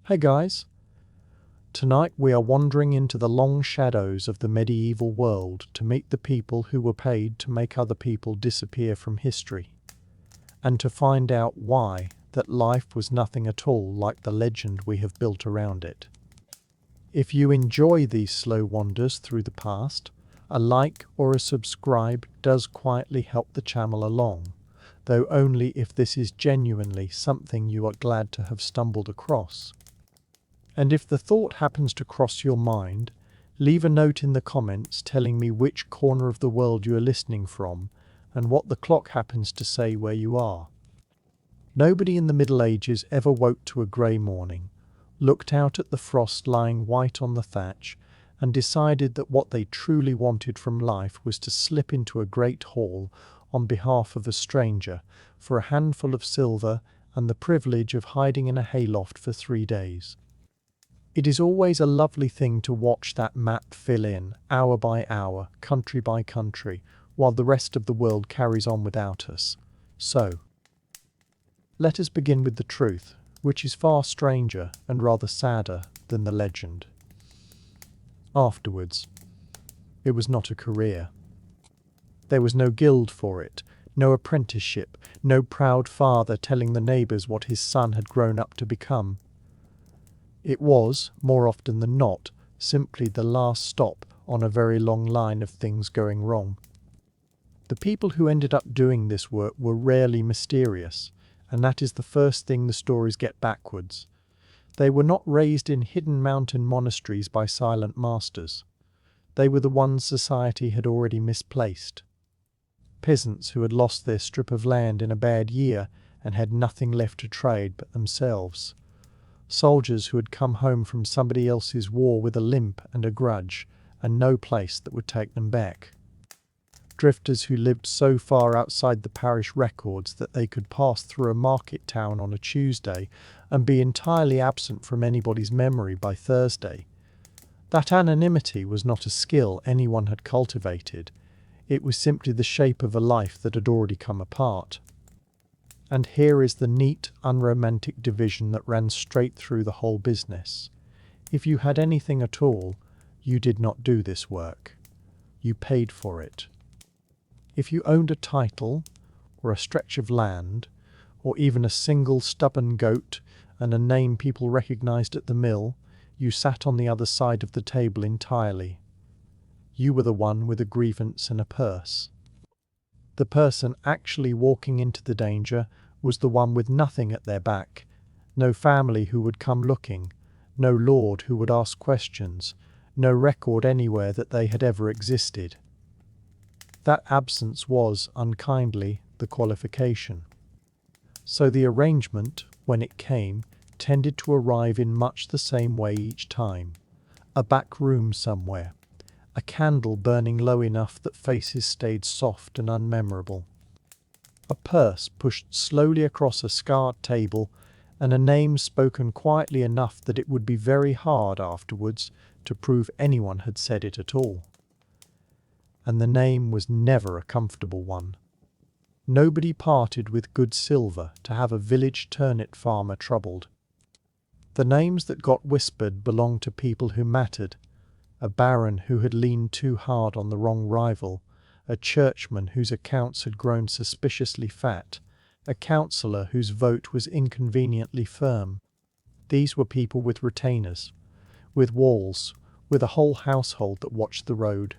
Hey guys, tonight we are wandering into the long shadows of the medieval world to meet the people who were paid to make other people disappear from history, and to find out why that life was nothing at all like the legend we have built around it. If you enjoy these slow wanders through the past, a like or a subscribe does quietly help the channel along, though only if this is genuinely something you are glad to have stumbled across. And if the thought happens to cross your mind, leave a note in the comments telling me which corner of the world you are listening from and what the clock happens to say where you are. Nobody in the Middle Ages ever woke to a grey morning, looked out at the frost lying white on the thatch, and decided that what they truly wanted from life was to slip into a great hall on behalf of a stranger for a handful of silver and the privilege of hiding in a hayloft for 3 days. It is always a lovely thing to watch that map fill in, hour by hour, country by country, while the rest of the world carries on without us. So, let us begin with the truth, which is far stranger and rather sadder than the legend. Afterwards, it was not a career. There was no guild for it, no apprenticeship, no proud father telling the neighbours what his son had grown up to become. It was, more often than not, simply the last stop on a very long line of things going wrong. The people who ended up doing this work were rarely mysterious, and that is the first thing the stories get backwards. They were not raised in hidden mountain monasteries by silent masters. They were the ones society had already misplaced. Peasants who had lost their strip of land in a bad year and had nothing left to trade but themselves. Soldiers who had come home from somebody else's war with a limp and a grudge, and no place that would take them back. Drifters who lived so far outside the parish records that they could pass through a market town on a Tuesday and be entirely absent from anybody's memory by Thursday. That anonymity was not a skill anyone had cultivated. It was simply the shape of a life that had already come apart. And here is the neat, unromantic division that ran straight through the whole business. If you had anything at all, you did not do this work. You paid for it. If you owned a title, or a stretch of land, or even a single stubborn goat and a name people recognized at the mill, you sat on the other side of the table entirely. You were the one with a grievance and a purse. The person actually walking into the danger was the one with nothing at their back, no family who would come looking, no lord who would ask questions, no record anywhere that they had ever existed. That absence was, unkindly, the qualification. So the arrangement, when it came, tended to arrive in much the same way each time. A back room somewhere. A candle burning low enough that faces stayed soft and unmemorable. A purse pushed slowly across a scarred table, and a name spoken quietly enough that it would be very hard afterwards to prove anyone had said it at all. And the name was never a comfortable one. Nobody parted with good silver to have a village turnip farmer troubled. The names that got whispered belonged to people who mattered. A baron who had leaned too hard on the wrong rival, a churchman whose accounts had grown suspiciously fat, a councillor whose vote was inconveniently firm. These were people with retainers, with walls, with a whole household that watched the road.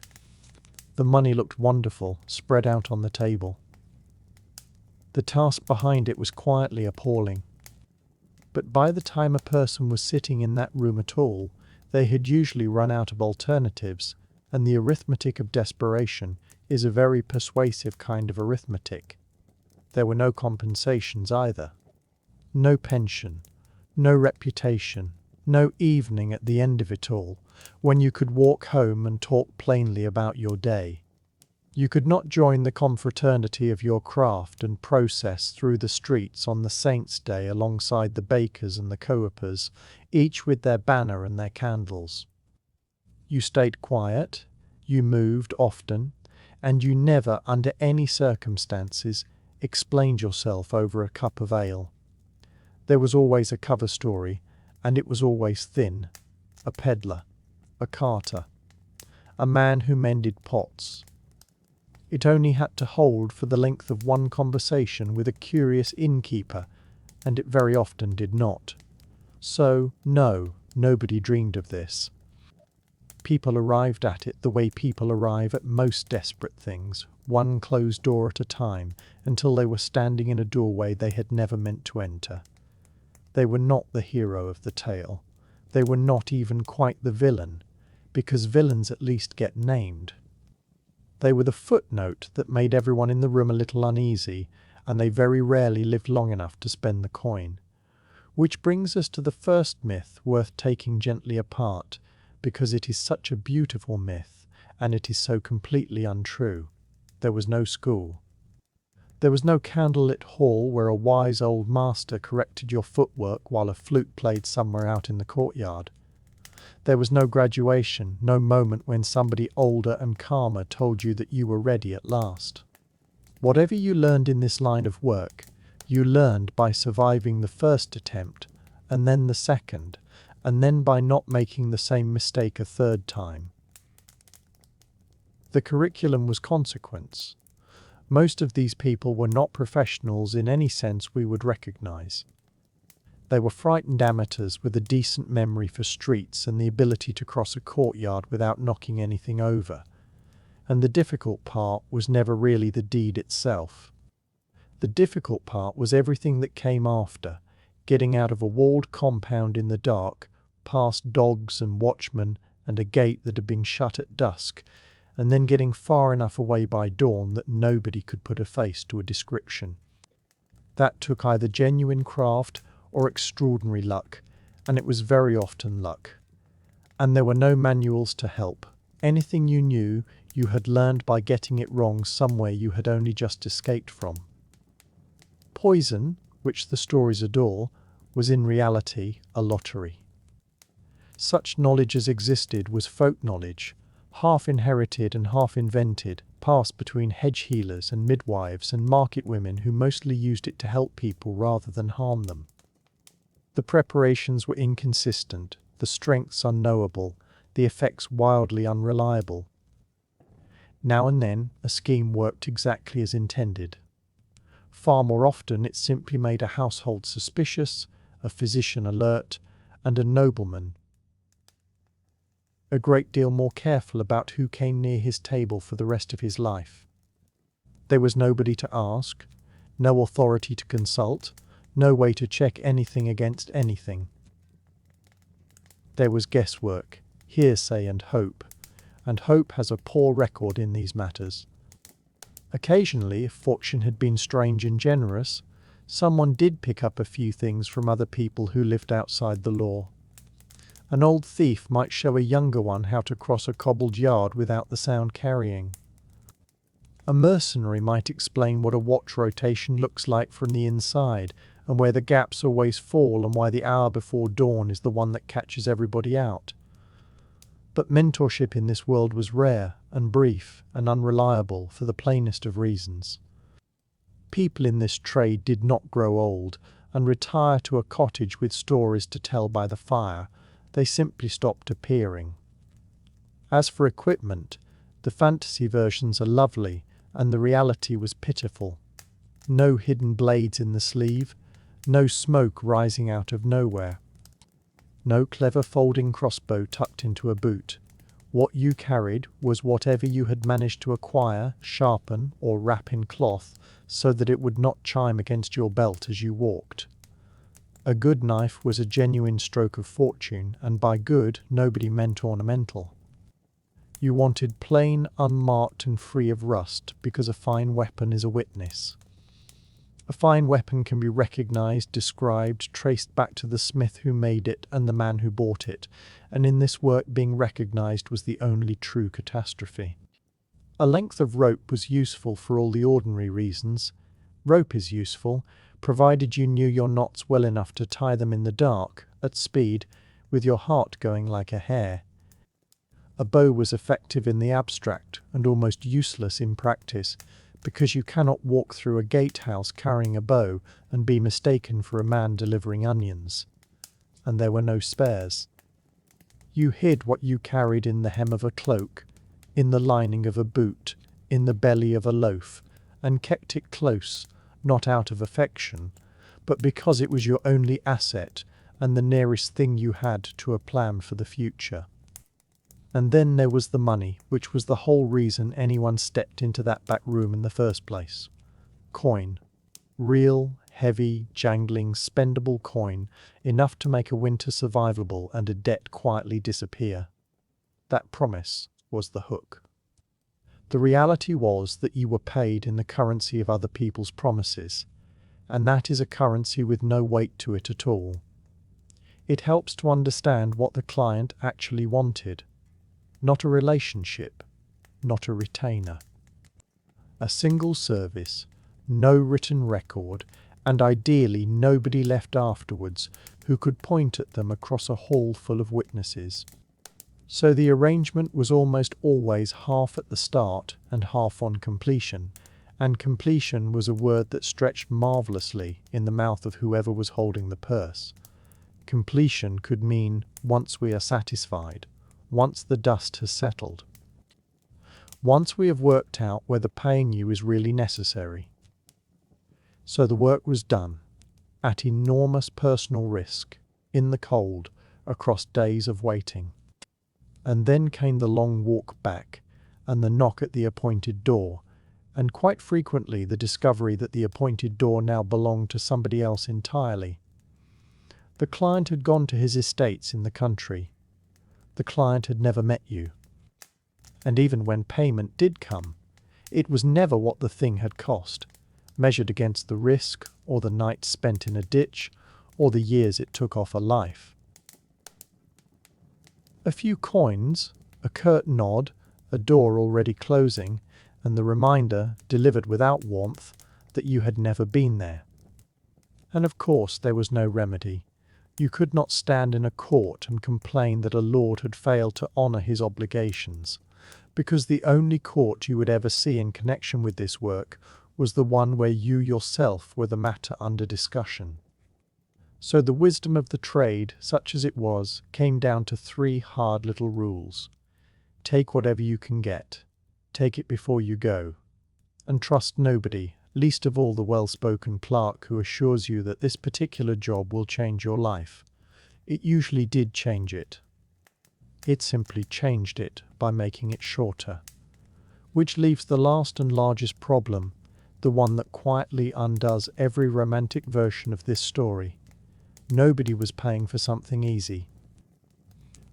The money looked wonderful, spread out on the table. The task behind it was quietly appalling. But by the time a person was sitting in that room at all, they had usually run out of alternatives, and the arithmetic of desperation is a very persuasive kind of arithmetic. There were no compensations either. No pension, no reputation, no evening at the end of it all, when you could walk home and talk plainly about your day. You could not join the confraternity of your craft and process through the streets on the Saints' Day alongside the bakers and the coopers, each with their banner and their candles. You stayed quiet, you moved often, and you never, under any circumstances, explained yourself over a cup of ale. There was always a cover story, and it was always thin. A peddler, a carter, a man who mended pots. It only had to hold for the length of one conversation with a curious innkeeper, and it very often did not. So, no, nobody dreamed of this. People arrived at it the way people arrive at most desperate things, one closed door at a time, until they were standing in a doorway they had never meant to enter. They were not the hero of the tale. They were not even quite the villain, because villains at least get named. They were the footnote that made everyone in the room a little uneasy, and they very rarely lived long enough to spend the coin. Which brings us to the first myth worth taking gently apart, because it is such a beautiful myth, and it is so completely untrue. There was no school. There was no candlelit hall where a wise old master corrected your footwork while a flute played somewhere out in the courtyard. There was no graduation, no moment when somebody older and calmer told you that you were ready at last. Whatever you learned in this line of work, you learned by surviving the first attempt, and then the second, and then by not making the same mistake a third time. The curriculum was consequence. Most of these people were not professionals in any sense we would recognize. They were frightened amateurs with a decent memory for streets and the ability to cross a courtyard without knocking anything over. And the difficult part was never really the deed itself. The difficult part was everything that came after, getting out of a walled compound in the dark, past dogs and watchmen and a gate that had been shut at dusk, and then getting far enough away by dawn that nobody could put a face to a description. That took either genuine craft or extraordinary luck, and it was very often luck. And there were no manuals to help. Anything you knew, you had learned by getting it wrong somewhere you had only just escaped from. Poison, which the stories adore, was in reality a lottery. Such knowledge as existed was folk knowledge, half inherited and half invented, passed between hedge healers and midwives and market women who mostly used it to help people rather than harm them. The preparations were inconsistent, the strengths unknowable, the effects wildly unreliable. Now and then, a scheme worked exactly as intended. Far more often, it simply made a household suspicious, a physician alert, and a nobleman a great deal more careful about who came near his table for the rest of his life. There was nobody to ask, no authority to consult, no way to check anything against anything. There was guesswork, hearsay and hope has a poor record in these matters. Occasionally, if fortune had been strange and generous, someone did pick up a few things from other people who lived outside the law. An old thief might show a younger one how to cross a cobbled yard without the sound carrying. A mercenary might explain what a watch rotation looks like from the inside, and where the gaps always fall and why the hour before dawn is the one that catches everybody out. But mentorship in this world was rare and brief and unreliable for the plainest of reasons. People in this trade did not grow old and retire to a cottage with stories to tell by the fire. They simply stopped appearing. As for equipment, the fantasy versions are lovely, and the reality was pitiful. No hidden blades in the sleeve, no smoke rising out of nowhere. No clever folding crossbow tucked into a boot. What you carried was whatever you had managed to acquire, sharpen, or wrap in cloth so that it would not chime against your belt as you walked. A good knife was a genuine stroke of fortune, and by good, nobody meant ornamental. You wanted plain, unmarked, and free of rust, because a fine weapon is a witness. A fine weapon can be recognized, described, traced back to the smith who made it and the man who bought it, and in this work being recognized was the only true catastrophe. A length of rope was useful for all the ordinary reasons. Rope is useful, provided you knew your knots well enough to tie them in the dark, at speed, with your heart going like a hare. A bow was effective in the abstract and almost useless in practice, because you cannot walk through a gatehouse carrying a bow and be mistaken for a man delivering onions. and there were no spares. You hid what you carried in the hem of a cloak, in the lining of a boot, in the belly of a loaf, and kept it close, not out of affection, but because it was your only asset and the nearest thing you had to a plan for the future. And then there was the money, which was the whole reason anyone stepped into that back room in the first place. Coin. Real, heavy, jangling, spendable coin, enough to make a winter survivable and a debt quietly disappear. That promise was the hook. The reality was that you were paid in the currency of other people's promises, and that is a currency with no weight to it at all. It helps to understand what the client actually wanted. Not a relationship, not a retainer. A single service, no written record, and ideally nobody left afterwards who could point at them across a hall full of witnesses. So the arrangement was almost always half at the start and half on completion, and completion was a word that stretched marvellously in the mouth of whoever was holding the purse. Completion could mean once we are satisfied, once the dust has settled. Once we have worked out whether paying you is really necessary. So the work was done, at enormous personal risk, in the cold, across days of waiting. And then came the long walk back, and the knock at the appointed door, and quite frequently the discovery that the appointed door now belonged to somebody else entirely. The client had gone to his estates in the country. The client had never met you. And even when payment did come, it was never what the thing had cost, measured against the risk, or the night spent in a ditch, or the years it took off a life. A few coins, a curt nod, a door already closing, and the reminder, delivered without warmth, that you had never been there. And of course there was no remedy. You could not stand in a court and complain that a lord had failed to honour his obligations, because the only court you would ever see in connection with this work was the one where you yourself were the matter under discussion. So the wisdom of the trade, such as it was, came down to 3 hard little rules. Take whatever you can get. Take it before you go. And trust nobody, least of all the well-spoken clerk who assures you that this particular job will change your life. It usually did change it. It simply changed it by making it shorter. Which leaves the last and largest problem, the one that quietly undoes every romantic version of this story. Nobody was paying for something easy.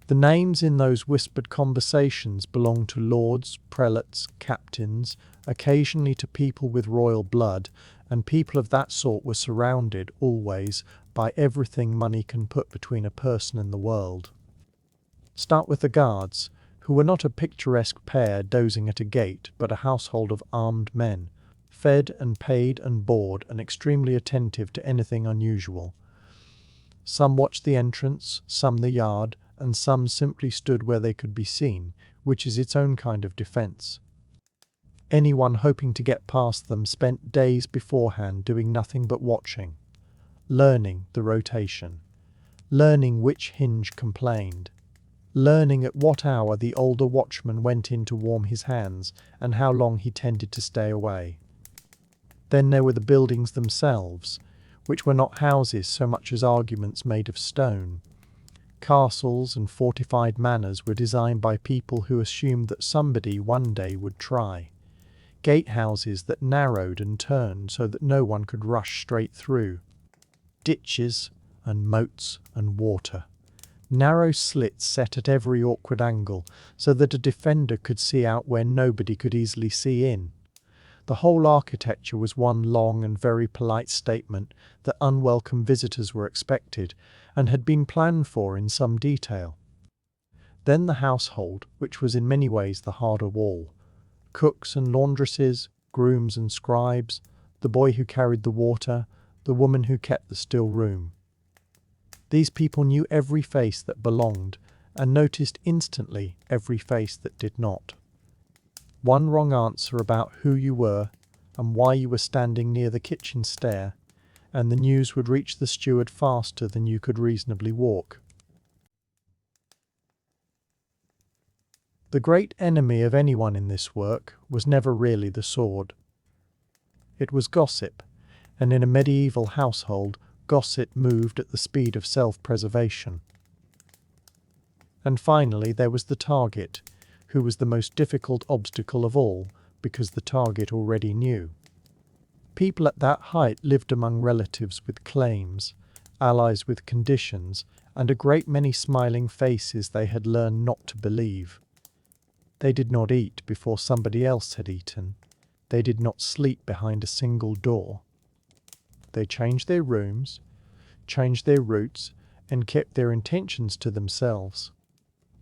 The names in those whispered conversations belonged to lords, prelates, captains, occasionally to people with royal blood, and people of that sort were surrounded, always, by everything money can put between a person and the world. Start with the guards, who were not a picturesque pair dozing at a gate, but a household of armed men, fed and paid and bored and extremely attentive to anything unusual. Some watched the entrance, some the yard, and some simply stood where they could be seen, which is its own kind of defence. Anyone hoping to get past them spent days beforehand doing nothing but watching, learning the rotation, learning which hinge complained, learning at what hour the older watchman went in to warm his hands and how long he tended to stay away. Then there were the buildings themselves, which were not houses so much as arguments made of stone. Castles and fortified manors were designed by people who assumed that somebody one day would try. Gatehouses that narrowed and turned so that no one could rush straight through. Ditches and moats and water. Narrow slits set at every awkward angle so that a defender could see out where nobody could easily see in. The whole architecture was one long and very polite statement that unwelcome visitors were expected and had been planned for in some detail. Then the household, which was in many ways the harder wall. Cooks and laundresses, grooms and scribes, the boy who carried the water, the woman who kept the still room. These people knew every face that belonged and noticed instantly every face that did not. One wrong answer about who you were and why you were standing near the kitchen stair, and the news would reach the steward faster than you could reasonably walk. The great enemy of anyone in this work was never really the sword. It was gossip, and in a medieval household, gossip moved at the speed of self-preservation. And finally, there was the target, who was the most difficult obstacle of all, because the target already knew. People at that height lived among relatives with claims, allies with conditions, and a great many smiling faces they had learned not to believe. They did not eat before somebody else had eaten. They did not sleep behind a single door. They changed their rooms, changed their routes, and kept their intentions to themselves.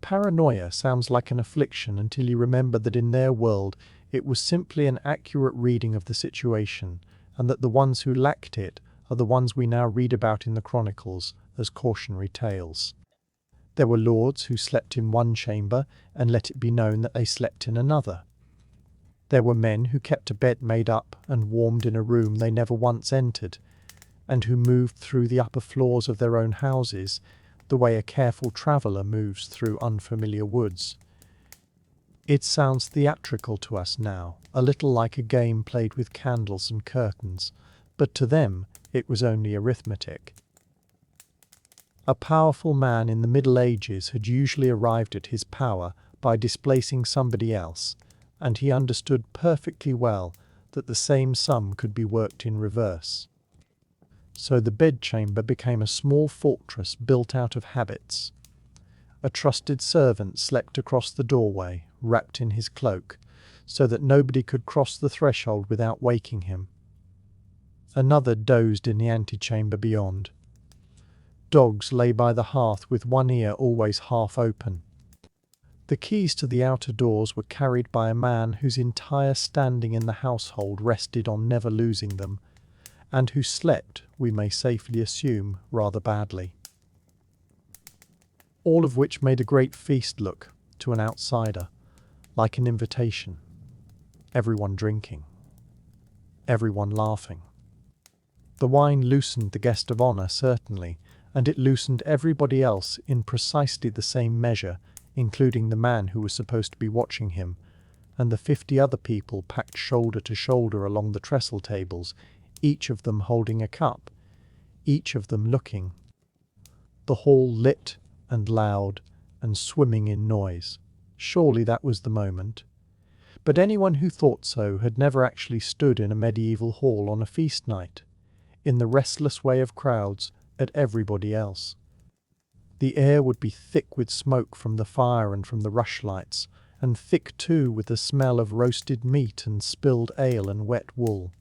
Paranoia sounds like an affliction until you remember that in their world it was simply an accurate reading of the situation, and that the ones who lacked it are the ones we now read about in the chronicles as cautionary tales. There were lords who slept in one chamber and let it be known that they slept in another. There were men who kept a bed made up and warmed in a room they never once entered, and who moved through the upper floors of their own houses the way a careful traveller moves through unfamiliar woods. It sounds theatrical to us now, a little like a game played with candles and curtains, but to them it was only arithmetic. A powerful man in the Middle Ages had usually arrived at his power by displacing somebody else, and he understood perfectly well that the same sum could be worked in reverse. So the bedchamber became a small fortress built out of habits. A trusted servant slept across the doorway, wrapped in his cloak, so that nobody could cross the threshold without waking him. Another dozed in the antechamber beyond. Dogs lay by the hearth with one ear always half open. The keys to the outer doors were carried by a man whose entire standing in the household rested on never losing them, and who slept, we may safely assume, rather badly. All of which made a great feast look, to an outsider, like an invitation. Everyone drinking. Everyone laughing. The wine loosened the guest of honour, certainly, and it loosened everybody else in precisely the same measure, including the man who was supposed to be watching him, and the 50 other people packed shoulder to shoulder along the trestle tables, each of them holding a cup, each of them looking. The hall lit and loud and swimming in noise. Surely that was the moment. But anyone who thought so had never actually stood in a medieval hall on a feast night, in the restless way of crowds at everybody else. The air would be thick with smoke from the fire and from the rushlights, and thick too with the smell of roasted meat and spilled ale and wet wool.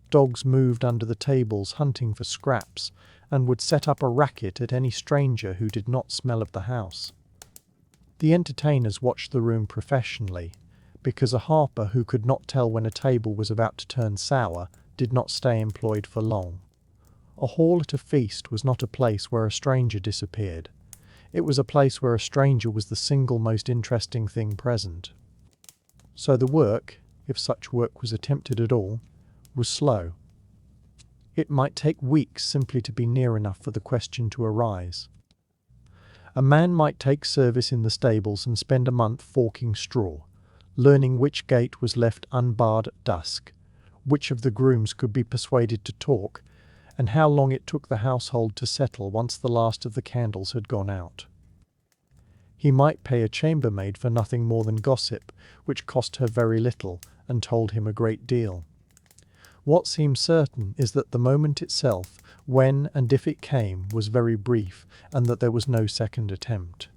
Dogs moved under the tables hunting for scraps, and would set up a racket at any stranger who did not smell of the house. The entertainers watched the room professionally, because a harper who could not tell when a table was about to turn sour did not stay employed for long. A hall at a feast was not a place where a stranger disappeared. It was a place where a stranger was the single most interesting thing present. So the work, if such work was attempted at all, was slow. It might take weeks simply to be near enough for the question to arise. A man might take service in the stables and spend a month forking straw, learning which gate was left unbarred at dusk, which of the grooms could be persuaded to talk, and how long it took the household to settle once the last of the candles had gone out. He might pay a chambermaid for nothing more than gossip, which cost her very little and told him a great deal. What seems certain is that the moment itself, when and if it came, was very brief, and that there was no second attempt.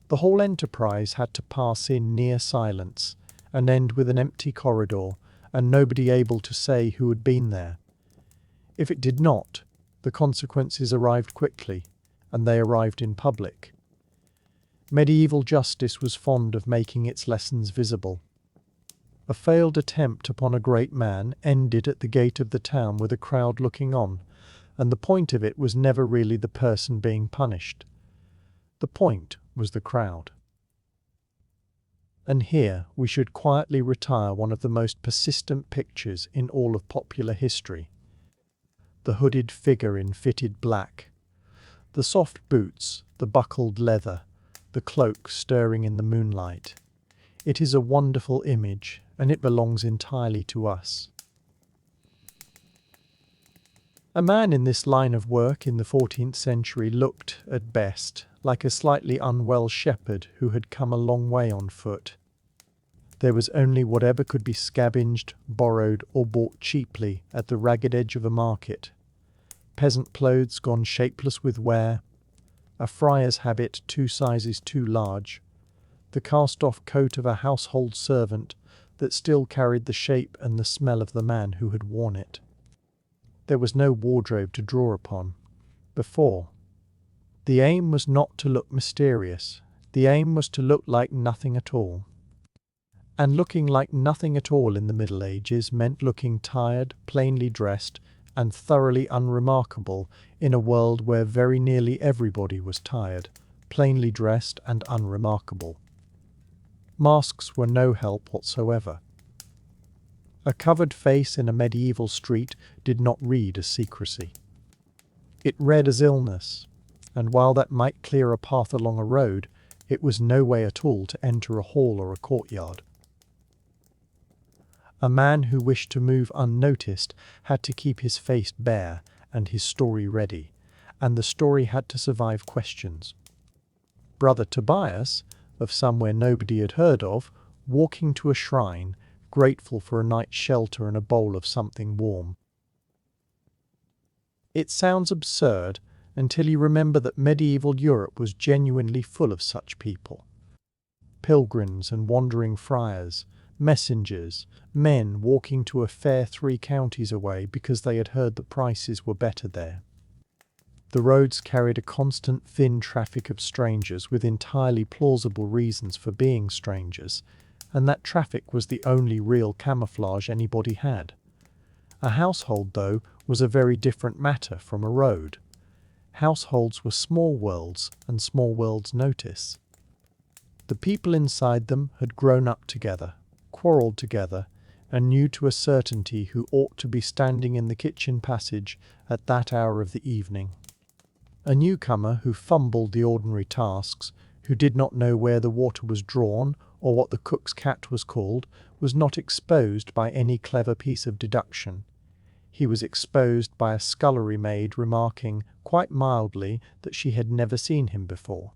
The whole enterprise had to pass in near silence, and end with an empty corridor, and nobody able to say who had been there. If it did not, the consequences arrived quickly, and they arrived in public. Medieval justice was fond of making its lessons visible. A failed attempt upon a great man ended at the gate of the town with a crowd looking on, and the point of it was never really the person being punished. The point was the crowd. And here we should quietly retire one of the most persistent pictures in all of popular history. the hooded figure in fitted black, the soft boots, the buckled leather, the cloak stirring in the moonlight. It is a wonderful image, and it belongs entirely to us. A man in this line of work in the 14th century looked, at best, like a slightly unwell shepherd who had come a long way on foot. There was only whatever could be scavenged, borrowed, or bought cheaply at the ragged edge of a market. Peasant clothes gone shapeless with wear, a friar's habit 2 sizes too large, the cast-off coat of a household servant that still carried the shape and the smell of the man who had worn it. There was no wardrobe to draw upon. Before. The aim was not to look mysterious. The aim was to look like nothing at all. And looking like nothing at all in the Middle Ages meant looking tired, plainly dressed, and thoroughly unremarkable in a world where very nearly everybody was tired, plainly dressed, and unremarkable. Masks were no help whatsoever. A covered face in a medieval street did not read as secrecy. It read as illness, and while that might clear a path along a road, it was no way at all to enter a hall or a courtyard. A man who wished to move unnoticed had to keep his face bare and his story ready, and the story had to survive questions. Brother Tobias, of somewhere nobody had heard of, walking to a shrine, grateful for a night's shelter and a bowl of something warm. It sounds absurd until you remember that medieval Europe was genuinely full of such people. Pilgrims and wandering friars, messengers, men walking to a fair 3 counties away because they had heard the prices were better there. The roads carried a constant thin traffic of strangers with entirely plausible reasons for being strangers, and that traffic was the only real camouflage anybody had. A household, though, was a very different matter from a road. Households were small worlds, and small worlds notice. The people inside them had grown up together, quarrelled together, and knew to a certainty who ought to be standing in the kitchen passage at that hour of the evening. A newcomer who fumbled the ordinary tasks, who did not know where the water was drawn or what the cook's cat was called, was not exposed by any clever piece of deduction. He was exposed by a scullery maid remarking, quite mildly, that she had never seen him before.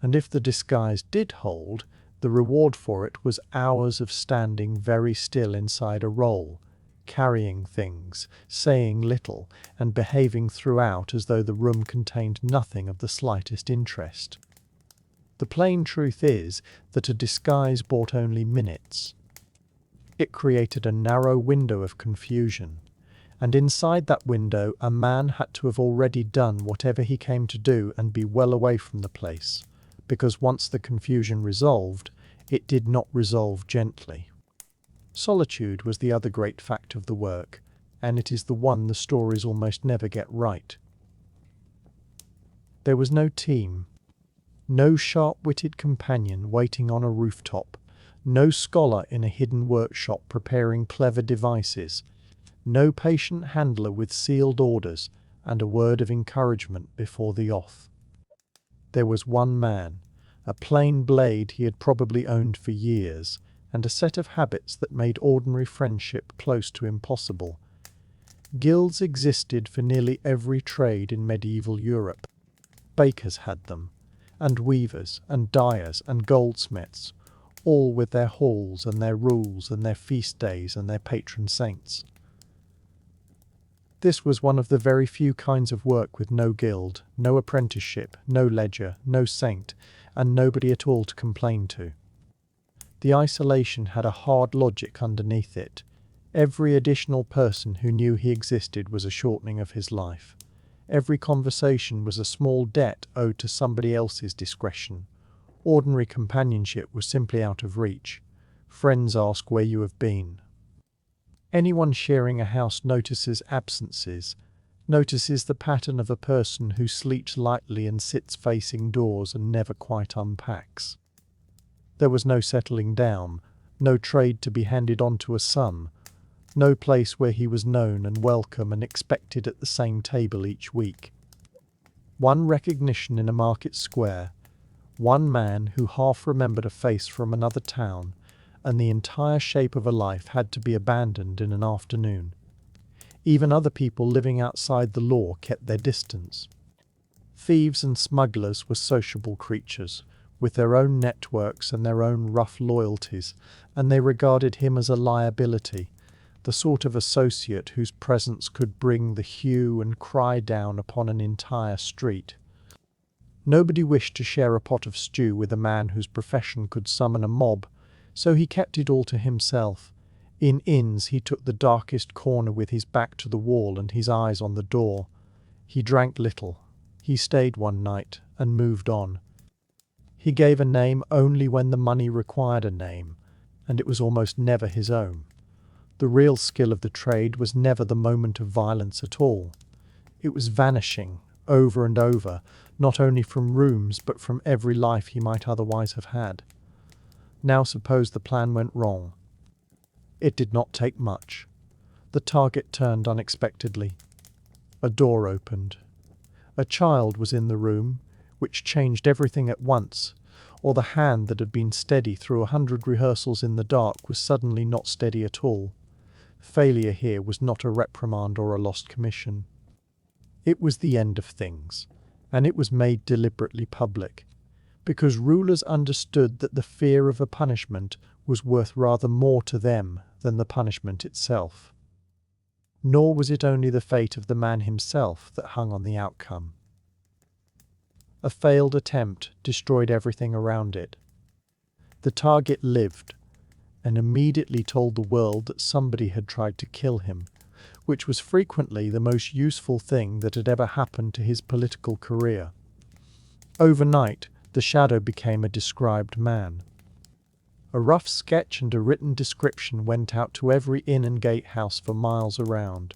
And if the disguise did hold, the reward for it was hours of standing very still inside a roll, carrying things, saying little, and behaving throughout as though the room contained nothing of the slightest interest. The plain truth is that a disguise bought only minutes. It created a narrow window of confusion, and inside that window a man had to have already done whatever he came to do and be well away from the place, because once the confusion resolved, it did not resolve gently. Solitude was the other great fact of the work, and it is the one the stories almost never get right. There was no team. No sharp-witted companion waiting on a rooftop, no scholar in a hidden workshop preparing clever devices, no patient handler with sealed orders and a word of encouragement before the oath. There was one man, a plain blade he had probably owned for years, and a set of habits that made ordinary friendship close to impossible. Guilds existed for nearly every trade in medieval Europe. Bakers had them, and weavers, and dyers, and goldsmiths, all with their halls and their rules and their feast days and their patron saints. This was one of the very few kinds of work with no guild, no apprenticeship, no ledger, no saint, and nobody at all to complain to. The isolation had a hard logic underneath it. Every additional person who knew he existed was a shortening of his life. Every conversation was a small debt owed to somebody else's discretion. Ordinary companionship was simply out of reach. Friends ask where you have been. Anyone sharing a house notices absences, notices the pattern of a person who sleeps lightly and sits facing doors and never quite unpacks. There was no settling down, no trade to be handed on to a son, No place where he was known and welcome and expected at the same table each week. One recognition in a market square, one man who half remembered a face from another town, and the entire shape of a life had to be abandoned in an afternoon. Even other people living outside the law kept their distance. Thieves and smugglers were sociable creatures, with their own networks and their own rough loyalties, and they regarded him as a liability, the sort of associate whose presence could bring the hue and cry down upon an entire street. Nobody wished to share a pot of stew with a man whose profession could summon a mob, so he kept it all to himself. In inns he took the darkest corner with his back to the wall and his eyes on the door. He drank little. He stayed one night and moved on. He gave a name only when the money required a name, and it was almost never his own. The real skill of the trade was never the moment of violence at all. It was vanishing, over and over, not only from rooms but from every life he might otherwise have had. Now suppose the plan went wrong. It did not take much. The target turned unexpectedly. A door opened. A child was in the room, which changed everything at once, or the hand that had been steady through 100 rehearsals in the dark was suddenly not steady at all. Failure here was not a reprimand or a lost commission. It was the end of things, and it was made deliberately public, because rulers understood that the fear of a punishment was worth rather more to them than the punishment itself. Nor was it only the fate of the man himself that hung on the outcome. A failed attempt destroyed everything around it. The target lived, and immediately told the world that somebody had tried to kill him, which was frequently the most useful thing that had ever happened to his political career. Overnight, the shadow became a described man. A rough sketch and a written description went out to every inn and gatehouse for miles around,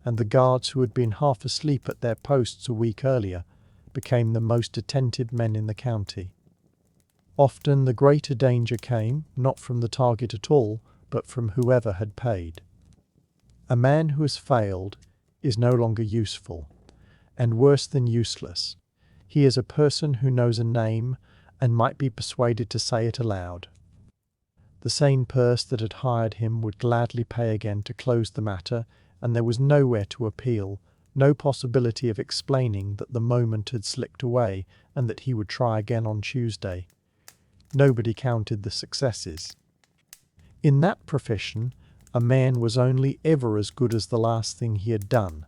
and the guards who had been half asleep at their posts a week earlier became the most attentive men in the county. Often the greater danger came, not from the target at all, but from whoever had paid. A man who has failed is no longer useful, and worse than useless. He is a person who knows a name and might be persuaded to say it aloud. The sane purse that had hired him would gladly pay again to close the matter, and there was nowhere to appeal, no possibility of explaining that the moment had slipped away and that he would try again on Tuesday. Nobody counted the successes. In that profession, a man was only ever as good as the last thing he had done,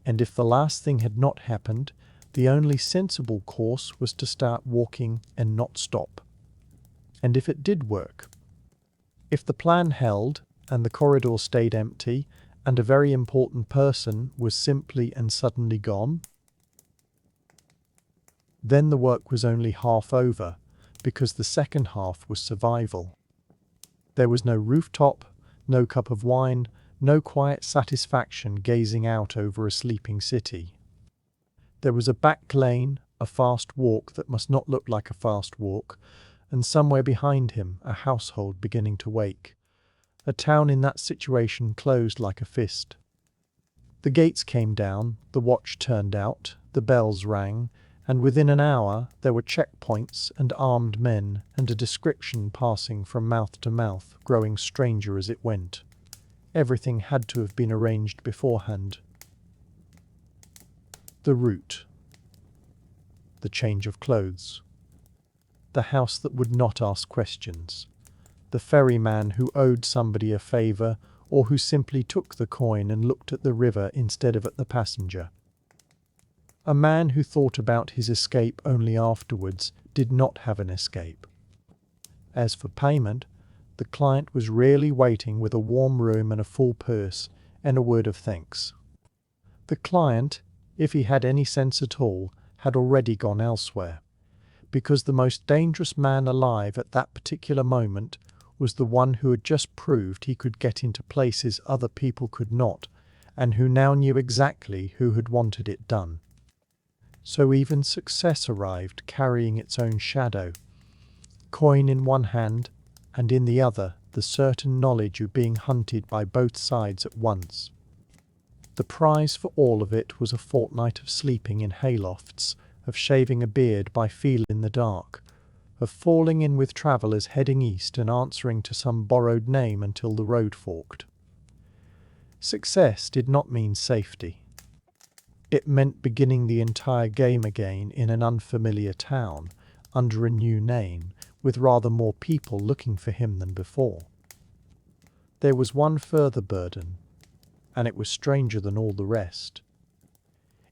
and if the last thing had not happened, the only sensible course was to start walking and not stop. And if it did work, if the plan held and the corridor stayed empty and a very important person was simply and suddenly gone, then the work was only half over, because the second half was survival. There was no rooftop, no cup of wine, no quiet satisfaction gazing out over a sleeping city. There was a back lane, a fast walk that must not look like a fast walk, and somewhere behind him a household beginning to wake. A town in that situation closed like a fist. The gates came down, the watch turned out, the bells rang, and within an hour there were checkpoints and armed men and a description passing from mouth to mouth, growing stranger as it went. Everything had to have been arranged beforehand. The route. The change of clothes. The house that would not ask questions. The ferryman who owed somebody a favour, or who simply took the coin and looked at the river instead of at the passenger. A man who thought about his escape only afterwards did not have an escape. As for payment, the client was rarely waiting with a warm room and a full purse and a word of thanks. The client, if he had any sense at all, had already gone elsewhere, because the most dangerous man alive at that particular moment was the one who had just proved he could get into places other people could not, and who now knew exactly who had wanted it done. So even success arrived carrying its own shadow, coin in one hand, and in the other the certain knowledge of being hunted by both sides at once. The prize for all of it was a fortnight of sleeping in haylofts, of shaving a beard by feel in the dark, of falling in with travellers heading east and answering to some borrowed name until the road forked. Success did not mean safety. It meant beginning the entire game again in an unfamiliar town, under a new name, with rather more people looking for him than before. There was one further burden, and it was stranger than all the rest.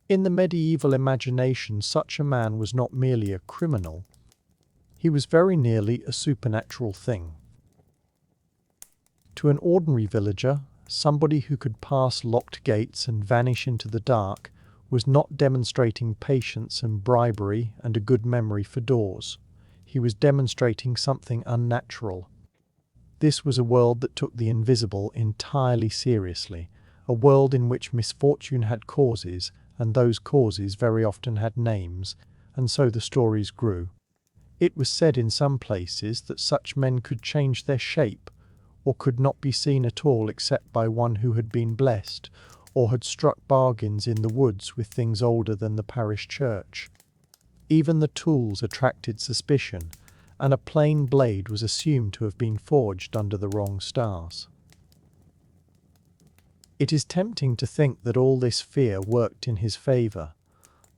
In the medieval imagination, such a man was not merely a criminal, he was very nearly a supernatural thing. To an ordinary villager, somebody who could pass locked gates and vanish into the dark was not demonstrating patience and bribery and a good memory for doors. He was demonstrating something unnatural. This was a world that took the invisible entirely seriously, a world in which misfortune had causes, and those causes very often had names, and so the stories grew. It was said in some places that such men could change their shape, or could not be seen at all except by one who had been blessed, or had struck bargains in the woods with things older than the parish church. Even the tools attracted suspicion, and a plain blade was assumed to have been forged under the wrong stars. It is tempting to think that all this fear worked in his favour,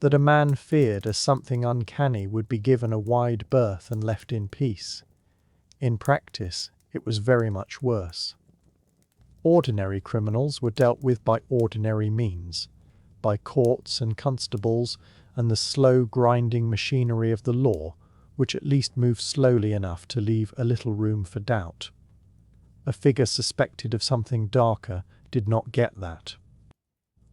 that a man feared as something uncanny would be given a wide berth and left in peace. In practice, it was very much worse. Ordinary criminals were dealt with by ordinary means, by courts and constables and the slow grinding machinery of the law, which at least moved slowly enough to leave a little room for doubt. A figure suspected of something darker did not get that.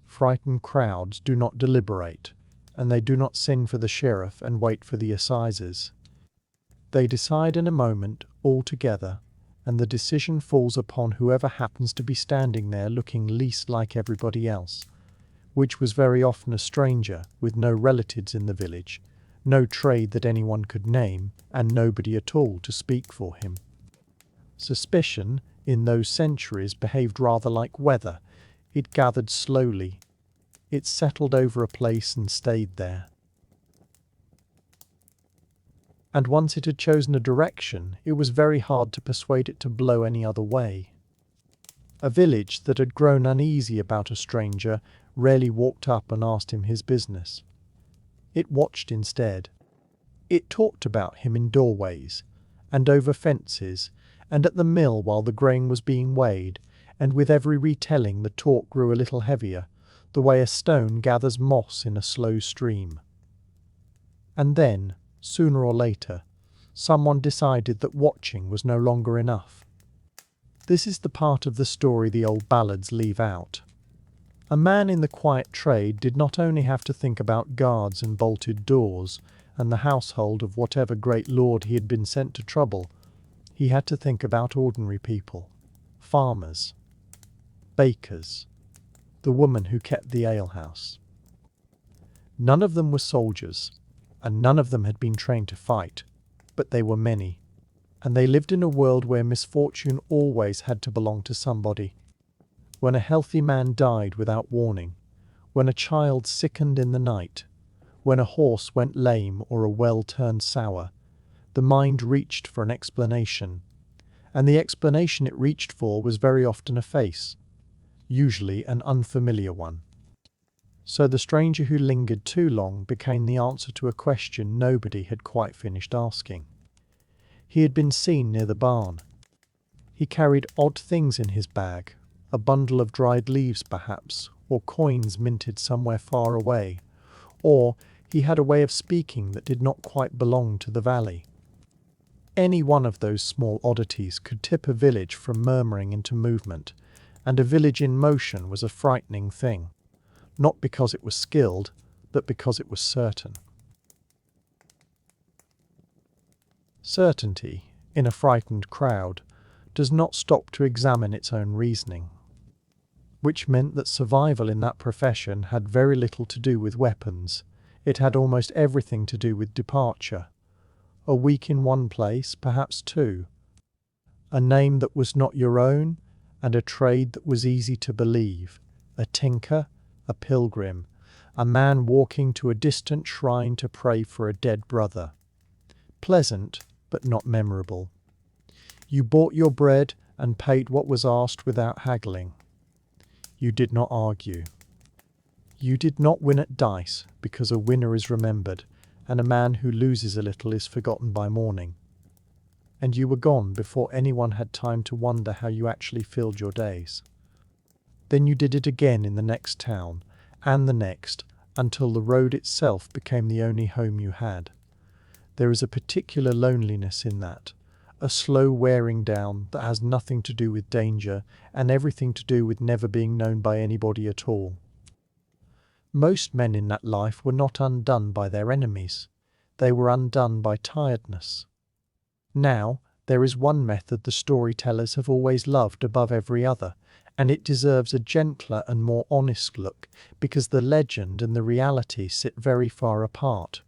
Frightened crowds do not deliberate, and they do not send for the sheriff and wait for the assizes. They decide in a moment, all together, and the decision falls upon whoever happens to be standing there looking least like everybody else, which was very often a stranger with no relatives in the village, no trade that anyone could name, and nobody at all to speak for him. Suspicion, in those centuries, behaved rather like weather. It gathered slowly. It settled over a place and stayed there. And once it had chosen a direction, it was very hard to persuade it to blow any other way. A village that had grown uneasy about a stranger rarely walked up and asked him his business. It watched instead. It talked about him in doorways, and over fences, and at the mill while the grain was being weighed, and with every retelling the talk grew a little heavier, the way a stone gathers moss in a slow stream. And then, sooner or later, someone decided that watching was no longer enough. This is the part of the story the old ballads leave out. A man in the quiet trade did not only have to think about guards and bolted doors, and the household of whatever great lord he had been sent to trouble. He had to think about ordinary people, farmers, bakers, the woman who kept the alehouse. None of them were soldiers, and none of them had been trained to fight, but they were many, and they lived in a world where misfortune always had to belong to somebody. When a healthy man died without warning, when a child sickened in the night, when a horse went lame or a well turned sour, the mind reached for an explanation, and the explanation it reached for was very often a face, usually an unfamiliar one. So the stranger who lingered too long became the answer to a question nobody had quite finished asking. He had been seen near the barn. He carried odd things in his bag, a bundle of dried leaves perhaps, or coins minted somewhere far away, or he had a way of speaking that did not quite belong to the valley. Any one of those small oddities could tip a village from murmuring into movement, and a village in motion was a frightening thing, not because it was skilled, but because it was certain. Certainty, in a frightened crowd, does not stop to examine its own reasoning, which meant that survival in that profession had very little to do with weapons. It had almost everything to do with departure. A week in one place, perhaps two. a name that was not your own, and a trade that was easy to believe, a tinker, a pilgrim, a man walking to a distant shrine to pray for a dead brother. Pleasant, but not memorable. You bought your bread and paid what was asked without haggling. You did not argue. You did not win at dice, because a winner is remembered, and a man who loses a little is forgotten by morning. And you were gone before anyone had time to wonder how you actually filled your days. Then you did it again in the next town, and the next, until the road itself became the only home you had. There is a particular loneliness in that, a slow wearing down that has nothing to do with danger and everything to do with never being known by anybody at all. Most men in that life were not undone by their enemies. They were undone by tiredness. Now, there is one method the storytellers have always loved above every other, and it deserves a gentler and more honest look, because the legend and the reality sit very far apart.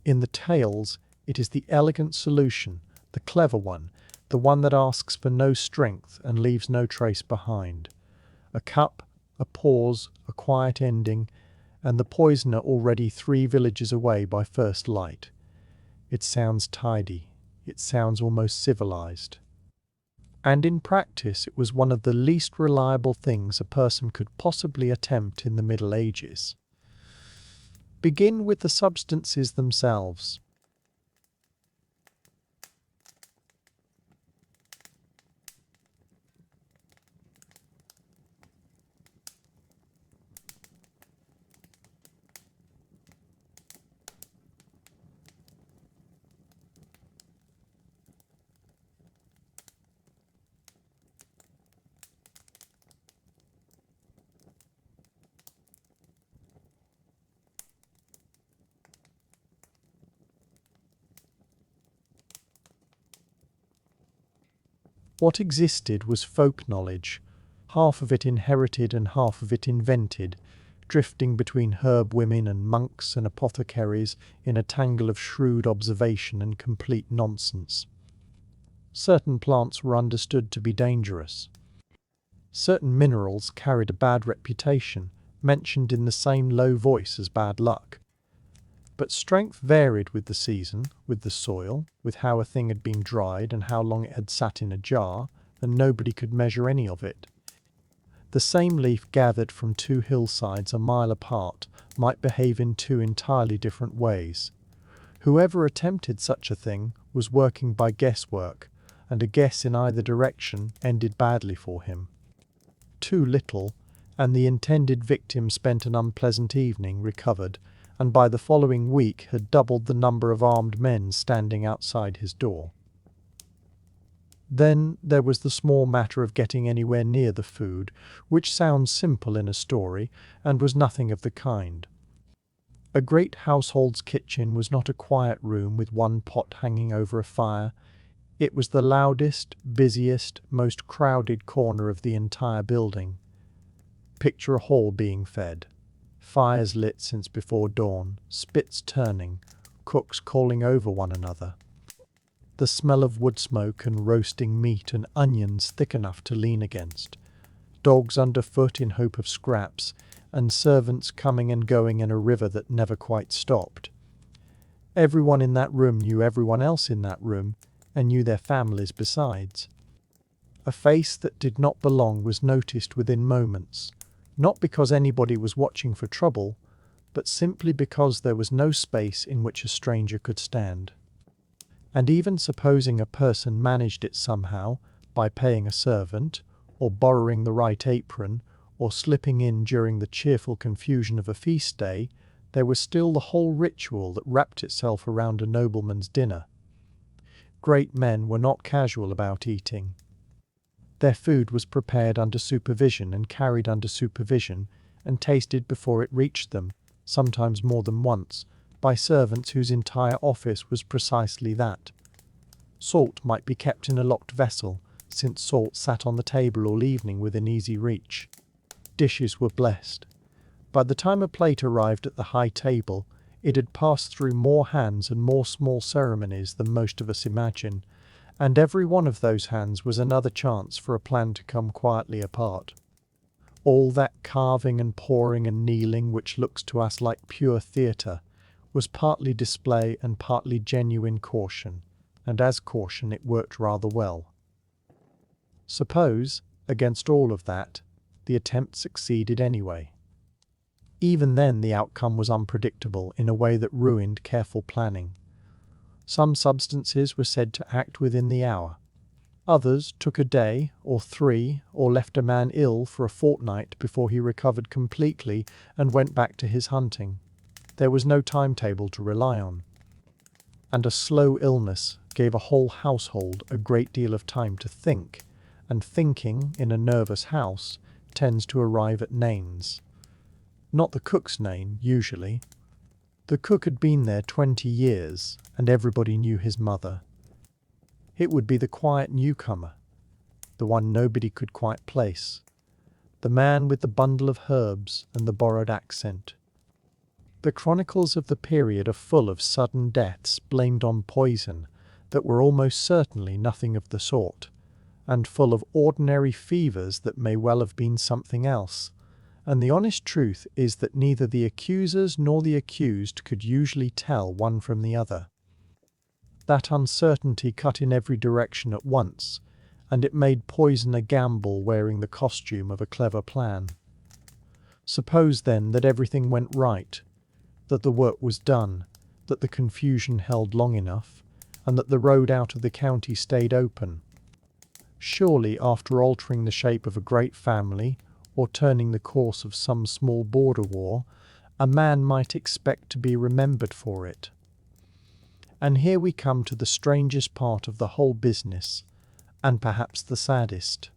In the tales, it is the elegant solution, the clever one, the one that asks for no strength and leaves no trace behind. A cup, a pause, a quiet ending, and the poisoner already 3 villages away by first light. It sounds tidy. It sounds almost civilized. And in practice, it was one of the least reliable things a person could possibly attempt in the Middle Ages. Begin with the substances themselves. What existed was folk knowledge, half of it inherited and half of it invented, drifting between herb women and monks and apothecaries in a tangle of shrewd observation and complete nonsense. Certain plants were understood to be dangerous. Certain minerals carried a bad reputation, mentioned in the same low voice as bad luck. But strength varied with the season, with the soil, with how a thing had been dried and how long it had sat in a jar, and nobody could measure any of it. The same leaf gathered from 2 hillsides a mile apart might behave in 2 entirely different ways. Whoever attempted such a thing was working by guesswork, and a guess in either direction ended badly for him. Too little, and the intended victim spent an unpleasant evening, recovered, and by the following week had doubled the number of armed men standing outside his door. Then there was the small matter of getting anywhere near the food, which sounds simple in a story, and was nothing of the kind. A great household's kitchen was not a quiet room with one pot hanging over a fire. It was the loudest, busiest, most crowded corner of the entire building. Picture a hall being fed. Fires lit since before dawn, spits turning, cooks calling over one another. The smell of wood smoke and roasting meat and onions thick enough to lean against. Dogs underfoot in hope of scraps, and servants coming and going in a river that never quite stopped. Everyone in that room knew everyone else in that room, and knew their families besides. A face that did not belong was noticed within moments, not because anybody was watching for trouble, but simply because there was no space in which a stranger could stand. And even supposing a person managed it somehow, by paying a servant, or borrowing the right apron, or slipping in during the cheerful confusion of a feast day, there was still the whole ritual that wrapped itself around a nobleman's dinner. Great men were not casual about eating. Their food was prepared under supervision and carried under supervision and tasted before it reached them, sometimes more than once, by servants whose entire office was precisely that. Salt might be kept in a locked vessel, since salt sat on the table all evening within easy reach. Dishes were blessed. By the time a plate arrived at the high table, it had passed through more hands and more small ceremonies than most of us imagine, and every one of those hands was another chance for a plan to come quietly apart. All that carving and pouring and kneeling, which looks to us like pure theatre, was partly display and partly genuine caution, and as caution it worked rather well. Suppose, against all of that, the attempt succeeded anyway. Even then the outcome was unpredictable in a way that ruined careful planning. Some substances were said to act within the hour. Others took a day, or 3, or left a man ill for a fortnight before he recovered completely and went back to his hunting. There was no timetable to rely on. And a slow illness gave a whole household a great deal of time to think, and thinking in a nervous house tends to arrive at names. Not the cook's name, usually. The cook had been there 20 years, and everybody knew his mother. It would be the quiet newcomer, the one nobody could quite place, the man with the bundle of herbs and the borrowed accent. The chronicles of the period are full of sudden deaths blamed on poison that were almost certainly nothing of the sort, and full of ordinary fevers that may well have been something else. And the honest truth is that neither the accusers nor the accused could usually tell one from the other. That uncertainty cut in every direction at once, and it made poison a gamble wearing the costume of a clever plan. Suppose then that everything went right, that the work was done, that the confusion held long enough, and that the road out of the county stayed open. Surely, after altering the shape of a great family, or turning the course of some small border war, a man might expect to be remembered for it. And here we come to the strangest part of the whole business, and perhaps the saddest.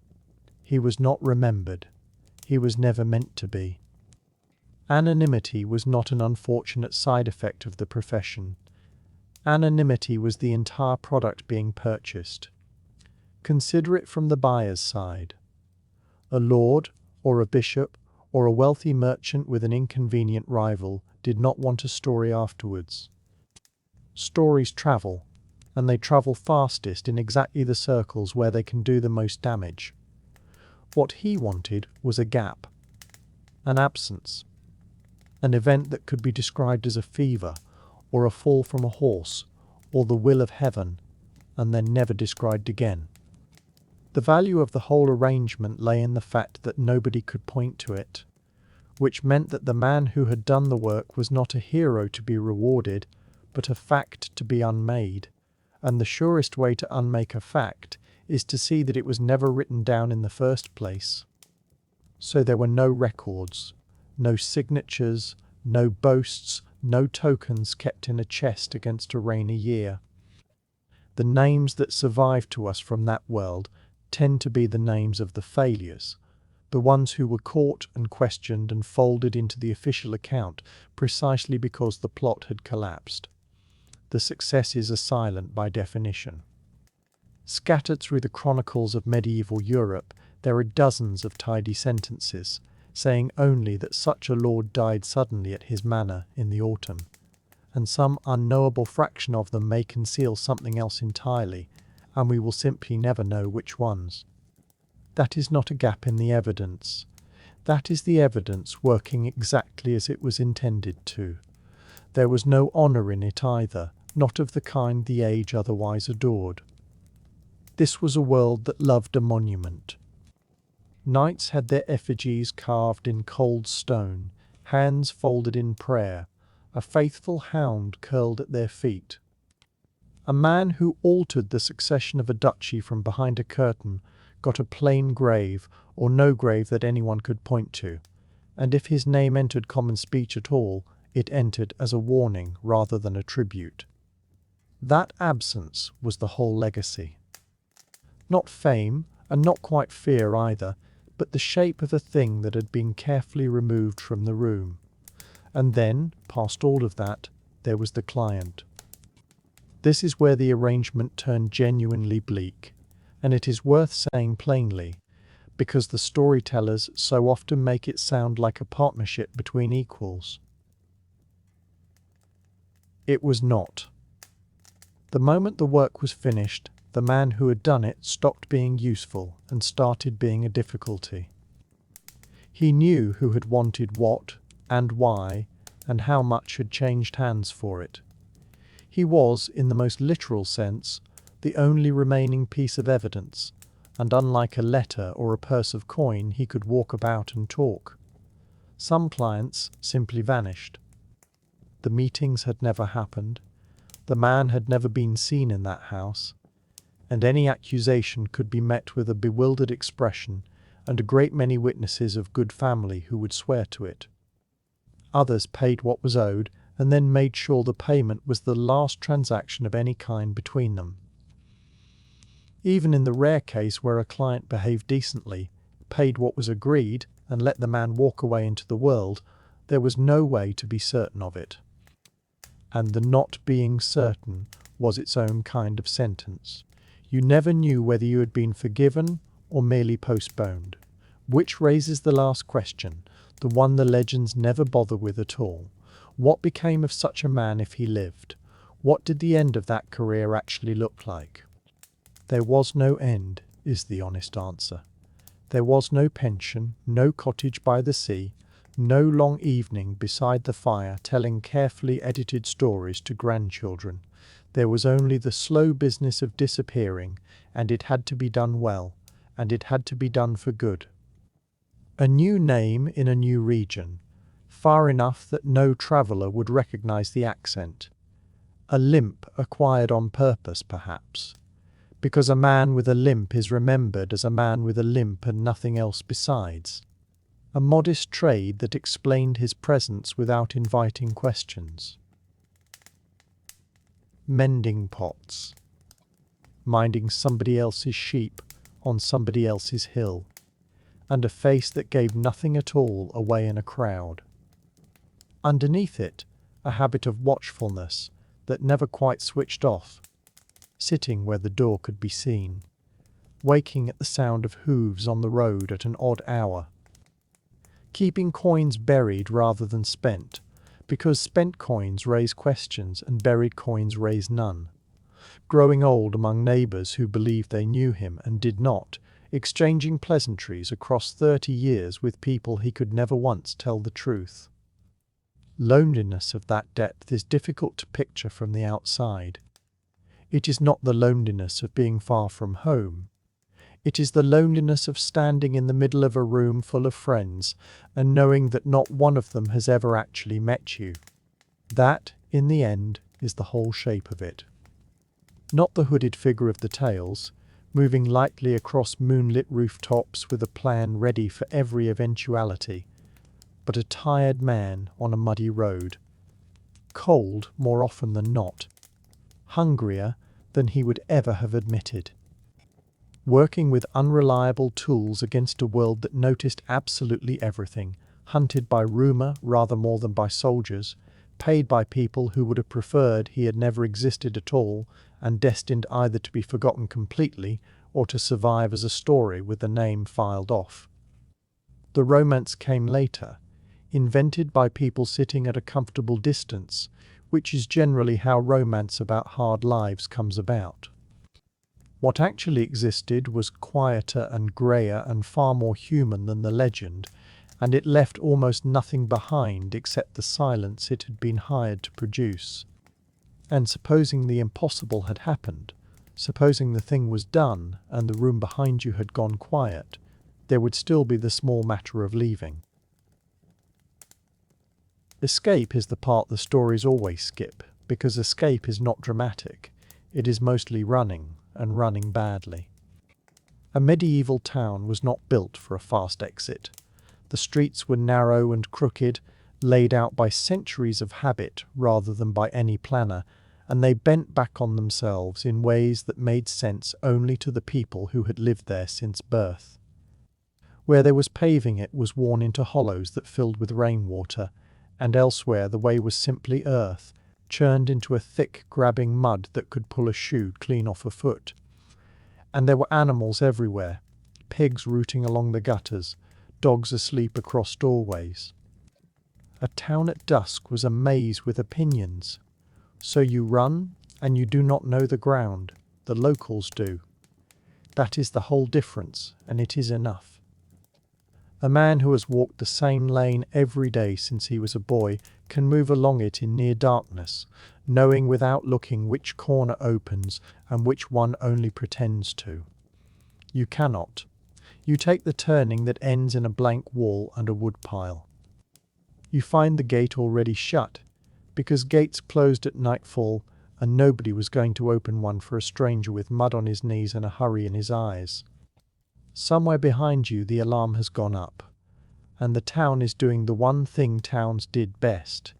He was not remembered. He was never meant to be. Anonymity was not an unfortunate side effect of the profession. Anonymity was the entire product being purchased. Consider it from the buyer's side. A lord, or a bishop, or a wealthy merchant with an inconvenient rival did not want a story afterwards. Stories travel, and they travel fastest in exactly the circles where they can do the most damage. What he wanted was a gap, an absence, an event that could be described as a fever, or a fall from a horse, or the will of heaven, and then never described again. The value of the whole arrangement lay in the fact that nobody could point to it, which meant that the man who had done the work was not a hero to be rewarded, but a fact to be unmade, and the surest way to unmake a fact is to see that it was never written down in the first place. So there were no records, no signatures, no boasts, no tokens kept in a chest against a rainy year. The names that survive to us from that world tend to be the names of the failures, the ones who were caught and questioned and folded into the official account precisely because the plot had collapsed. The successes are silent by definition. Scattered through the chronicles of medieval Europe, there are dozens of tidy sentences, saying only that such a lord died suddenly at his manor in the autumn, and some unknowable fraction of them may conceal something else entirely, and we will simply never know which ones. That is not a gap in the evidence. That is the evidence working exactly as it was intended to. There was no honour in it either, not of the kind the age otherwise adored. This was a world that loved a monument. Knights had their effigies carved in cold stone, hands folded in prayer, a faithful hound curled at their feet. A man who altered the succession of a duchy from behind a curtain got a plain grave, or no grave that anyone could point to, and if his name entered common speech at all, it entered as a warning rather than a tribute. That absence was the whole legacy. Not fame, and not quite fear either, but the shape of a thing that had been carefully removed from the room. And then, past all of that, there was the client. This is where the arrangement turned genuinely bleak, and it is worth saying plainly, because the storytellers so often make it sound like a partnership between equals. It was not. The moment the work was finished, the man who had done it stopped being useful and started being a difficulty. He knew who had wanted what and why and how much had changed hands for it. He was, in the most literal sense, the only remaining piece of evidence, and unlike a letter or a purse of coin, he could walk about and talk. Some clients simply vanished. The meetings had never happened. The man had never been seen in that house, and any accusation could be met with a bewildered expression and a great many witnesses of good family who would swear to it. Others paid what was owed and then made sure the payment was the last transaction of any kind between them. Even in the rare case where a client behaved decently, paid what was agreed, and let the man walk away into the world, there was no way to be certain of it. And the not being certain was its own kind of sentence. You never knew whether you had been forgiven or merely postponed. Which raises the last question, the one the legends never bother with at all. What became of such a man if he lived? What did the end of that career actually look like? There was no end, is the honest answer. There was no pension, no cottage by the sea, no long evening beside the fire telling carefully edited stories to grandchildren. There was only the slow business of disappearing, and it had to be done well, and it had to be done for good. A new name in a new region, far enough that no traveller would recognize the accent. A limp acquired on purpose, perhaps, because a man with a limp is remembered as a man with a limp and nothing else besides. A modest trade that explained his presence without inviting questions. Mending pots. Minding somebody else's sheep on somebody else's hill. And a face that gave nothing at all away in a crowd. Underneath it, a habit of watchfulness that never quite switched off. Sitting where the door could be seen. Waking at the sound of hooves on the road at an odd hour. Keeping coins buried rather than spent, because spent coins raise questions and buried coins raise none. Growing old among neighbours who believed they knew him and did not, exchanging pleasantries across 30 years with people he could never once tell the truth. Loneliness of that depth is difficult to picture from the outside. It is not the loneliness of being far from home. It is the loneliness of standing in the middle of a room full of friends and knowing that not one of them has ever actually met you. That, in the end, is the whole shape of it. Not the hooded figure of the tales, moving lightly across moonlit rooftops with a plan ready for every eventuality, but a tired man on a muddy road, cold more often than not, hungrier than he would ever have admitted, working with unreliable tools against a world that noticed absolutely everything, hunted by rumour rather more than by soldiers, paid by people who would have preferred he had never existed at all, and destined either to be forgotten completely or to survive as a story with the name filed off. The romance came later, invented by people sitting at a comfortable distance, which is generally how romance about hard lives comes about. What actually existed was quieter and greyer and far more human than the legend, and it left almost nothing behind except the silence it had been hired to produce. And supposing the impossible had happened, supposing the thing was done and the room behind you had gone quiet, there would still be the small matter of leaving. Escape is the part the stories always skip, because escape is not dramatic. It is mostly running, and running badly. A medieval town was not built for a fast exit. The streets were narrow and crooked, laid out by centuries of habit rather than by any planner, and they bent back on themselves in ways that made sense only to the people who had lived there since birth. Where there was paving it was worn into hollows that filled with rainwater, and elsewhere the way was simply earth, churned into a thick, grabbing mud that could pull a shoe clean off a foot. And there were animals everywhere, pigs rooting along the gutters, dogs asleep across doorways. A town at dusk was a maze with opinions. So you run, and you do not know the ground. The locals do. That is the whole difference, and it is enough. A man who has walked the same lane every day since he was a boy can move along it in near darkness, knowing without looking which corner opens and which one only pretends to. You cannot. You take the turning that ends in a blank wall and a woodpile. You find the gate already shut, because gates closed at nightfall, and nobody was going to open one for a stranger with mud on his knees and a hurry in his eyes. Somewhere behind you the alarm has gone up, and the town is doing the one thing towns did best,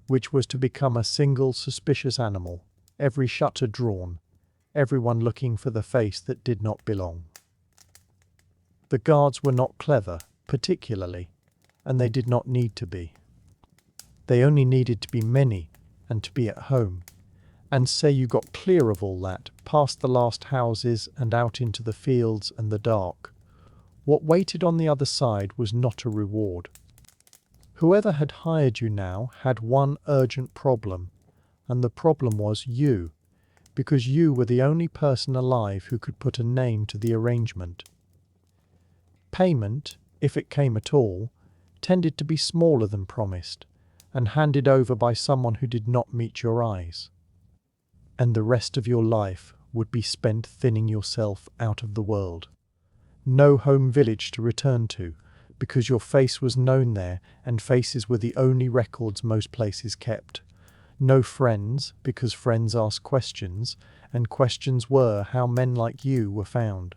which was to become a single suspicious animal, every shutter drawn, everyone looking for the face that did not belong. The guards were not clever, particularly, and they did not need to be. They only needed to be many and to be at home. And say you got clear of all that, past the last houses and out into the fields and the dark. What waited on the other side was not a reward. Whoever had hired you now had one urgent problem, and the problem was you, because you were the only person alive who could put a name to the arrangement. Payment, if it came at all, tended to be smaller than promised, and handed over by someone who did not meet your eyes. And the rest of your life would be spent thinning yourself out of the world. No home village to return to, because your face was known there, and faces were the only records most places kept. No friends, because friends asked questions, and questions were how men like you were found.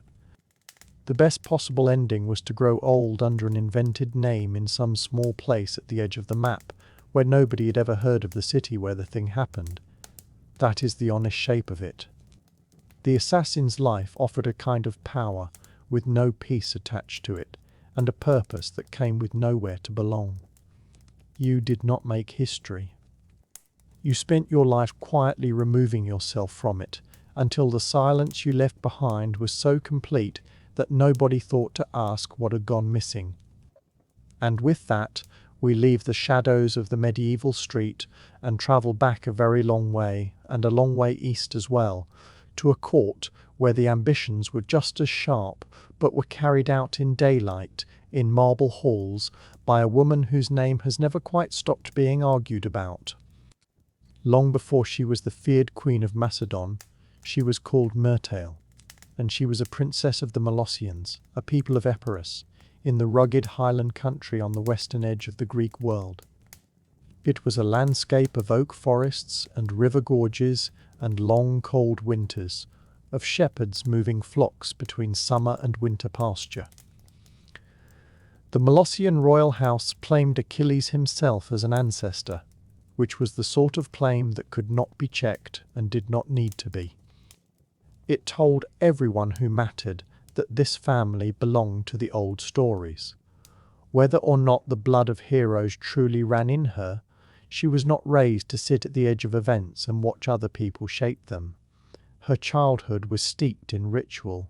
The best possible ending was to grow old under an invented name in some small place at the edge of the map, where nobody had ever heard of the city where the thing happened. That is the honest shape of it. The assassin's life offered a kind of power with no peace attached to it, and a purpose that came with nowhere to belong. You did not make history. You spent your life quietly removing yourself from it, until the silence you left behind was so complete that nobody thought to ask what had gone missing. And with that, we leave the shadows of the medieval street and travel back a very long way, and a long way east as well, to a court where the ambitions were just as sharp, but were carried out in daylight, in marble halls, by a woman whose name has never quite stopped being argued about. Long before she was the feared queen of Macedon, she was called Myrtale, and she was a princess of the Molossians, a people of Epirus, in the rugged highland country on the western edge of the Greek world. It was a landscape of oak forests and river gorges and long cold winters, of shepherds moving flocks between summer and winter pasture. The Molossian royal house claimed Achilles himself as an ancestor, which was the sort of claim that could not be checked and did not need to be. It told everyone who mattered that this family belonged to the old stories. Whether or not the blood of heroes truly ran in her, she was not raised to sit at the edge of events and watch other people shape them. Her childhood was steeped in ritual.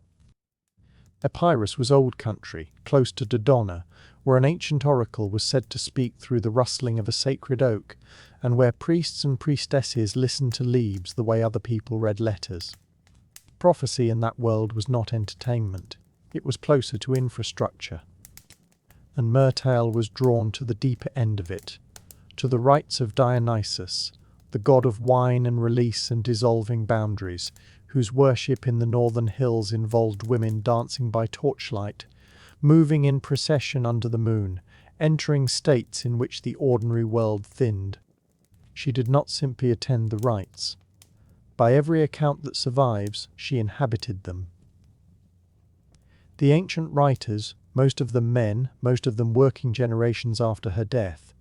Epirus was old country, close to Dodona, where an ancient oracle was said to speak through the rustling of a sacred oak, and where priests and priestesses listened to leaves the way other people read letters. Prophecy in that world was not entertainment, it was closer to infrastructure. And Myrtale was drawn to the deeper end of it, to the rites of Dionysus, the god of wine and release and dissolving boundaries, whose worship in the northern hills involved women dancing by torchlight, moving in procession under the moon, entering states in which the ordinary world thinned. She did not simply attend the rites. By every account that survives, she inhabited them. The ancient writers, most of them men, most of them working generations after her death,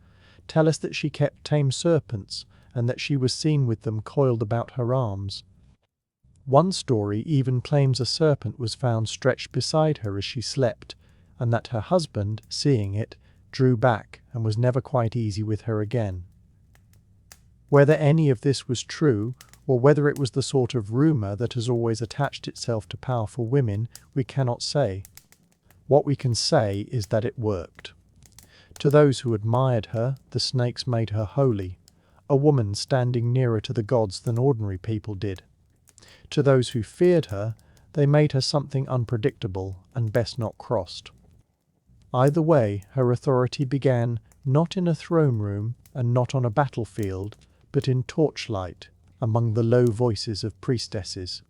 tell us that she kept tame serpents and that she was seen with them coiled about her arms. One story even claims a serpent was found stretched beside her as she slept, and that her husband, seeing it, drew back and was never quite easy with her again. Whether any of this was true, or whether it was the sort of rumour that has always attached itself to powerful women, we cannot say. What we can say is that it worked. To those who admired her, the snakes made her holy, a woman standing nearer to the gods than ordinary people did. To those who feared her, they made her something unpredictable and best not crossed. Either way, her authority began not in a throne room and not on a battlefield, but in torchlight, among the low voices of priestesses.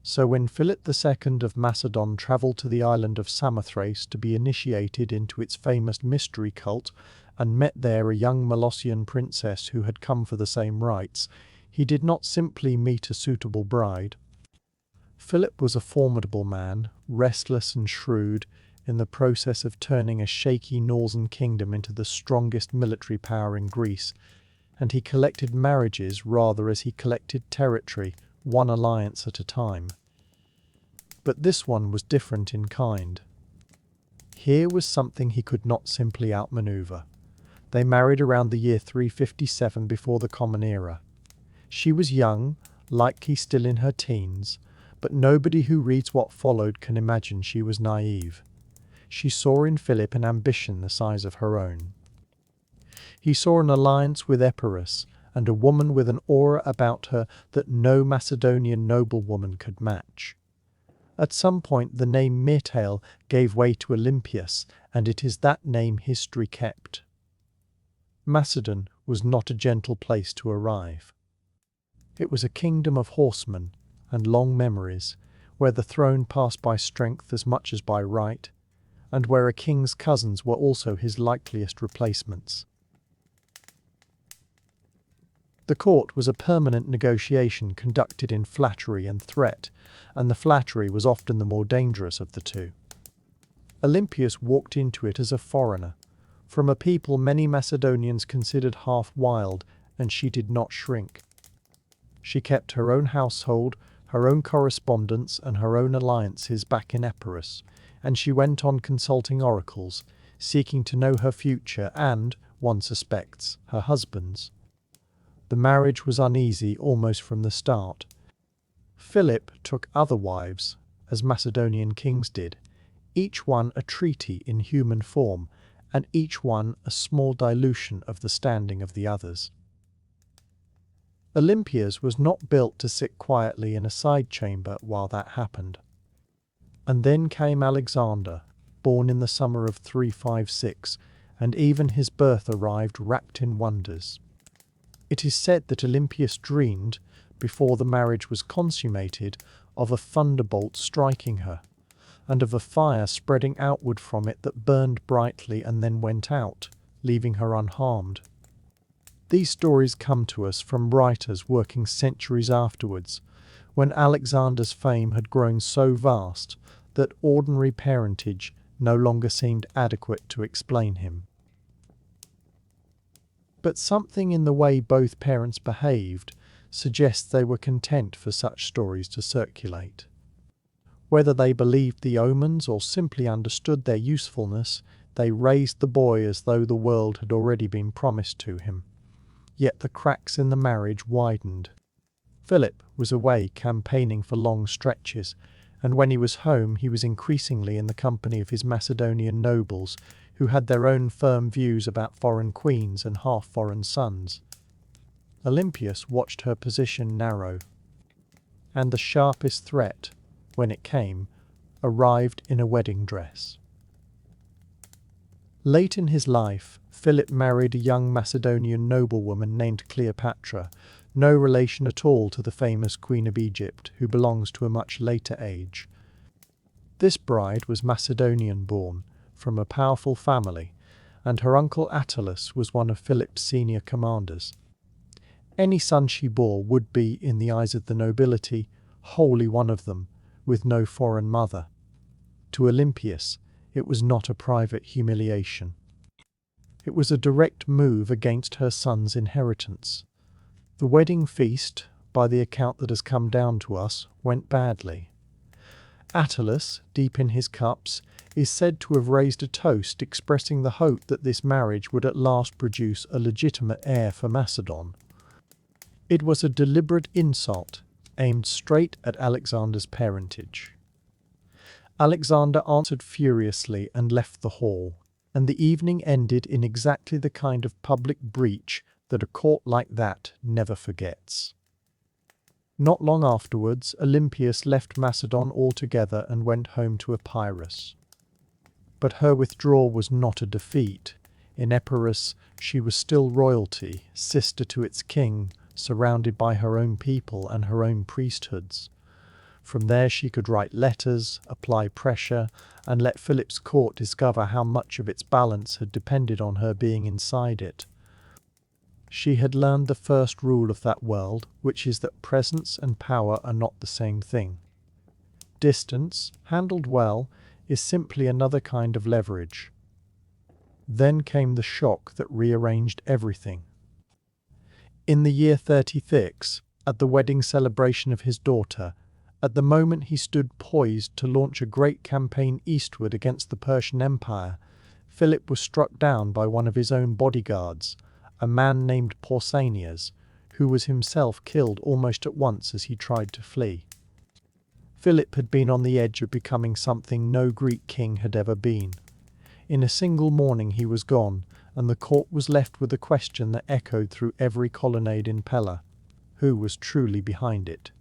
So when Philip II of Macedon travelled to the island of Samothrace to be initiated into its famous mystery cult, and met there a young Molossian princess who had come for the same rites, he did not simply meet a suitable bride. Philip was a formidable man, restless and shrewd, in the process of turning a shaky northern kingdom into the strongest military power in Greece, and he collected marriages rather as he collected territory, one alliance at a time. But this one was different in kind. Here was something he could not simply outmaneuver. They married around the year 357 before the Common Era. She was young, likely still in her teens, but nobody who reads what followed can imagine she was naive. She saw in Philip an ambition the size of her own. He saw an alliance with Epirus, and a woman with an aura about her that no Macedonian noblewoman could match. At some point the name Myrtale gave way to Olympias, and it is that name history kept. Macedon was not a gentle place to arrive. It was a kingdom of horsemen and long memories, where the throne passed by strength as much as by right, and where a king's cousins were also his likeliest replacements. The court was a permanent negotiation conducted in flattery and threat, and the flattery was often the more dangerous of the two. Olympias walked into it as a foreigner, from a people many Macedonians considered half wild, and she did not shrink. She kept her own household, her own correspondence, and her own alliances back in Epirus, and she went on consulting oracles, seeking to know her future and, one suspects, her husband's. The marriage was uneasy almost from the start. Philip took other wives, as Macedonian kings did, each one a treaty in human form, and each one a small dilution of the standing of the others. Olympias was not built to sit quietly in a side chamber while that happened. And then came Alexander, born in the summer of 356, and even his birth arrived wrapped in wonders. It is said that Olympias dreamed, before the marriage was consummated, of a thunderbolt striking her, and of a fire spreading outward from it that burned brightly and then went out, leaving her unharmed. These stories come to us from writers working centuries afterwards, when Alexander's fame had grown so vast that ordinary parentage no longer seemed adequate to explain him. But something in the way both parents behaved suggests they were content for such stories to circulate. Whether they believed the omens or simply understood their usefulness, they raised the boy as though the world had already been promised to him. Yet the cracks in the marriage widened. Philip was away campaigning for long stretches, and when he was home he was increasingly in the company of his Macedonian nobles, who had their own firm views about foreign queens and half-foreign sons. Olympias watched her position narrow, and the sharpest threat, when it came, arrived in a wedding dress. Late in his life, Philip married a young Macedonian noblewoman named Cleopatra, no relation at all to the famous Queen of Egypt, who belongs to a much later age. This bride was Macedonian-born, from a powerful family, and her uncle Attalus was one of Philip's senior commanders. Any son she bore would be, in the eyes of the nobility, wholly one of them, with no foreign mother. To Olympias, it was not a private humiliation. It was a direct move against her son's inheritance. The wedding feast, by the account that has come down to us, went badly. Attalus, deep in his cups, is said to have raised a toast expressing the hope that this marriage would at last produce a legitimate heir for Macedon. It was a deliberate insult, aimed straight at Alexander's parentage. Alexander answered furiously and left the hall, and the evening ended in exactly the kind of public breach that a court like that never forgets. Not long afterwards, Olympias left Macedon altogether and went home to Epirus. But her withdrawal was not a defeat. In Epirus she was still royalty, sister to its king, surrounded by her own people and her own priesthoods. From there she could write letters, apply pressure, and let Philip's court discover how much of its balance had depended on her being inside it. She had learned the first rule of that world, which is that presence and power are not the same thing. Distance, handled well, is simply another kind of leverage. Then came the shock that rearranged everything. In the year 36, at the wedding celebration of his daughter, at the moment he stood poised to launch a great campaign eastward against the Persian Empire, Philip was struck down by one of his own bodyguards, a man named Pausanias, who was himself killed almost at once as he tried to flee. Philip had been on the edge of becoming something no Greek king had ever been. In a single morning he was gone, and the court was left with a question that echoed through every colonnade in Pella: who was truly behind it?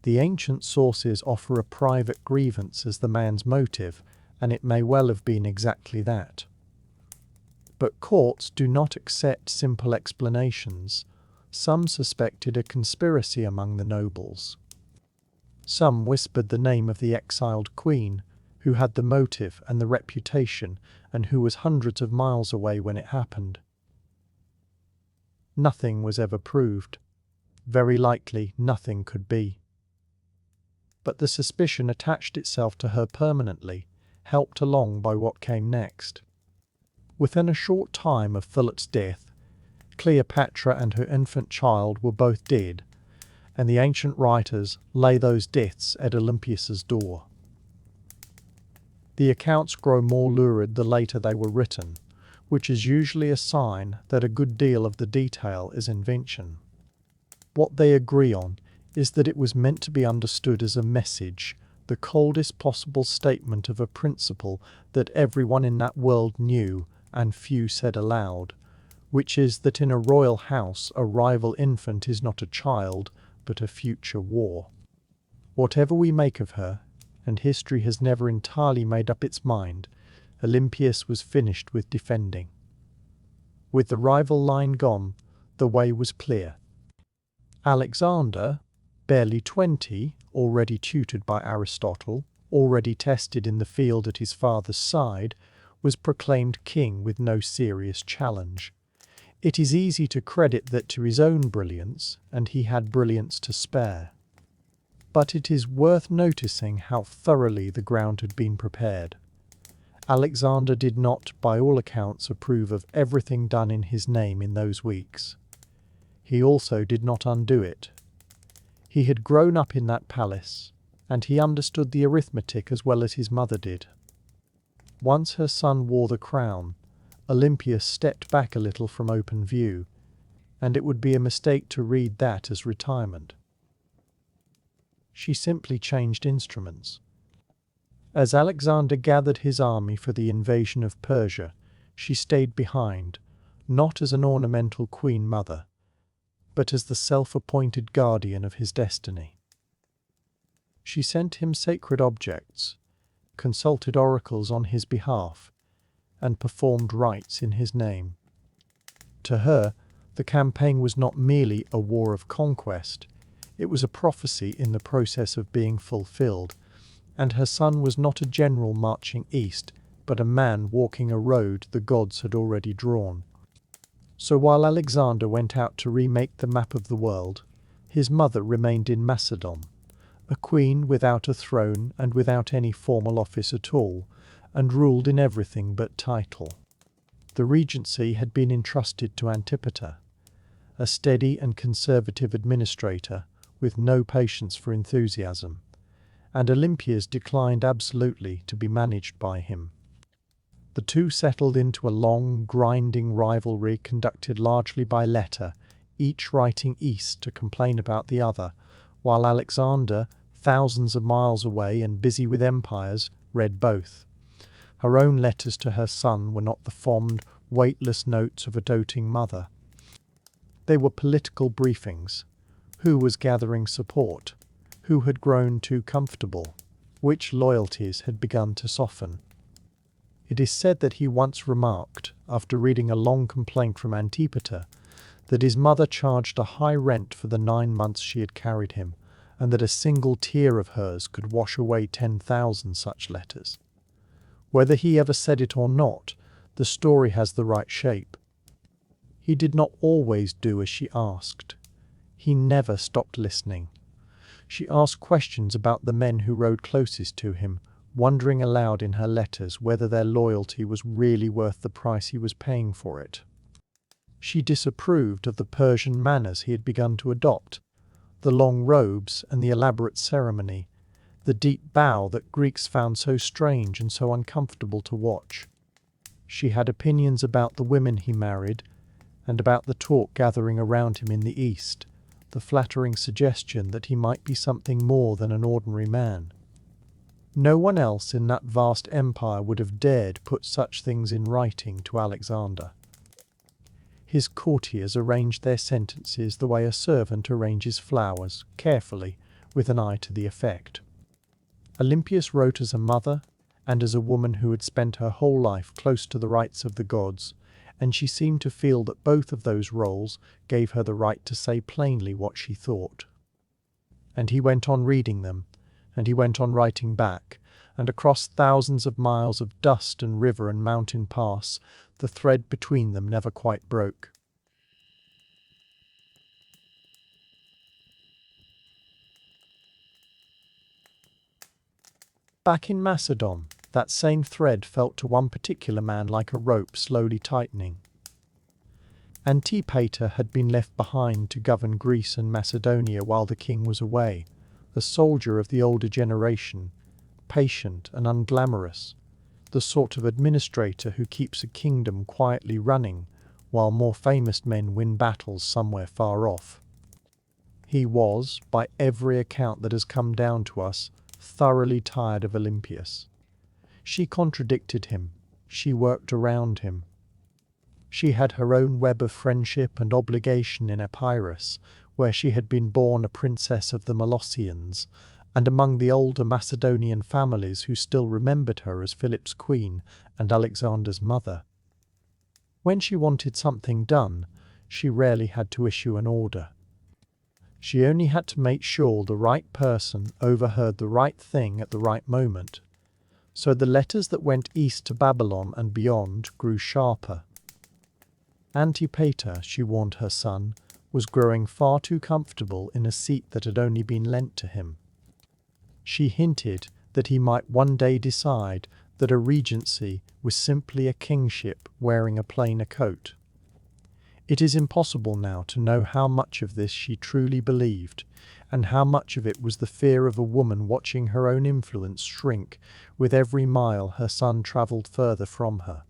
The ancient sources offer a private grievance as the man's motive, and it may well have been exactly that. But courts do not accept simple explanations. Some suspected a conspiracy among the nobles. Some whispered the name of the exiled queen, who had the motive and the reputation, and who was hundreds of miles away when it happened. Nothing was ever proved. Very likely nothing could be. But the suspicion attached itself to her permanently, helped along by what came next. Within a short time of Philip's death, Cleopatra and her infant child were both dead, and the ancient writers lay those deaths at Olympias's door. The accounts grow more lurid the later they were written, which is usually a sign that a good deal of the detail is invention. What they agree on is that it was meant to be understood as a message, the coldest possible statement of a principle that everyone in that world knew and few said aloud, which is that in a royal house a rival infant is not a child, but a future war. Whatever we make of her, and history has never entirely made up its mind, Olympias was finished with defending. With the rival line gone, the way was clear. Alexander, barely 20, already tutored by Aristotle, already tested in the field at his father's side, was proclaimed king with no serious challenge. It is easy to credit that to his own brilliance, and he had brilliance to spare. But it is worth noticing how thoroughly the ground had been prepared. Alexander did not, by all accounts, approve of everything done in his name in those weeks. He also did not undo it. He had grown up in that palace, and he understood the arithmetic as well as his mother did. Once her son wore the crown, Olympias stepped back a little from open view, and it would be a mistake to read that as retirement. She simply changed instruments. As Alexander gathered his army for the invasion of Persia, she stayed behind, not as an ornamental queen mother, but as the self-appointed guardian of his destiny. She sent him sacred objects, consulted oracles on his behalf, and performed rites in his name. To her, the campaign was not merely a war of conquest, it was a prophecy in the process of being fulfilled, and her son was not a general marching east, but a man walking a road the gods had already drawn. So while Alexander went out to remake the map of the world, his mother remained in Macedon, a queen without a throne and without any formal office at all, and ruled in everything but title. The regency had been entrusted to Antipater. a steady and conservative administrator with no patience for enthusiasm, and Olympias declined absolutely to be managed by him. The two settled into a long, grinding rivalry conducted largely by letter, each writing east to complain about the other, while Alexander, thousands of miles away and busy with empires, read both. Her own letters to her son were not the fond, weightless notes of a doting mother. They were political briefings. Who was gathering support? Who had grown too comfortable? Which loyalties had begun to soften? It is said that he once remarked, after reading a long complaint from Antipater, that his mother charged a high rent for the 9 months she had carried him, and that a single tear of hers could wash away 10,000 such letters. Whether he ever said it or not, the story has the right shape. He did not always do as she asked. He never stopped listening. She asked questions about the men who rode closest to him, wondering aloud in her letters whether their loyalty was really worth the price he was paying for it. She disapproved of the Persian manners he had begun to adopt, the long robes and the elaborate ceremony, the deep bow that Greeks found so strange and so uncomfortable to watch. She had opinions about the women he married, and about the talk gathering around him in the East, the flattering suggestion that he might be something more than an ordinary man. No one else in that vast empire would have dared put such things in writing to Alexander. His courtiers arranged their sentences the way a servant arranges flowers, carefully, with an eye to the effect. Olympias wrote as a mother, and as a woman who had spent her whole life close to the rights of the gods, and she seemed to feel that both of those roles gave her the right to say plainly what she thought. And he went on reading them, and he went on writing back, and across thousands of miles of dust and river and mountain pass, the thread between them never quite broke. Back in Macedon, that same thread felt to one particular man like a rope slowly tightening. Antipater had been left behind to govern Greece and Macedonia while the king was away, a soldier of the older generation, patient and unglamorous, the sort of administrator who keeps a kingdom quietly running while more famous men win battles somewhere far off. He was, by every account that has come down to us, thoroughly tired of Olympias. She contradicted him. She worked around him. She had her own web of friendship and obligation in Epirus, where she had been born a princess of the Molossians, and among the older Macedonian families who still remembered her as Philip's queen and Alexander's mother. When she wanted something done, she rarely had to issue an order. She only had to make sure the right person overheard the right thing at the right moment. So the letters that went east to Babylon and beyond grew sharper. Antipater, she warned her son, was growing far too comfortable in a seat that had only been lent to him. She hinted that he might one day decide that a regency was simply a kingship wearing a plainer coat. It is impossible now to know how much of this she truly believed, and how much of it was the fear of a woman watching her own influence shrink with every mile her son travelled further from her.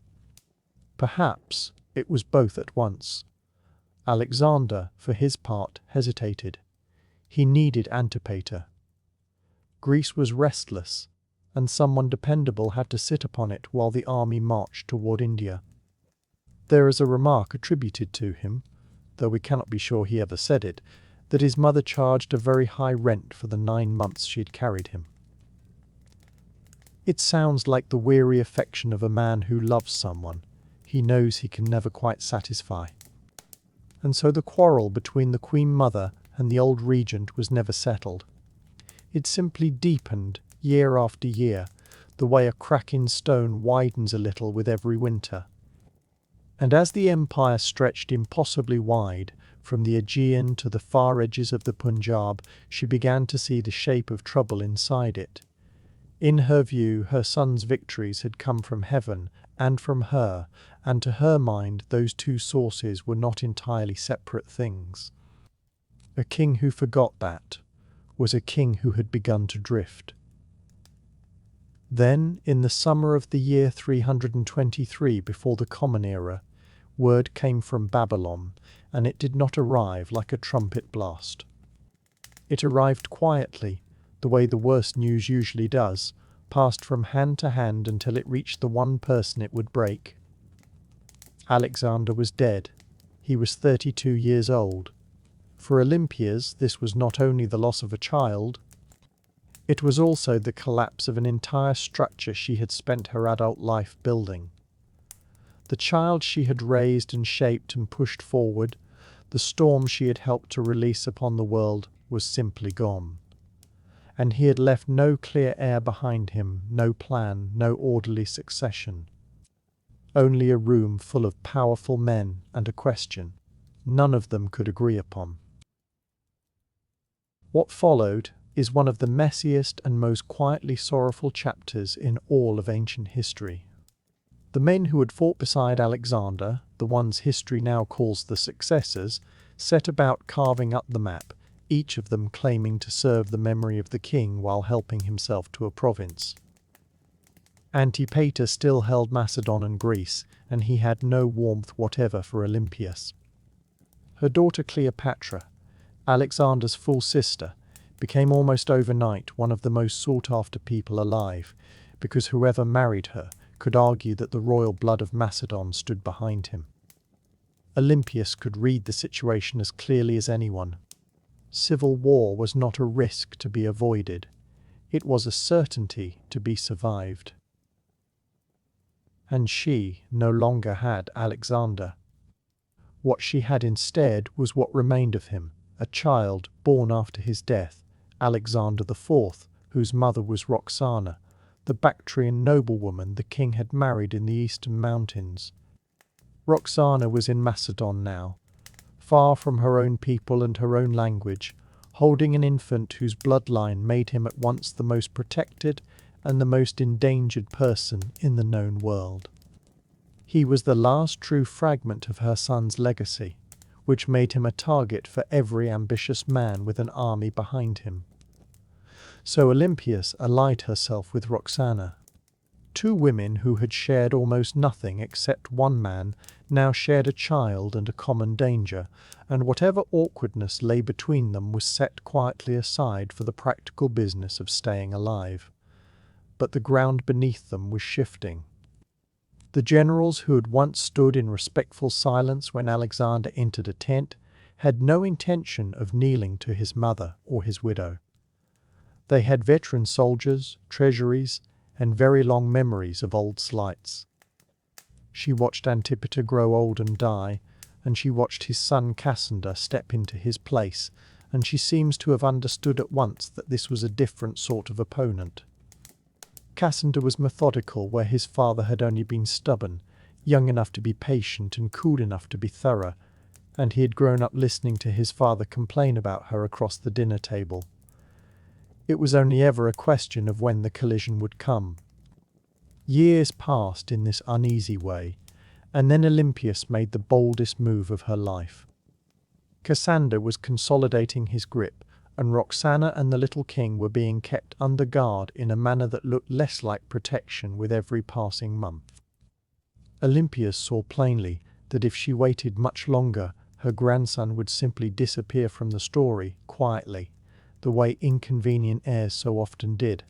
Perhaps it was both at once. Alexander, for his part, hesitated. He needed Antipater. Greece was restless, and someone dependable had to sit upon it while the army marched toward India. There is a remark attributed to him, though we cannot be sure he ever said it, that his mother charged a very high rent for the 9 months she had carried him. It sounds like the weary affection of a man who loves someone he knows he can never quite satisfy. And so the quarrel between the Queen Mother and the old regent was never settled. It simply deepened year after year, the way a crack in stone widens a little with every winter. And as the empire stretched impossibly wide, from the Aegean to the far edges of the Punjab, she began to see the shape of trouble inside it. In her view, her son's victories had come from heaven and from her, and to her mind those two sources were not entirely separate things. A king who forgot that was a king who had begun to drift. Then, in the summer of the year 323 before the Common Era, word came from Babylon, and it did not arrive like a trumpet blast. It arrived quietly, the way the worst news usually does, passed from hand to hand until it reached the one person it would break. Alexander was dead. He was 32 years old. For Olympias, this was not only the loss of a child, it was also the collapse of an entire structure she had spent her adult life building. The child she had raised and shaped and pushed forward, the storm she had helped to release upon the world, was simply gone. And he had left no clear heir behind him, no plan, no orderly succession. Only a room full of powerful men and a question none of them could agree upon. What followed is one of the messiest and most quietly sorrowful chapters in all of ancient history. The men who had fought beside Alexander, the ones history now calls the successors, set about carving up the map, each of them claiming to serve the memory of the king while helping himself to a province. Antipater still held Macedon and Greece, and he had no warmth whatever for Olympias. Her daughter Cleopatra, Alexander's full sister, became almost overnight one of the most sought-after people alive, because whoever married her could argue that the royal blood of Macedon stood behind him. Olympias could read the situation as clearly as anyone. Civil war was not a risk to be avoided. It was a certainty to be survived. And she no longer had Alexander. What she had instead was what remained of him, a child born after his death, Alexander IV, whose mother was Roxana, the Bactrian noblewoman the king had married in the eastern mountains. Roxana was in Macedon now, far from her own people and her own language, holding an infant whose bloodline made him at once the most protected and the most endangered person in the known world. He was the last true fragment of her son's legacy, which made him a target for every ambitious man with an army behind him. So Olympias allied herself with Roxana. Two women who had shared almost nothing except one man now shared a child and a common danger, and whatever awkwardness lay between them was set quietly aside for the practical business of staying alive. But the ground beneath them was shifting. The generals who had once stood in respectful silence when Alexander entered a tent had no intention of kneeling to his mother or his widow. They had veteran soldiers, treasuries, and very long memories of old slights. She watched Antipater grow old and die, and she watched his son Cassander step into his place, and she seems to have understood at once that this was a different sort of opponent. Cassander was methodical where his father had only been stubborn, young enough to be patient and cool enough to be thorough, and he had grown up listening to his father complain about her across the dinner table. It was only ever a question of when the collision would come. Years passed in this uneasy way, and then Olympias made the boldest move of her life. Cassander was consolidating his grip, and Roxana and the little king were being kept under guard in a manner that looked less like protection with every passing month. Olympias saw plainly that if she waited much longer, her grandson would simply disappear from the story quietly, the way inconvenient heirs so often did.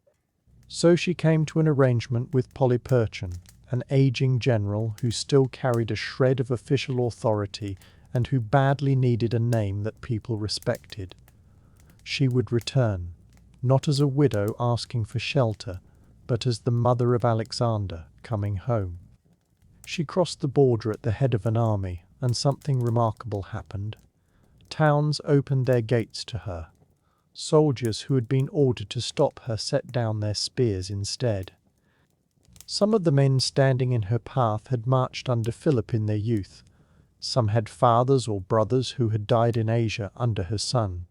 So she came to an arrangement with Polyperchon, an aging general who still carried a shred of official authority and who badly needed a name that people respected. She would return, not as a widow asking for shelter, but as the mother of Alexander coming home. She crossed the border at the head of an army, and something remarkable happened. Towns opened their gates to her. Soldiers who had been ordered to stop her set down their spears instead. Some of the men standing in her path had marched under Philip in their youth. Some had fathers or brothers who had died in Asia under her son.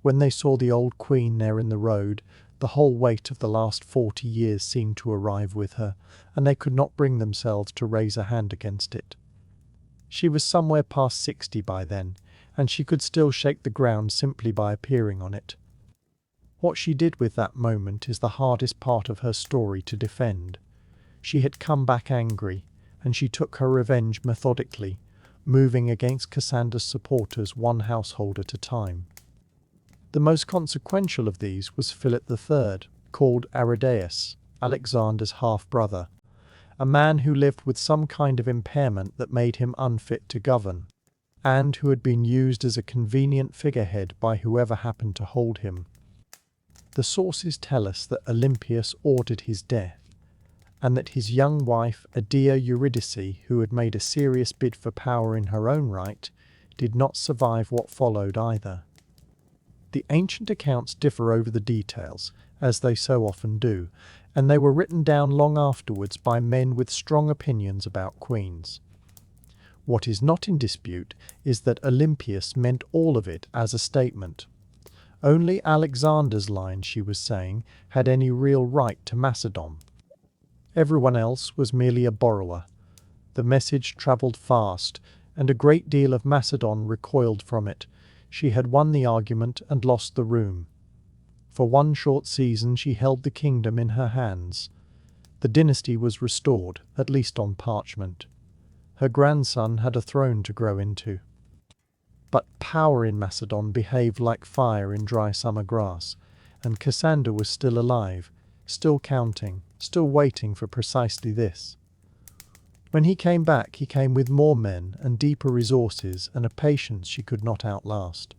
When they saw the old queen there in the road, The whole weight of the last 40 years seemed to arrive with her, and they could not bring themselves to raise a hand against it. She was somewhere past 60 by then, and she could still shake the ground simply by appearing on it. What she did with that moment is the hardest part of her story to defend. She had come back angry, and she took her revenge methodically, moving against Cassandra's supporters one household at a time. The most consequential of these was Philip III, called Aridaeus, Alexander's half-brother, a man who lived with some kind of impairment that made him unfit to govern, and who had been used as a convenient figurehead by whoever happened to hold him. The sources tell us that Olympias ordered his death, and that his young wife, Adia Eurydice, who had made a serious bid for power in her own right, did not survive what followed either. The ancient accounts differ over the details, as they so often do, and they were written down long afterwards by men with strong opinions about queens. What is not in dispute is that Olympias meant all of it as a statement. Only Alexander's line, she was saying, had any real right to Macedon. Everyone else was merely a borrower. The message travelled fast, and a great deal of Macedon recoiled from it. She had won the argument and lost the room. For one short season she held the kingdom in her hands. The dynasty was restored, at least on parchment. Her grandson had a throne to grow into. But power in Macedon behaved like fire in dry summer grass, and Cassandra was still alive, still counting, still waiting for precisely this. When he came back, he came with more men and deeper resources and a patience she could not outlast.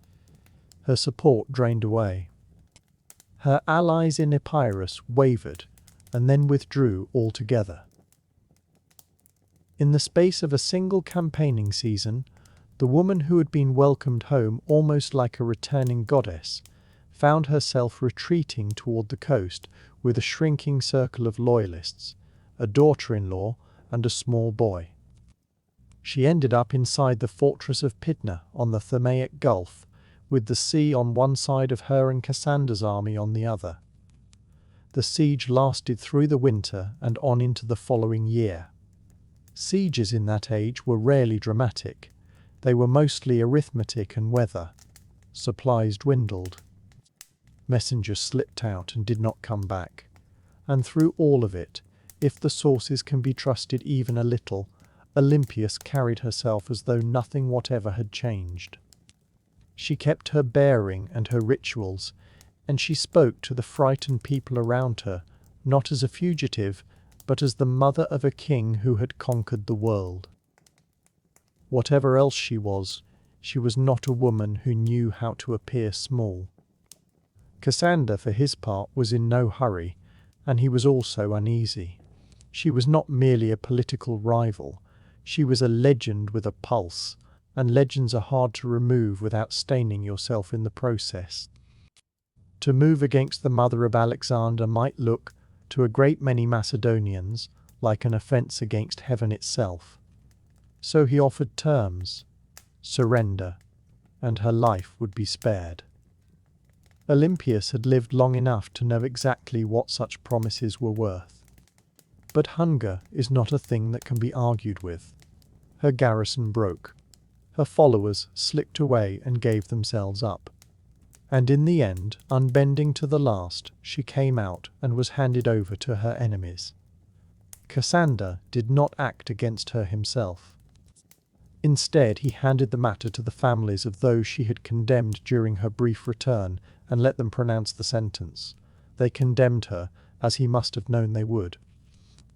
Her support drained away. Her allies in Epirus wavered and then withdrew altogether. In the space of a single campaigning season, the woman who had been welcomed home almost like a returning goddess found herself retreating toward the coast with a shrinking circle of loyalists, a daughter-in-law, and a small boy. She ended up inside the fortress of Pydna on the Thermaic Gulf, with the sea on one side of her and Cassandra's army on the other. The siege lasted through the winter and on into the following year. Sieges in that age were rarely dramatic. They were mostly arithmetic and weather. Supplies dwindled. Messengers slipped out and did not come back. And through all of it, if the sources can be trusted even a little, Olympias carried herself as though nothing whatever had changed. She kept her bearing and her rituals, and she spoke to the frightened people around her, not as a fugitive, but as the mother of a king who had conquered the world. Whatever else she was not a woman who knew how to appear small. Cassandra, for his part, was in no hurry, and he was also uneasy. She was not merely a political rival. She was a legend with a pulse, and legends are hard to remove without staining yourself in the process. To move against the mother of Alexander might look, to a great many Macedonians, like an offence against heaven itself. So he offered terms: surrender, and her life would be spared. Olympias had lived long enough to know exactly what such promises were worth. But hunger is not a thing that can be argued with. Her garrison broke. Her followers slipped away and gave themselves up. And in the end, unbending to the last, she came out and was handed over to her enemies. Cassandra did not act against her himself. Instead, he handed the matter to the families of those she had condemned during her brief return and let them pronounce the sentence. They condemned her, as he must have known they would.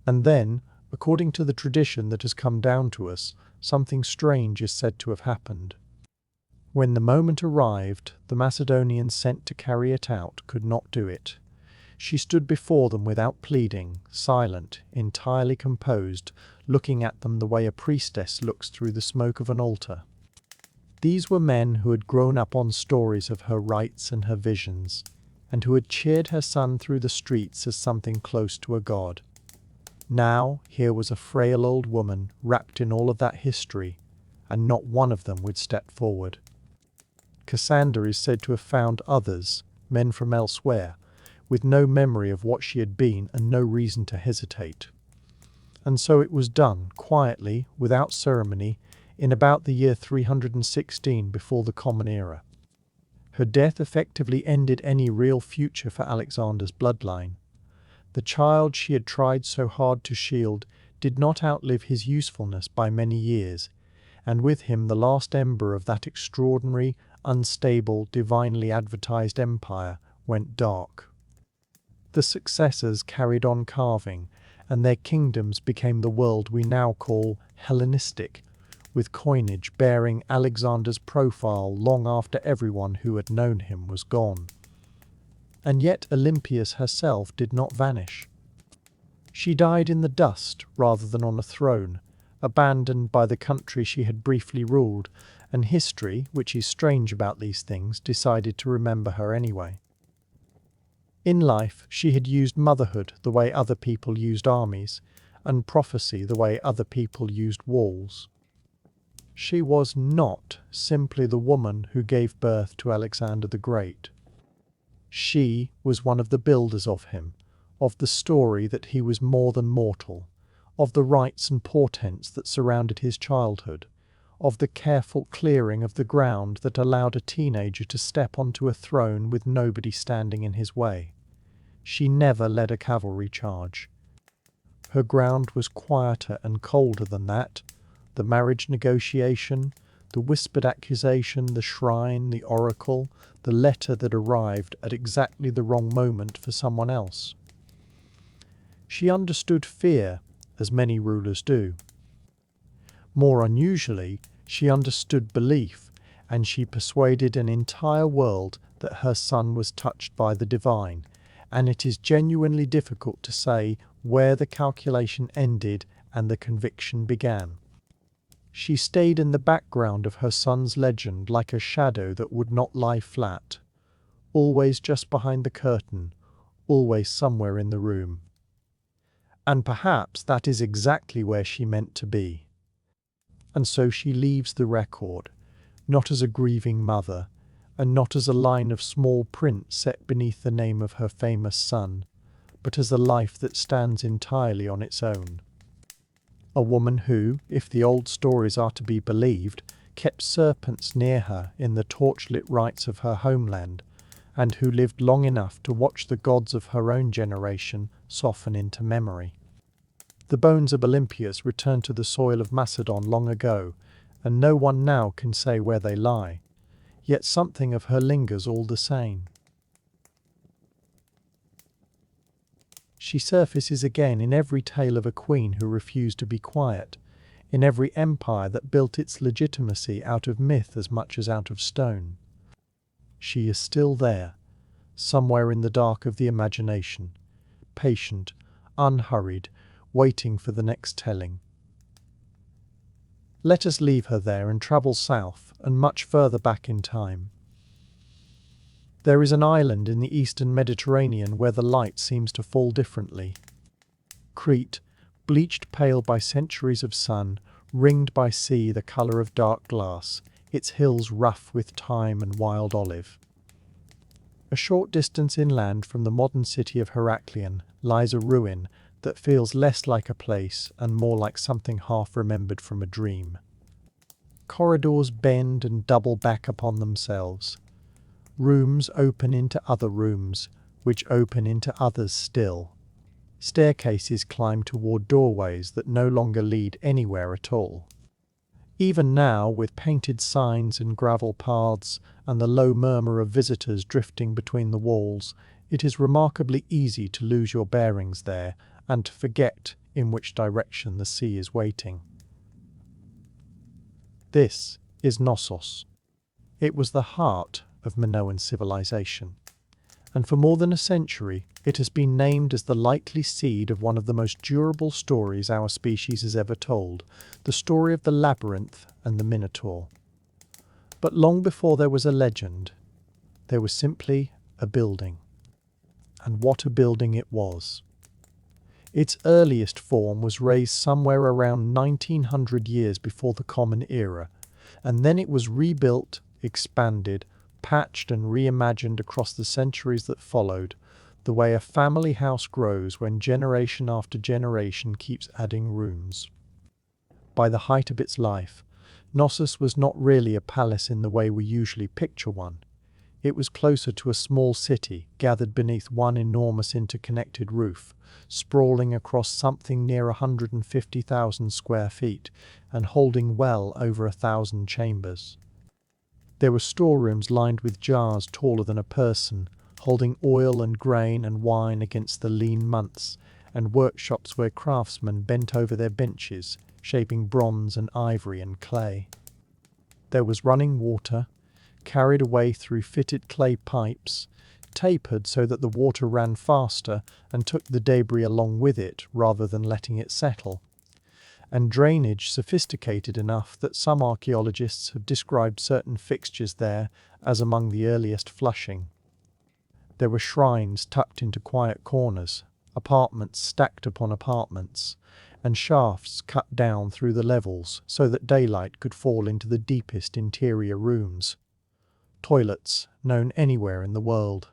And then, according to the tradition that has come down to us, something strange is said to have happened. When the moment arrived, the Macedonians sent to carry it out could not do it. She stood before them without pleading, silent, entirely composed, looking at them the way a priestess looks through the smoke of an altar. These were men who had grown up on stories of her rites and her visions, and who had cheered her son through the streets as something close to a god. Now, here was a frail old woman wrapped in all of that history, and not one of them would step forward. Cassandra is said to have found others, men from elsewhere, with no memory of what she had been and no reason to hesitate. And so it was done, quietly, without ceremony, in about the year 316 before the Common Era. Her death effectively ended any real future for Alexander's bloodline. The child she had tried so hard to shield did not outlive his usefulness by many years, and with him the last ember of that extraordinary, unstable, divinely advertised empire went dark. The successors carried on carving, and their kingdoms became the world we now call Hellenistic, with coinage bearing Alexander's profile long after everyone who had known him was gone. And yet Olympias herself did not vanish. She died in the dust rather than on a throne, abandoned by the country she had briefly ruled, and history, which is strange about these things, decided to remember her anyway. In life, she had used motherhood the way other people used armies, and prophecy the way other people used walls. She was not simply the woman who gave birth to Alexander the Great. She was one of the builders of him, of the story that he was more than mortal, of the rites and portents that surrounded his childhood, of the careful clearing of the ground that allowed a teenager to step onto a throne with nobody standing in his way. She never led a cavalry charge. Her ground was quieter and colder than that. The marriage negotiation, the whispered accusation, the shrine, the oracle, the letter that arrived at exactly the wrong moment for someone else. She understood fear, as many rulers do. More unusually, she understood belief, and she persuaded an entire world that her son was touched by the divine, and it is genuinely difficult to say where the calculation ended and the conviction began. She stayed in the background of her son's legend like a shadow that would not lie flat, always just behind the curtain, always somewhere in the room. And perhaps that is exactly where she meant to be. And so she leaves the record, not as a grieving mother, and not as a line of small print set beneath the name of her famous son, but as a life that stands entirely on its own. A woman who, if the old stories are to be believed, kept serpents near her in the torchlit rites of her homeland, and who lived long enough to watch the gods of her own generation soften into memory. The bones of Olympias returned to the soil of Macedon long ago, and no one now can say where they lie, yet something of her lingers all the same. She surfaces again in every tale of a queen who refused to be quiet, in every empire that built its legitimacy out of myth as much as out of stone. She is still there, somewhere in the dark of the imagination, patient, unhurried, waiting for the next telling. Let us leave her there and travel south and much further back in time. There is an island in the eastern Mediterranean where the light seems to fall differently. Crete, bleached pale by centuries of sun, ringed by sea the colour of dark glass, its hills rough with thyme and wild olive. A short distance inland from the modern city of Heraklion lies a ruin that feels less like a place and more like something half-remembered from a dream. Corridors bend and double back upon themselves. Rooms open into other rooms, which open into others still. Staircases climb toward doorways that no longer lead anywhere at all. Even now, with painted signs and gravel paths and the low murmur of visitors drifting between the walls, it is remarkably easy to lose your bearings there and to forget in which direction the sea is waiting. This is Knossos. It was the heart of Minoan civilization, and for more than a century it has been named as the likely seed of one of the most durable stories our species has ever told, the story of the labyrinth and the Minotaur. But long before there was a legend, there was simply a building. And what a building it was. Its earliest form was raised somewhere around 1900 years before the Common Era, and then it was rebuilt, expanded, patched and reimagined across the centuries that followed, the way a family house grows when generation after generation keeps adding rooms. By the height of its life, Knossos was not really a palace in the way we usually picture one. It was closer to a small city gathered beneath one enormous interconnected roof, sprawling across something near 150,000 square feet and holding well over 1,000 chambers. There were storerooms lined with jars taller than a person, holding oil and grain and wine against the lean months, and workshops where craftsmen bent over their benches, shaping bronze and ivory and clay. There was running water, carried away through fitted clay pipes, tapered so that the water ran faster and took the debris along with it rather than letting it settle, and drainage sophisticated enough that some archaeologists have described certain fixtures there as among the earliest flushing. There were shrines tucked into quiet corners, apartments stacked upon apartments, and shafts cut down through the levels so that daylight could fall into the deepest interior rooms. Toilets known anywhere in the world.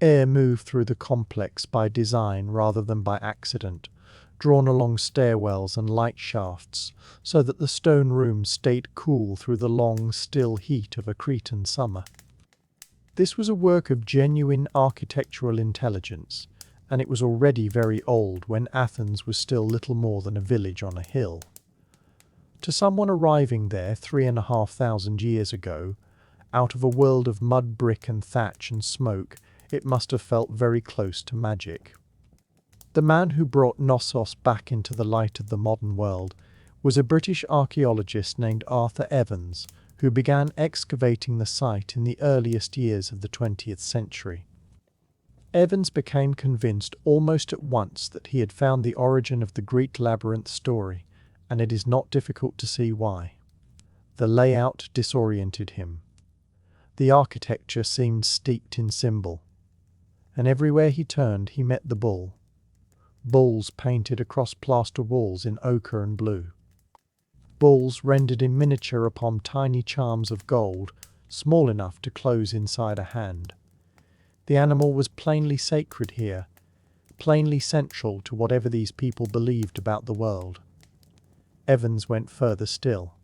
Air moved through the complex by design rather than by accident, drawn along stairwells and light shafts, so that the stone rooms stayed cool through the long, still heat of a Cretan summer. This was a work of genuine architectural intelligence, and it was already very old when Athens was still little more than a village on a hill. To someone arriving there 3,500 years ago, out of a world of mud, brick and thatch and smoke, it must have felt very close to magic. The man who brought Knossos back into the light of the modern world was a British archaeologist named Arthur Evans, who began excavating the site in the earliest years of the 20th century. Evans became convinced almost at once that he had found the origin of the Greek labyrinth story, and it is not difficult to see why. The layout disoriented him. The architecture seemed steeped in symbol, and everywhere he turned he met the bull. Bulls painted across plaster walls in ochre and blue. Bulls rendered in miniature upon tiny charms of gold, small enough to close inside a hand. The animal was plainly sacred here, plainly central to whatever these people believed about the world. Evans went further still.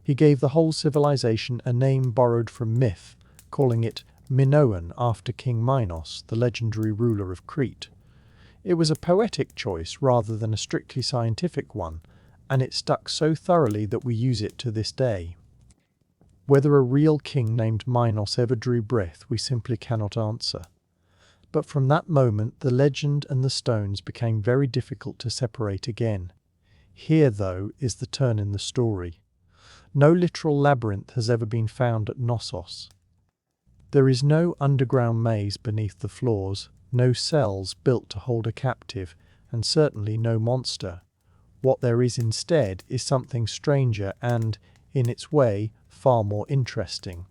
He gave the whole civilization a name borrowed from myth, calling it Minoan after King Minos, the legendary ruler of Crete. It was a poetic choice rather than a strictly scientific one, and it stuck so thoroughly that we use it to this day. Whether a real king named Minos ever drew breath, we simply cannot answer. But from that moment, the legend and the stones became very difficult to separate again. Here, though, is the turn in the story. No literal labyrinth has ever been found at Knossos. There is no underground maze beneath the floors, no cells built to hold a captive, and certainly no monster. What there is instead is something stranger and, in its way, far more interesting.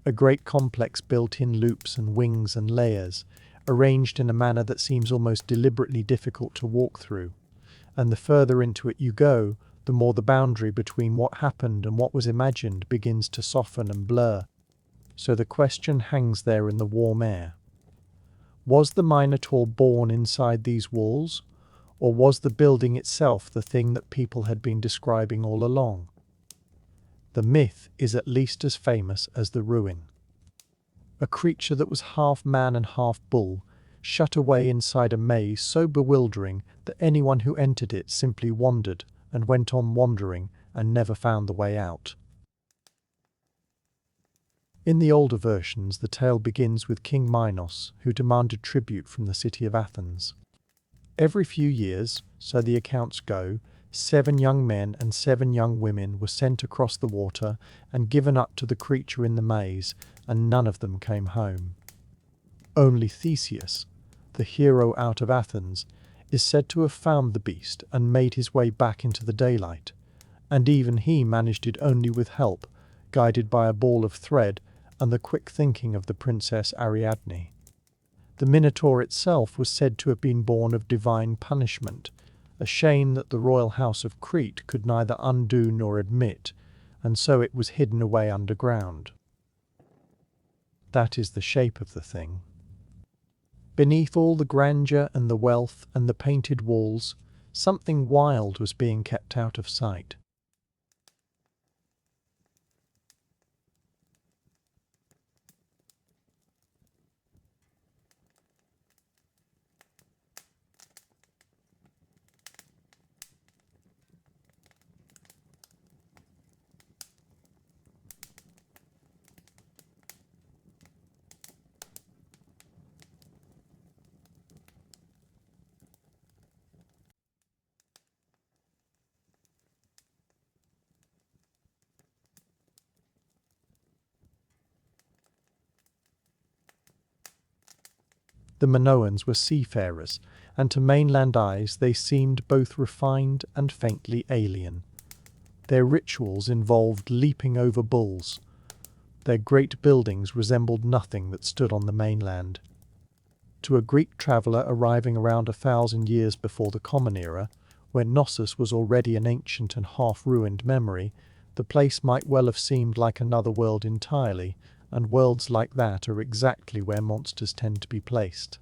A great complex built in loops and wings and layers, arranged in a manner that seems almost deliberately difficult to walk through. And the further into it you go, the more the boundary between what happened and what was imagined begins to soften and blur. So the question hangs there in the warm air. Was the Minotaur born inside these walls, or was the building itself the thing that people had been describing all along? The myth is at least as famous as the ruin. A creature that was half man and half bull, shut away inside a maze so bewildering that anyone who entered it simply wandered and went on wandering and never found the way out. In the older versions, the tale begins with King Minos, who demanded tribute from the city of Athens. Every few years, so the accounts go, 7 young men and 7 young women were sent across the water and given up to the creature in the maze, and none of them came home. Only Theseus, the hero out of Athens, is said to have found the beast and made his way back into the daylight, and even he managed it only with help, guided by a ball of thread and the quick thinking of the Princess Ariadne. The Minotaur itself was said to have been born of divine punishment, a shame that the royal house of Crete could neither undo nor admit, and so it was hidden away underground. That is the shape of the thing. Beneath all the grandeur and the wealth and the painted walls, something wild was being kept out of sight. The Minoans were seafarers, and to mainland eyes they seemed both refined and faintly alien. Their rituals involved leaping over bulls. Their great buildings resembled nothing that stood on the mainland. To a Greek traveller arriving around 1,000 years before the Common Era, when Knossos was already an ancient and half-ruined memory, the place might well have seemed like another world entirely, and worlds like that are exactly where monsters tend to be placed.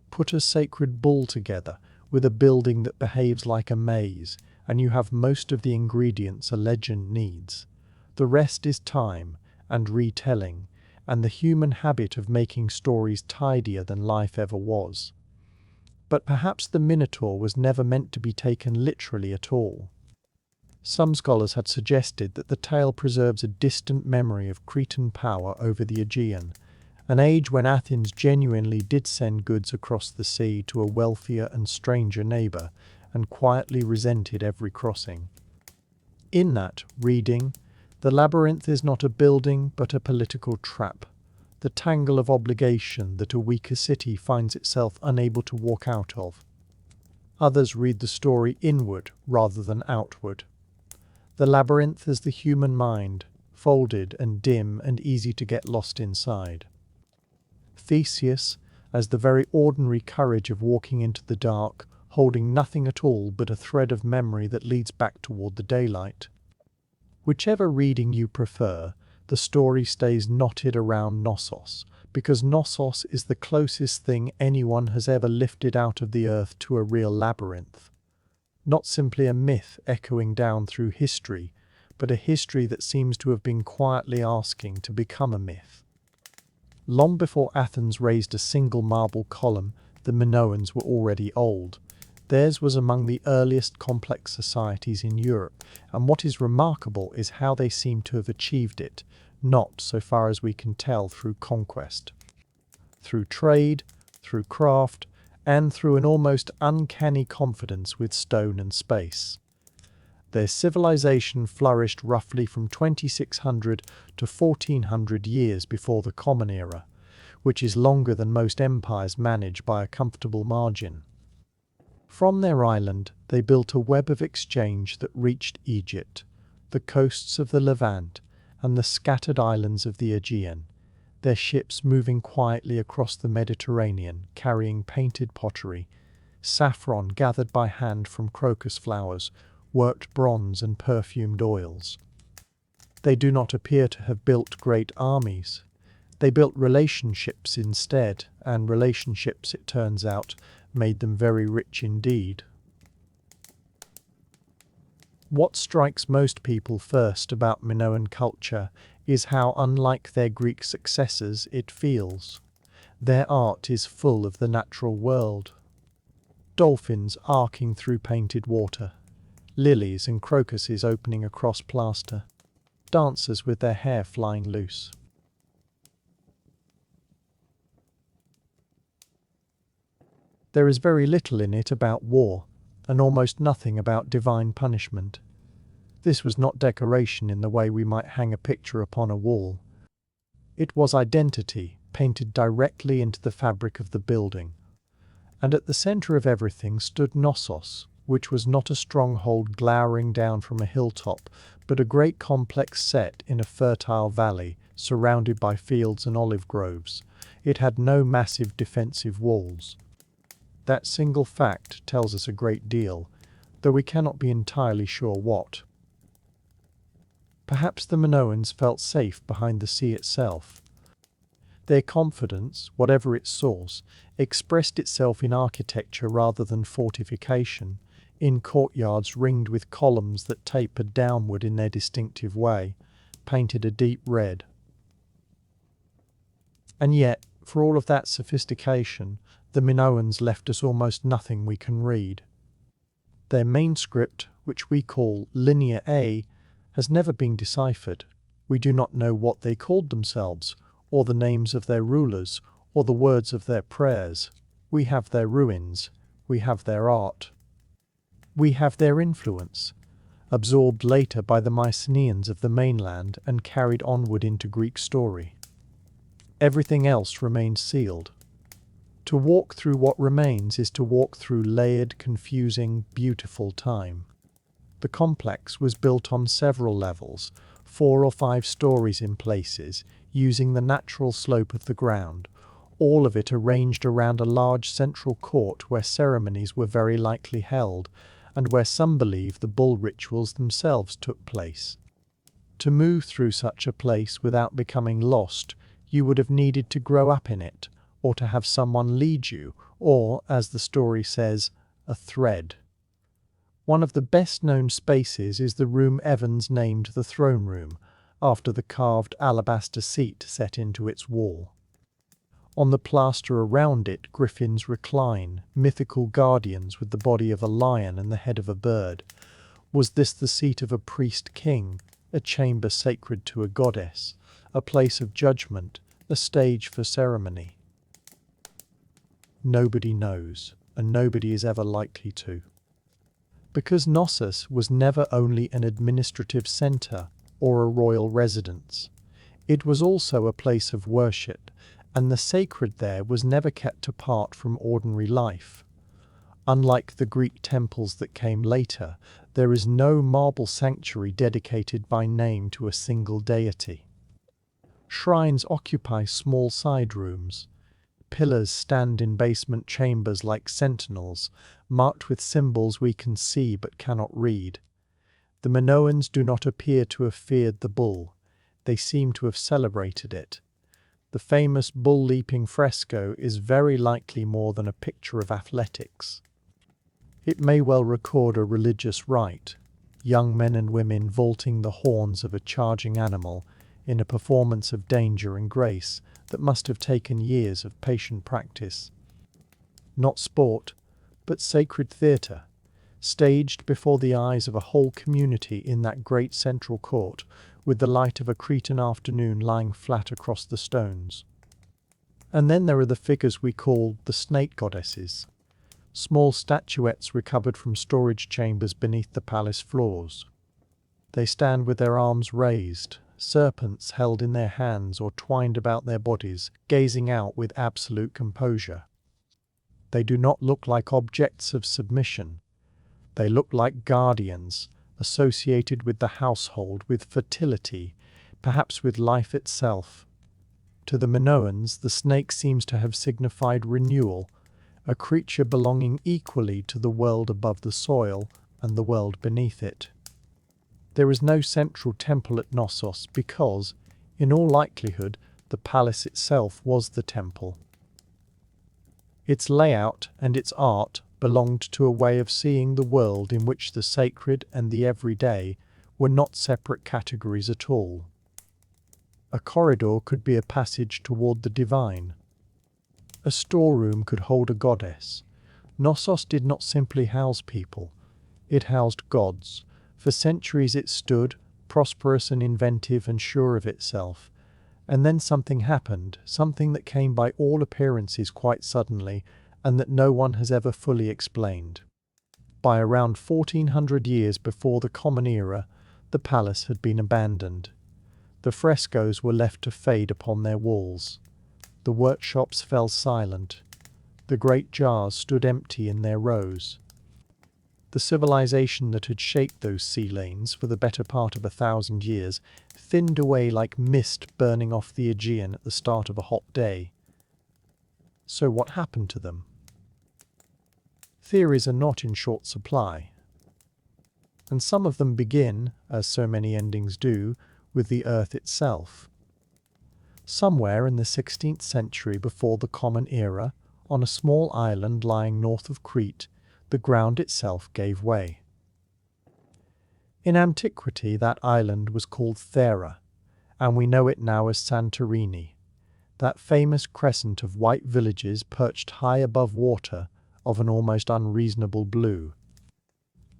Put a sacred bull together with a building that behaves like a maze, and you have most of the ingredients a legend needs. The rest is time and retelling, and the human habit of making stories tidier than life ever was. But perhaps the Minotaur was never meant to be taken literally at all. Some scholars had suggested that the tale preserves a distant memory of Cretan power over the Aegean, an age when Athens genuinely did send goods across the sea to a wealthier and stranger neighbour, and quietly resented every crossing. In that reading, the labyrinth is not a building but a political trap, the tangle of obligation that a weaker city finds itself unable to walk out of. Others read the story inward rather than outward. The labyrinth is the human mind, folded and dim and easy to get lost inside. Theseus, as the very ordinary courage of walking into the dark, holding nothing at all but a thread of memory that leads back toward the daylight. Whichever reading you prefer, the story stays knotted around Knossos, because Knossos is the closest thing anyone has ever lifted out of the earth to a real labyrinth. Not simply a myth echoing down through history, but a history that seems to have been quietly asking to become a myth. Long before Athens raised a single marble column, the Minoans were already old. Theirs was among the earliest complex societies in Europe, and what is remarkable is how they seem to have achieved it, not, so far as we can tell, through conquest. Through trade, through craft, and through an almost uncanny confidence with stone and space. Their civilization flourished roughly from 2600 to 1400 years before the Common Era, which is longer than most empires manage by a comfortable margin. From their island, they built a web of exchange that reached Egypt, the coasts of the Levant, and the scattered islands of the Aegean, their ships moving quietly across the Mediterranean, carrying painted pottery, saffron gathered by hand from crocus flowers, worked bronze and perfumed oils. They do not appear to have built great armies. They built relationships instead, and relationships, it turns out, made them very rich indeed. What strikes most people first about Minoan culture is how unlike their Greek successors it feels. Their art is full of the natural world. Dolphins arcing through painted water, lilies and crocuses opening across plaster, dancers with their hair flying loose. There is very little in it about war, and almost nothing about divine punishment. This was not decoration in the way we might hang a picture upon a wall. It was identity, painted directly into the fabric of the building. And at the centre of everything stood Knossos, which was not a stronghold glowering down from a hilltop, but a great complex set in a fertile valley, surrounded by fields and olive groves. It had no massive defensive walls. That single fact tells us a great deal, though we cannot be entirely sure what. Perhaps the Minoans felt safe behind the sea itself. Their confidence, whatever its source, expressed itself in architecture rather than fortification, in courtyards ringed with columns that tapered downward in their distinctive way, painted a deep red. And yet, for all of that sophistication, the Minoans left us almost nothing we can read. Their main script, which we call Linear A, has never been deciphered. We do not know what they called themselves, or the names of their rulers, or the words of their prayers. We have their ruins. We have their art. We have their influence, absorbed later by the Mycenaeans of the mainland and carried onward into Greek story. Everything else remains sealed. To walk through what remains is to walk through layered, confusing, beautiful time. The complex was built on several levels, 4 or 5 stories in places, using the natural slope of the ground, all of it arranged around a large central court where ceremonies were very likely held, and where some believe the bull rituals themselves took place. To move through such a place without becoming lost, you would have needed to grow up in it, or to have someone lead you, or, as the story says, a thread. One of the best-known spaces is the room Evans named the throne room, after the carved alabaster seat set into its wall. On the plaster around it, griffins recline, mythical guardians with the body of a lion and the head of a bird. Was this the seat of a priest-king, a chamber sacred to a goddess, a place of judgment, a stage for ceremony? Nobody knows, and nobody is ever likely to. Because Knossos was never only an administrative centre or a royal residence. It was also a place of worship, and the sacred there was never kept apart from ordinary life. Unlike the Greek temples that came later, there is no marble sanctuary dedicated by name to a single deity. Shrines occupy small side rooms. Pillars stand in basement chambers like sentinels, marked with symbols we can see but cannot read. The Minoans do not appear to have feared the bull. They seem to have celebrated it. The famous bull-leaping fresco is very likely more than a picture of athletics. It may well record a religious rite, young men and women vaulting the horns of a charging animal in a performance of danger and grace that must have taken years of patient practice. Not sport, but sacred theatre, staged before the eyes of a whole community in that great central court, with the light of a Cretan afternoon lying flat across the stones. And then there are the figures we call the snake goddesses, small statuettes recovered from storage chambers beneath the palace floors. They stand with their arms raised, serpents held in their hands or twined about their bodies, gazing out with absolute composure. They do not look like objects of submission. They look like guardians, associated with the household, with fertility, perhaps with life itself. To the Minoans, the snake seems to have signified renewal, a creature belonging equally to the world above the soil and the world beneath it. There is no central temple at Knossos because, in all likelihood, the palace itself was the temple. Its layout and its art belonged to a way of seeing the world in which the sacred and the everyday were not separate categories at all. A corridor could be a passage toward the divine. A storeroom could hold a goddess. Knossos did not simply house people. It housed gods. For centuries it stood, prosperous and inventive and sure of itself. And then something happened, something that came by all appearances quite suddenly, and that no one has ever fully explained. By around 1400 years before the Common Era, the palace had been abandoned. The frescoes were left to fade upon their walls. The workshops fell silent. The great jars stood empty in their rows. The civilization that had shaped those sea lanes for the better part of 1,000 years thinned away like mist burning off the Aegean at the start of a hot day. So what happened to them? Theories are not in short supply, and some of them begin, as so many endings do, with the earth itself. Somewhere in the 16th century before the Common Era, on a small island lying north of Crete, the ground itself gave way. In antiquity that island was called Thera, and we know it now as Santorini, that famous crescent of white villages perched high above water of an almost unreasonable blue.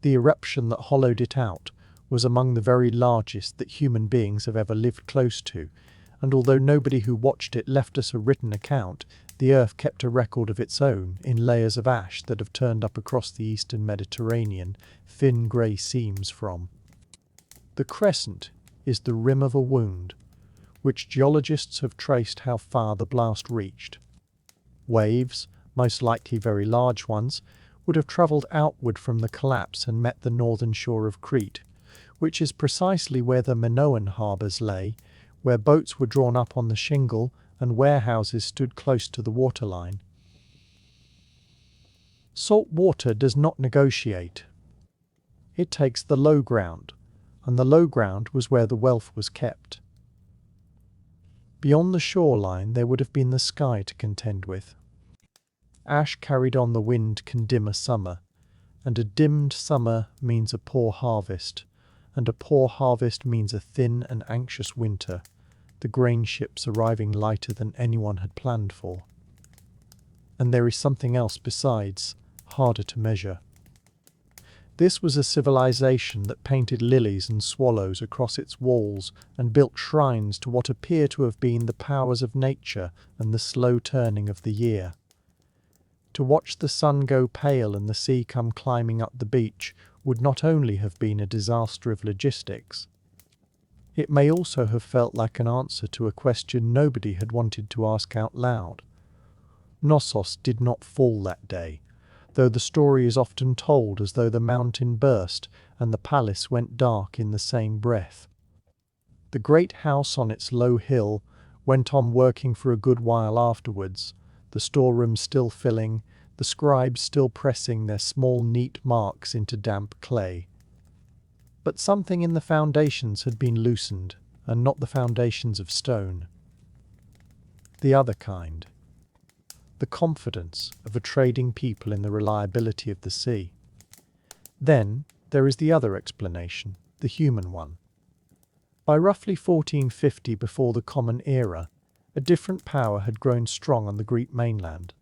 The eruption that hollowed it out was among the very largest that human beings have ever lived close to, and although nobody who watched it left us a written account, the earth kept a record of its own in layers of ash that have turned up across the eastern Mediterranean, thin grey seams from. The crescent is the rim of a wound, which geologists have traced how far the blast reached. Waves, most likely very large ones, would have travelled outward from the collapse and met the northern shore of Crete, which is precisely where the Minoan harbours lay, where boats were drawn up on the shingle and warehouses stood close to the waterline. Salt water does not negotiate. It takes the low ground, and the low ground was where the wealth was kept. Beyond the shoreline there would have been the sky to contend with. Ash carried on the wind can dim a summer, and a dimmed summer means a poor harvest, and a poor harvest means a thin and anxious winter, the grain ships arriving lighter than anyone had planned for. And there is something else besides, harder to measure. This was a civilization that painted lilies and swallows across its walls and built shrines to what appear to have been the powers of nature and the slow turning of the year. To watch the sun go pale and the sea come climbing up the beach would not only have been a disaster of logistics, it may also have felt like an answer to a question nobody had wanted to ask out loud. Knossos did not fall that day, though the story is often told as though the mountain burst and the palace went dark in the same breath. The great house on its low hill went on working for a good while afterwards, the storeroom still filling, the scribes still pressing their small neat marks into damp clay. But something in the foundations had been loosened, and not the foundations of stone. The other kind. The confidence of a trading people in the reliability of the sea. Then there is the other explanation, the human one. By roughly 1450 before the Common Era, a different power had grown strong on the Greek mainland.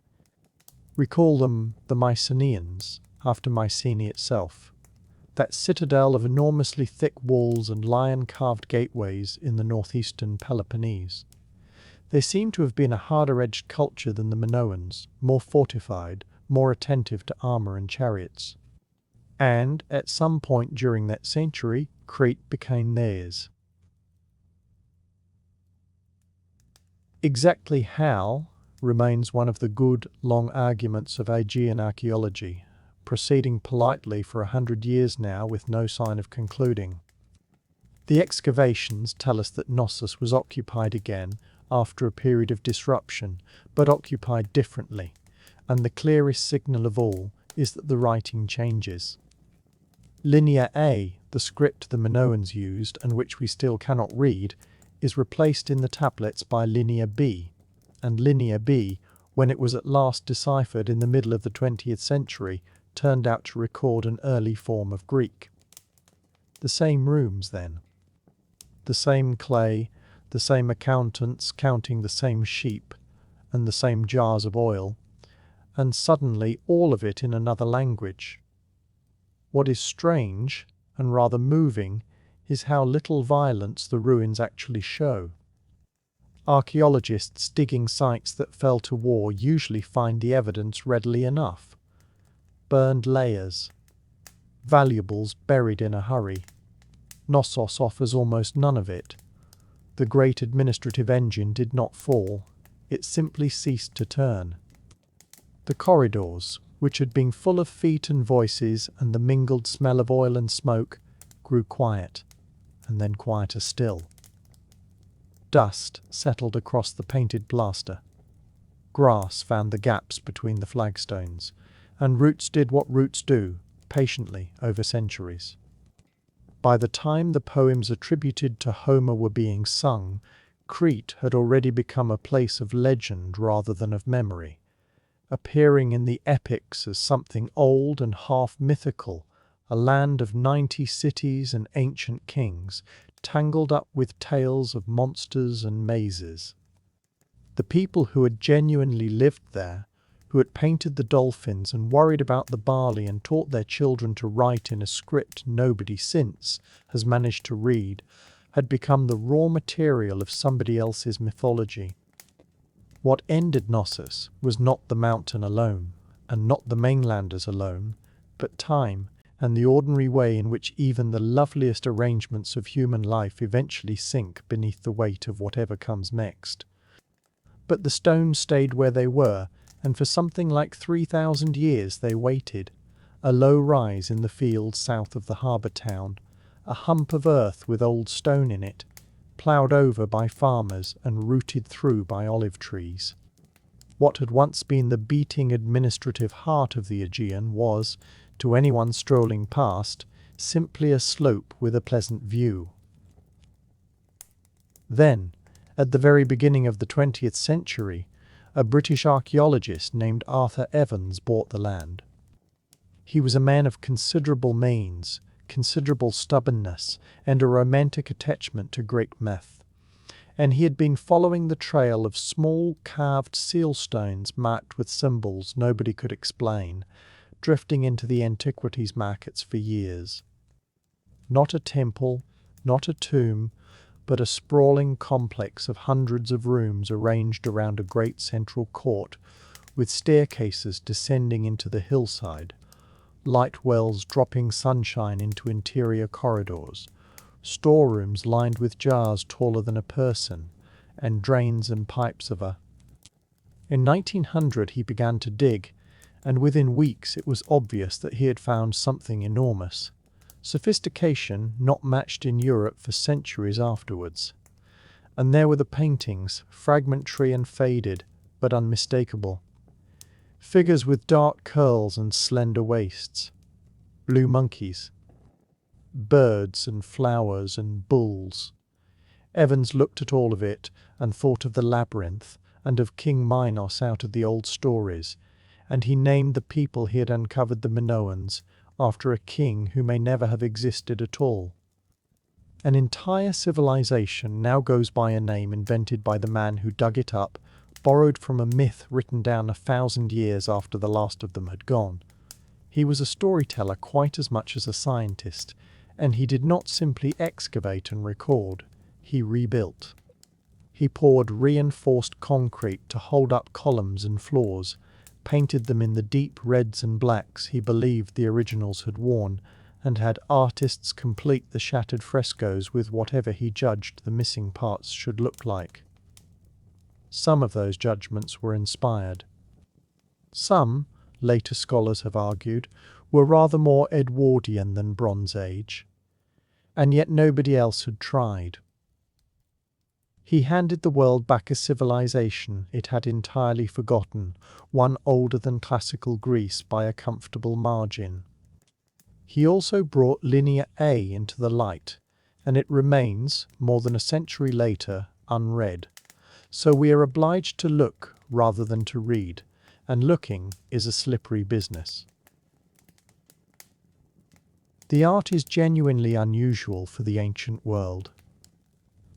We call them the Mycenaeans, after Mycenae itself, that citadel of enormously thick walls and lion-carved gateways in the northeastern Peloponnese. They seem to have been a harder-edged culture than the Minoans, more fortified, more attentive to armour and chariots. And, at some point during that century, Crete became theirs. Exactly how remains one of the good, long arguments of Aegean archaeology, proceeding politely for 100 years now with no sign of concluding. The excavations tell us that Knossos was occupied again after a period of disruption, but occupied differently, and the clearest signal of all is that the writing changes. Linear A, the script the Minoans used and which we still cannot read, is replaced in the tablets by Linear B, and Linear B, when it was at last deciphered in the middle of the 20th century, turned out to record an early form of Greek. The same rooms, then. The same clay, the same accountants counting the same sheep, and the same jars of oil, and suddenly all of it in another language. What is strange, and rather moving, is how little violence the ruins actually show. Archaeologists digging sites that fell to war usually find the evidence readily enough. Burned layers, valuables buried in a hurry. Knossos offers almost none of it. The great administrative engine did not fall, it simply ceased to turn. The corridors, which had been full of feet and voices and the mingled smell of oil and smoke, grew quiet, and then quieter still. Dust settled across the painted plaster. Grass found the gaps between the flagstones, and roots did what roots do, patiently over centuries. By the time the poems attributed to Homer were being sung, Crete had already become a place of legend rather than of memory, appearing in the epics as something old and half mythical, a land of 90 cities and ancient kings, tangled up with tales of monsters and mazes. The people who had genuinely lived there, who had painted the dolphins and worried about the barley and taught their children to write in a script nobody since has managed to read, had become the raw material of somebody else's mythology. What ended Knossos was not the mountain alone, and not the mainlanders alone, but time and the ordinary way in which even the loveliest arrangements of human life eventually sink beneath the weight of whatever comes next. But the stones stayed where they were, and for something like 3,000 years they waited, a low rise in the fields south of the harbour town, a hump of earth with old stone in it, ploughed over by farmers and rooted through by olive trees. What had once been the beating administrative heart of the Aegean was, to anyone strolling past, simply a slope with a pleasant view. Then, at the very beginning of the 20th century, a British archaeologist named Arthur Evans bought the land. He was a man of considerable means, considerable stubbornness, and a romantic attachment to Greek myth, and he had been following the trail of small carved seal stones marked with symbols nobody could explain, drifting into the antiquities markets for years. Not a temple, not a tomb, but a sprawling complex of hundreds of rooms arranged around a great central court, with staircases descending into the hillside, light wells dropping sunshine into interior corridors, storerooms lined with jars taller than a person, and drains and pipes of a... In 1900 he began to dig, and within weeks it was obvious that he had found something enormous, sophistication not matched in Europe for centuries afterwards. And there were the paintings, fragmentary and faded, but unmistakable. Figures with dark curls and slender waists, blue monkeys, birds and flowers and bulls. Evans looked at all of it and thought of the labyrinth and of King Minos out of the old stories, and he named the people he had uncovered the Minoans, after a king who may never have existed at all. An entire civilization now goes by a name invented by the man who dug it up, borrowed from a myth written down 1,000 years after the last of them had gone. He was a storyteller quite as much as a scientist, and he did not simply excavate and record, he rebuilt. He poured reinforced concrete to hold up columns and floors, painted them in the deep reds and blacks he believed the originals had worn, and had artists complete the shattered frescoes with whatever he judged the missing parts should look like. Some of those judgments were inspired. Some, later scholars have argued, were rather more Edwardian than Bronze Age. And yet nobody else had tried. He handed the world back a civilization it had entirely forgotten, one older than classical Greece by a comfortable margin. He also brought Linear A into the light, and it remains, more than a century later, unread. So we are obliged to look rather than to read, and looking is a slippery business. The art is genuinely unusual for the ancient world.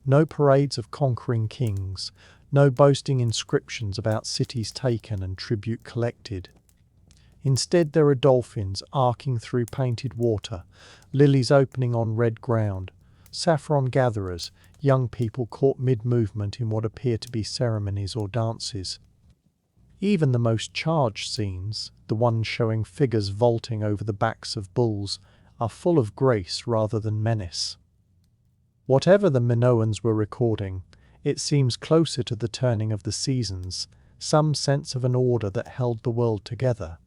No parades of conquering kings, no boasting inscriptions about cities taken and tribute collected. Instead there are dolphins arcing through painted water, lilies opening on red ground, saffron gatherers, young people caught mid-movement in what appear to be ceremonies or dances. Even the most charged scenes, the ones showing figures vaulting over the backs of bulls, are full of grace rather than menace. Whatever the Minoans were recording, it seems closer to the turning of the seasons, some sense of an order that held the world together.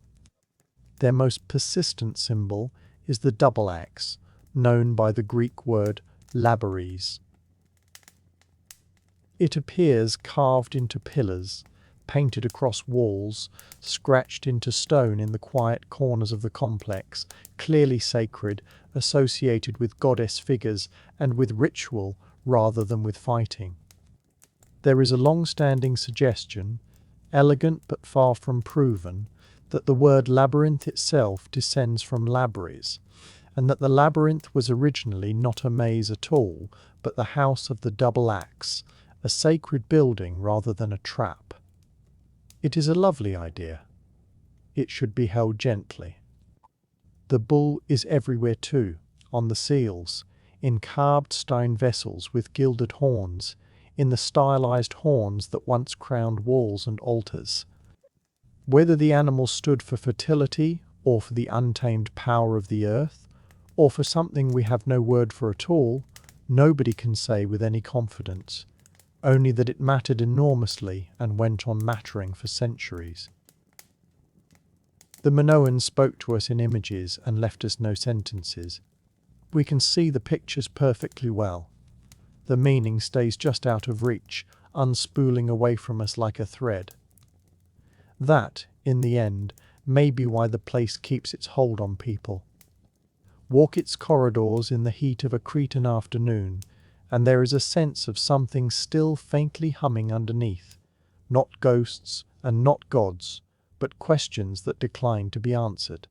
Their most persistent symbol is the double axe, known by the Greek word labares. It appears carved into pillars, painted across walls, scratched into stone in the quiet corners of the complex, clearly sacred, associated with goddess figures and with ritual rather than with fighting. There is a long-standing suggestion, elegant but far from proven, that the word labyrinth itself descends from labris, and that the labyrinth was originally not a maze at all, but the house of the double axe, a sacred building rather than a trap. It is a lovely idea. It should be held gently. The bull is everywhere too, on the seals, in carved stone vessels with gilded horns, in the stylized horns that once crowned walls and altars. Whether the animal stood for fertility, or for the untamed power of the earth, or for something we have no word for at all, nobody can say with any confidence, only that it mattered enormously and went on mattering for centuries. The Minoans spoke to us in images and left us no sentences. We can see the pictures perfectly well. The meaning stays just out of reach, unspooling away from us like a thread. That, in the end, may be why the place keeps its hold on people. Walk its corridors in the heat of a Cretan afternoon, and there is a sense of something still faintly humming underneath, not ghosts and not gods, but questions that decline to be answered.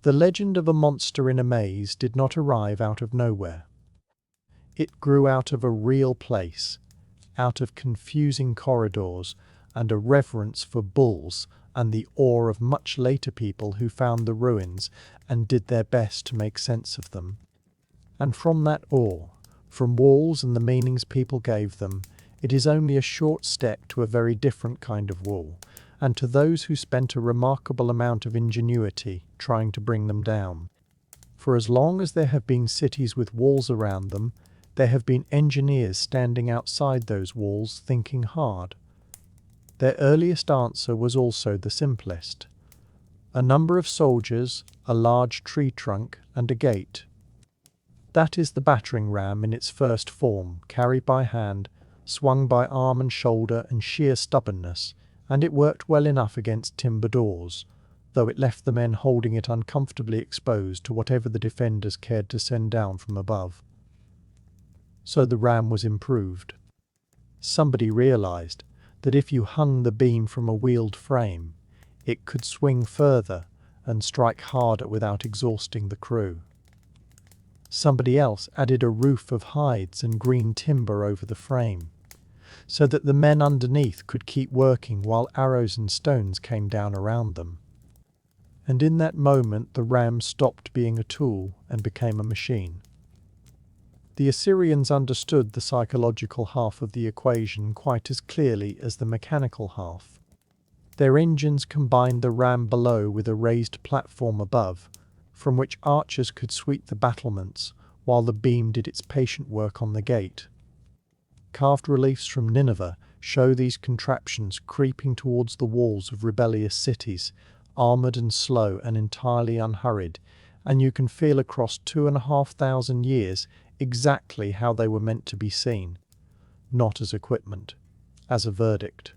The legend of a monster in a maze did not arrive out of nowhere. It grew out of a real place, out of confusing corridors and a reverence for bulls and the awe of much later people who found the ruins and did their best to make sense of them. And from that awe, from walls and the meanings people gave them, it is only a short step to a very different kind of wall, and to those who spent a remarkable amount of ingenuity trying to bring them down. For as long as there have been cities with walls around them, there have been engineers standing outside those walls thinking hard. Their earliest answer was also the simplest. A number of soldiers, a large tree trunk, and a gate. That is the battering ram in its first form, carried by hand, swung by arm and shoulder and sheer stubbornness, and it worked well enough against timber doors, though it left the men holding it uncomfortably exposed to whatever the defenders cared to send down from above. So the ram was improved. Somebody realized that if you hung the beam from a wheeled frame, it could swing further and strike harder without exhausting the crew. Somebody else added a roof of hides and green timber over the frame, so that the men underneath could keep working while arrows and stones came down around them. And in that moment the ram stopped being a tool and became a machine. The Assyrians understood the psychological half of the equation quite as clearly as the mechanical half. Their engines combined the ram below with a raised platform above, from which archers could sweep the battlements, while the beam did its patient work on the gate. Carved reliefs from Nineveh show these contraptions creeping towards the walls of rebellious cities, armoured and slow and entirely unhurried, and you can feel across 2,500 years exactly how they were meant to be seen, not as equipment, as a verdict.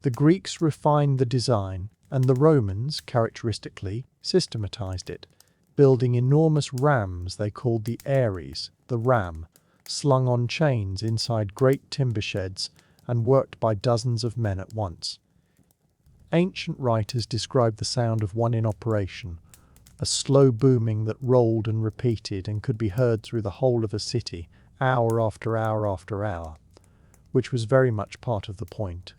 The Greeks refined the design, and the Romans, characteristically, systematized it, building enormous rams they called the Ares, the ram, slung on chains inside great timber sheds and worked by dozens of men at once. Ancient writers describe the sound of one in operation, a slow booming that rolled and repeated and could be heard through the whole of a city, hour after hour after hour, which was very much part of the point.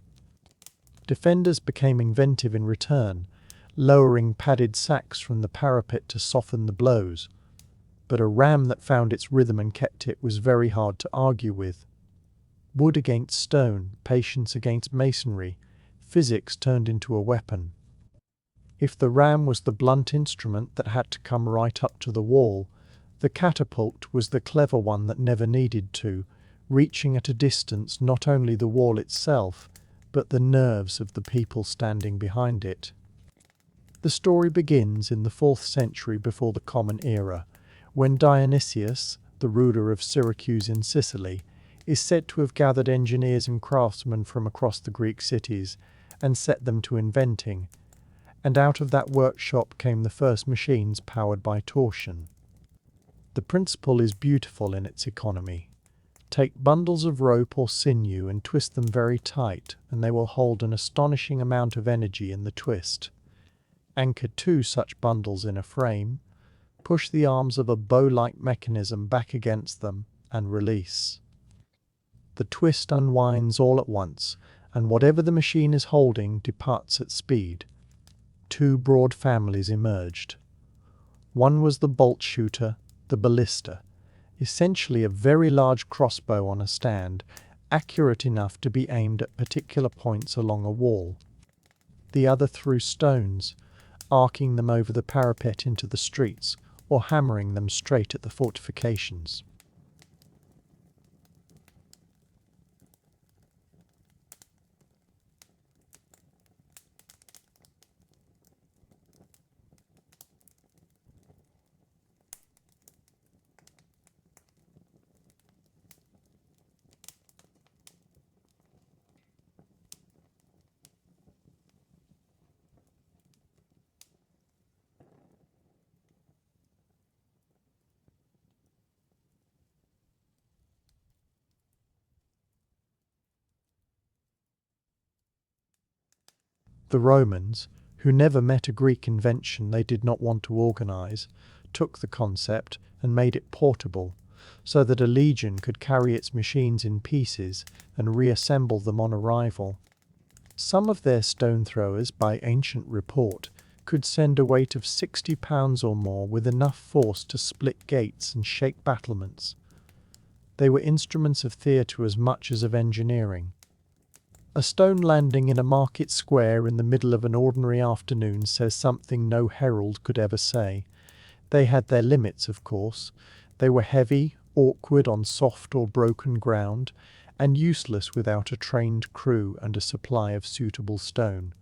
Defenders became inventive in return, lowering padded sacks from the parapet to soften the blows, but a ram that found its rhythm and kept it was very hard to argue with. Wood against stone, patience against masonry, physics turned into a weapon. If the ram was the blunt instrument that had to come right up to the wall, the catapult was the clever one that never needed to, reaching at a distance not only the wall itself, but the nerves of the people standing behind it. The story begins in the 4th century before the Common Era, when Dionysius, the ruler of Syracuse in Sicily, is said to have gathered engineers and craftsmen from across the Greek cities and set them to inventing, and out of that workshop came the first machines powered by torsion. The principle is beautiful in its economy. Take bundles of rope or sinew and twist them very tight, and they will hold an astonishing amount of energy in the twist. Anchor 2 such bundles in a frame, push the arms of a bow-like mechanism back against them, and release. The twist unwinds all at once, and whatever the machine is holding departs at speed. 2 broad families emerged. One was the bolt shooter, the ballista, essentially a very large crossbow on a stand, accurate enough to be aimed at particular points along a wall. The other threw stones, arcing them over the parapet into the streets, or hammering them straight at the fortifications. The Romans, who never met a Greek invention they did not want to organize, took the concept and made it portable, so that a legion could carry its machines in pieces and reassemble them on arrival. Some of their stone throwers, by ancient report, could send a weight of 60 pounds or more with enough force to split gates and shake battlements. They were instruments of theatre as much as of engineering. A stone landing in a market square in the middle of an ordinary afternoon says something no herald could ever say. They had their limits, of course. They were heavy, awkward on soft or broken ground, and useless without a trained crew and a supply of suitable stone.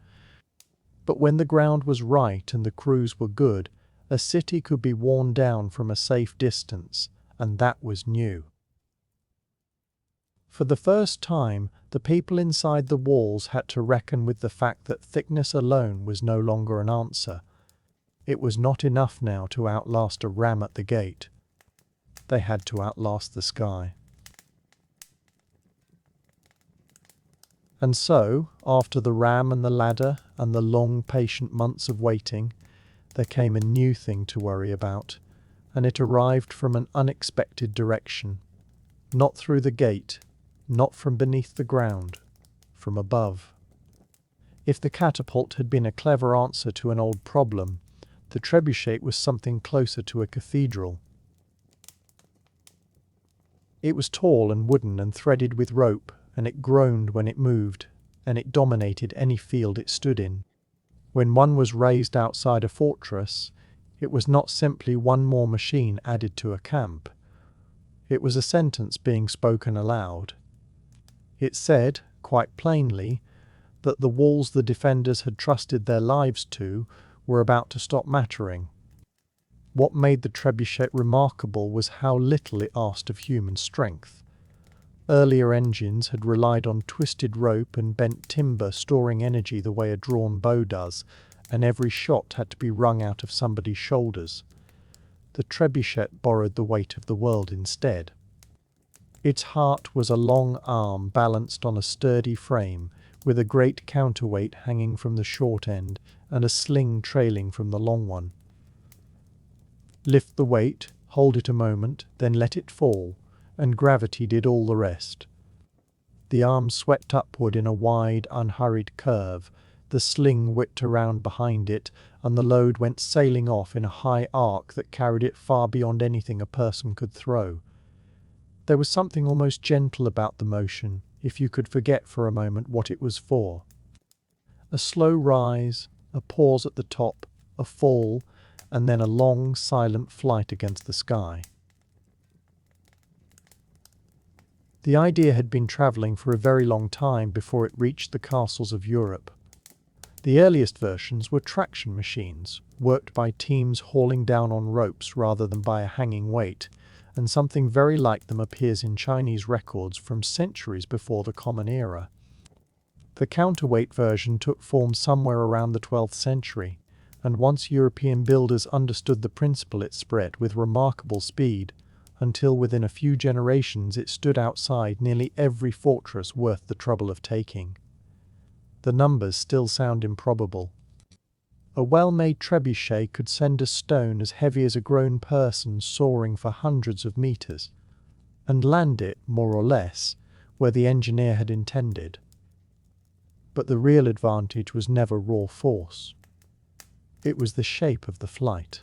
But when the ground was right and the crews were good, a city could be worn down from a safe distance, and that was new. For the first time, the people inside the walls had to reckon with the fact that thickness alone was no longer an answer. It was not enough now to outlast a ram at the gate. They had to outlast the sky. And so, after the ram and the ladder and the long, patient months of waiting, there came a new thing to worry about, and it arrived from an unexpected direction. Not through the gate, not from beneath the ground, from above. If the catapult had been a clever answer to an old problem, the trebuchet was something closer to a cathedral. It was tall and wooden and threaded with rope, and it groaned when it moved, and it dominated any field it stood in. When one was raised outside a fortress, it was not simply one more machine added to a camp. It was a sentence being spoken aloud. It said, quite plainly, that the walls the defenders had trusted their lives to were about to stop mattering. What made the trebuchet remarkable was how little it asked of human strength. Earlier engines had relied on twisted rope and bent timber storing energy the way a drawn bow does, and every shot had to be wrung out of somebody's shoulders. The trebuchet borrowed the weight of the world instead. Its heart was a long arm balanced on a sturdy frame, with a great counterweight hanging from the short end and a sling trailing from the long one. Lift the weight, hold it a moment, then let it fall, and gravity did all the rest. The arm swept upward in a wide, unhurried curve, the sling whipped around behind it, and the load went sailing off in a high arc that carried it far beyond anything a person could throw. There was something almost gentle about the motion, if you could forget for a moment what it was for. A slow rise, a pause at the top, a fall, and then a long, silent flight against the sky. The idea had been travelling for a very long time before it reached the castles of Europe. The earliest versions were traction machines, worked by teams hauling down on ropes rather than by a hanging weight, and something very like them appears in Chinese records from centuries before the Common Era. The counterweight version took form somewhere around the 12th century, and once European builders understood the principle it spread with remarkable speed, until within a few generations it stood outside nearly every fortress worth the trouble of taking. The numbers still sound improbable. A well-made trebuchet could send a stone as heavy as a grown person soaring for hundreds of meters, and land it, more or less, where the engineer had intended. But the real advantage was never raw force. It was the shape of the flight.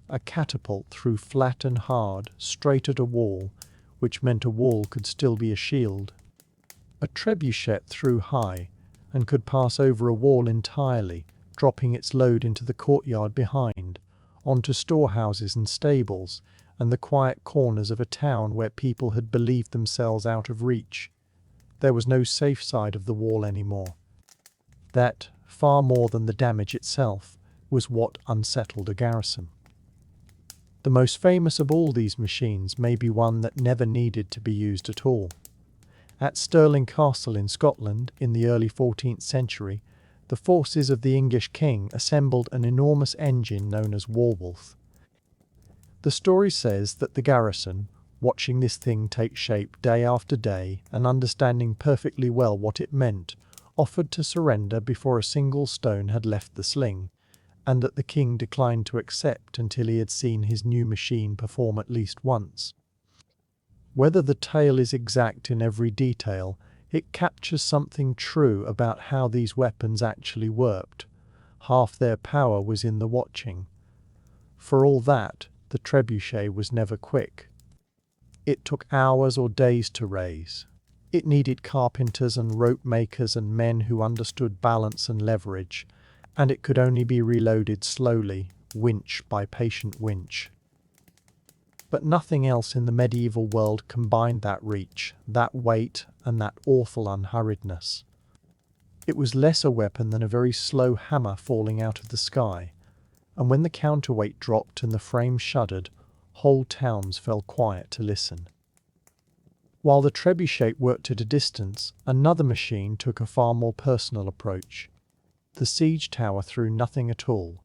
A catapult threw flat and hard, straight at a wall, which meant a wall could still be a shield. A trebuchet threw high, and could pass over a wall entirely, dropping its load into the courtyard behind, onto storehouses and stables, and the quiet corners of a town where people had believed themselves out of reach. There was no safe side of the wall anymore. That, far more than the damage itself, was what unsettled a garrison. The most famous of all these machines may be one that never needed to be used at all. At Stirling Castle in Scotland, in the early 14th century, the forces of the English king assembled an enormous engine known as Warwolf. The story says that the garrison, watching this thing take shape day after day and understanding perfectly well what it meant, offered to surrender before a single stone had left the sling, and that the king declined to accept until he had seen his new machine perform at least once. Whether the tale is exact in every detail, it captures something true about how these weapons actually worked. Half their power was in the watching. For all that, the trebuchet was never quick. It took hours or days to raise. It needed carpenters and rope makers and men who understood balance and leverage, and it could only be reloaded slowly, winch by patient winch. But nothing else in the medieval world combined that reach, that weight, and that awful unhurriedness. It was less a weapon than a very slow hammer falling out of the sky, and when the counterweight dropped and the frame shuddered, whole towns fell quiet to listen. While the trebuchet worked at a distance, another machine took a far more personal approach. The siege tower threw nothing at all.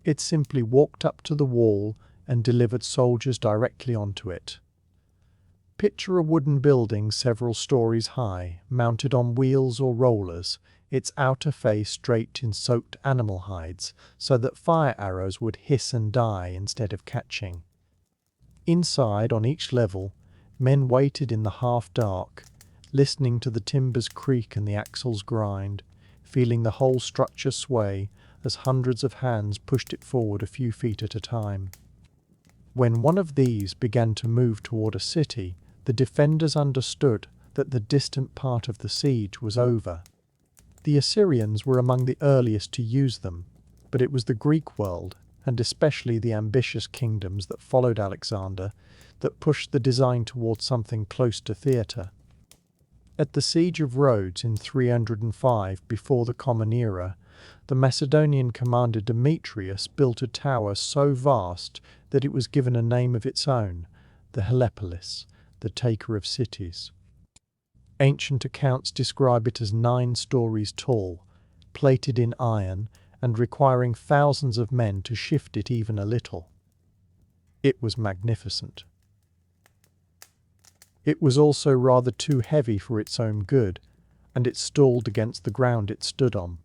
It simply walked up to the wall and delivered soldiers directly onto it. Picture a wooden building several stories high, mounted on wheels or rollers, its outer face draped in soaked animal hides, so that fire arrows would hiss and die instead of catching. Inside, on each level, men waited in the half-dark, listening to the timbers creak and the axles grind, feeling the whole structure sway as hundreds of hands pushed it forward a few feet at a time. When one of these began to move toward a city, the defenders understood that the distant part of the siege was over. The Assyrians were among the earliest to use them, but it was the Greek world, and especially the ambitious kingdoms that followed Alexander, that pushed the design towards something close to theatre. At the siege of Rhodes in 305 before the Common Era, the Macedonian commander Demetrius built a tower so vast that it was given a name of its own, the Helepolis, the taker of cities. Ancient accounts describe it as 9 stories tall, plated in iron, and requiring thousands of men to shift it even a little. It was magnificent. It was also rather too heavy for its own good, and it stalled against the ground it stood on.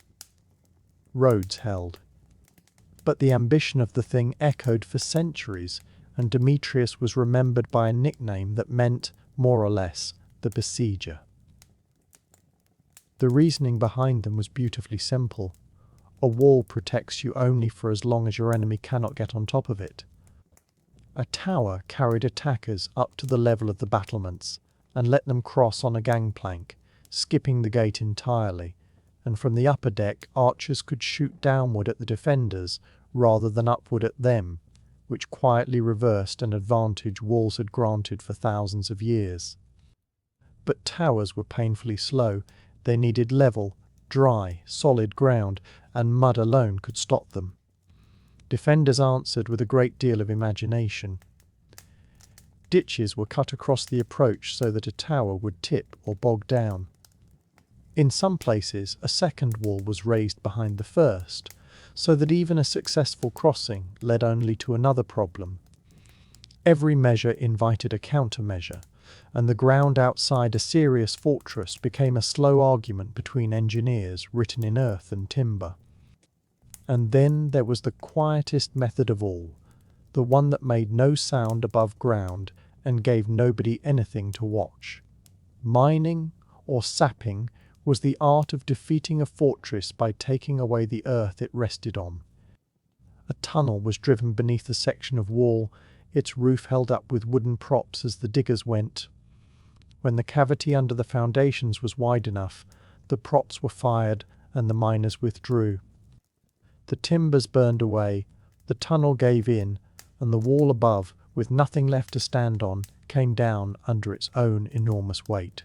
Rhodes held. But the ambition of the thing echoed for centuries, and Demetrius was remembered by a nickname that meant, more or less, the besieger. The reasoning behind them was beautifully simple. A wall protects you only for as long as your enemy cannot get on top of it. A tower carried attackers up to the level of the battlements and let them cross on a gangplank, skipping the gate entirely, and from the upper deck archers could shoot downward at the defenders rather than upward at them, which quietly reversed an advantage walls had granted for thousands of years. But towers were painfully slow. They needed level, dry, solid ground, and mud alone could stop them. Defenders answered with a great deal of imagination. Ditches were cut across the approach so that a tower would tip or bog down. In some places, a second wall was raised behind the first, so that even a successful crossing led only to another problem. Every measure invited a countermeasure, and the ground outside a serious fortress became a slow argument between engineers written in earth and timber. And then there was the quietest method of all, the one that made no sound above ground and gave nobody anything to watch. Mining, or sapping, was the art of defeating a fortress by taking away the earth it rested on. A tunnel was driven beneath a section of wall, its roof held up with wooden props as the diggers went. When the cavity under the foundations was wide enough, the props were fired and the miners withdrew. The timbers burned away, the tunnel gave in, and the wall above, with nothing left to stand on, came down under its own enormous weight.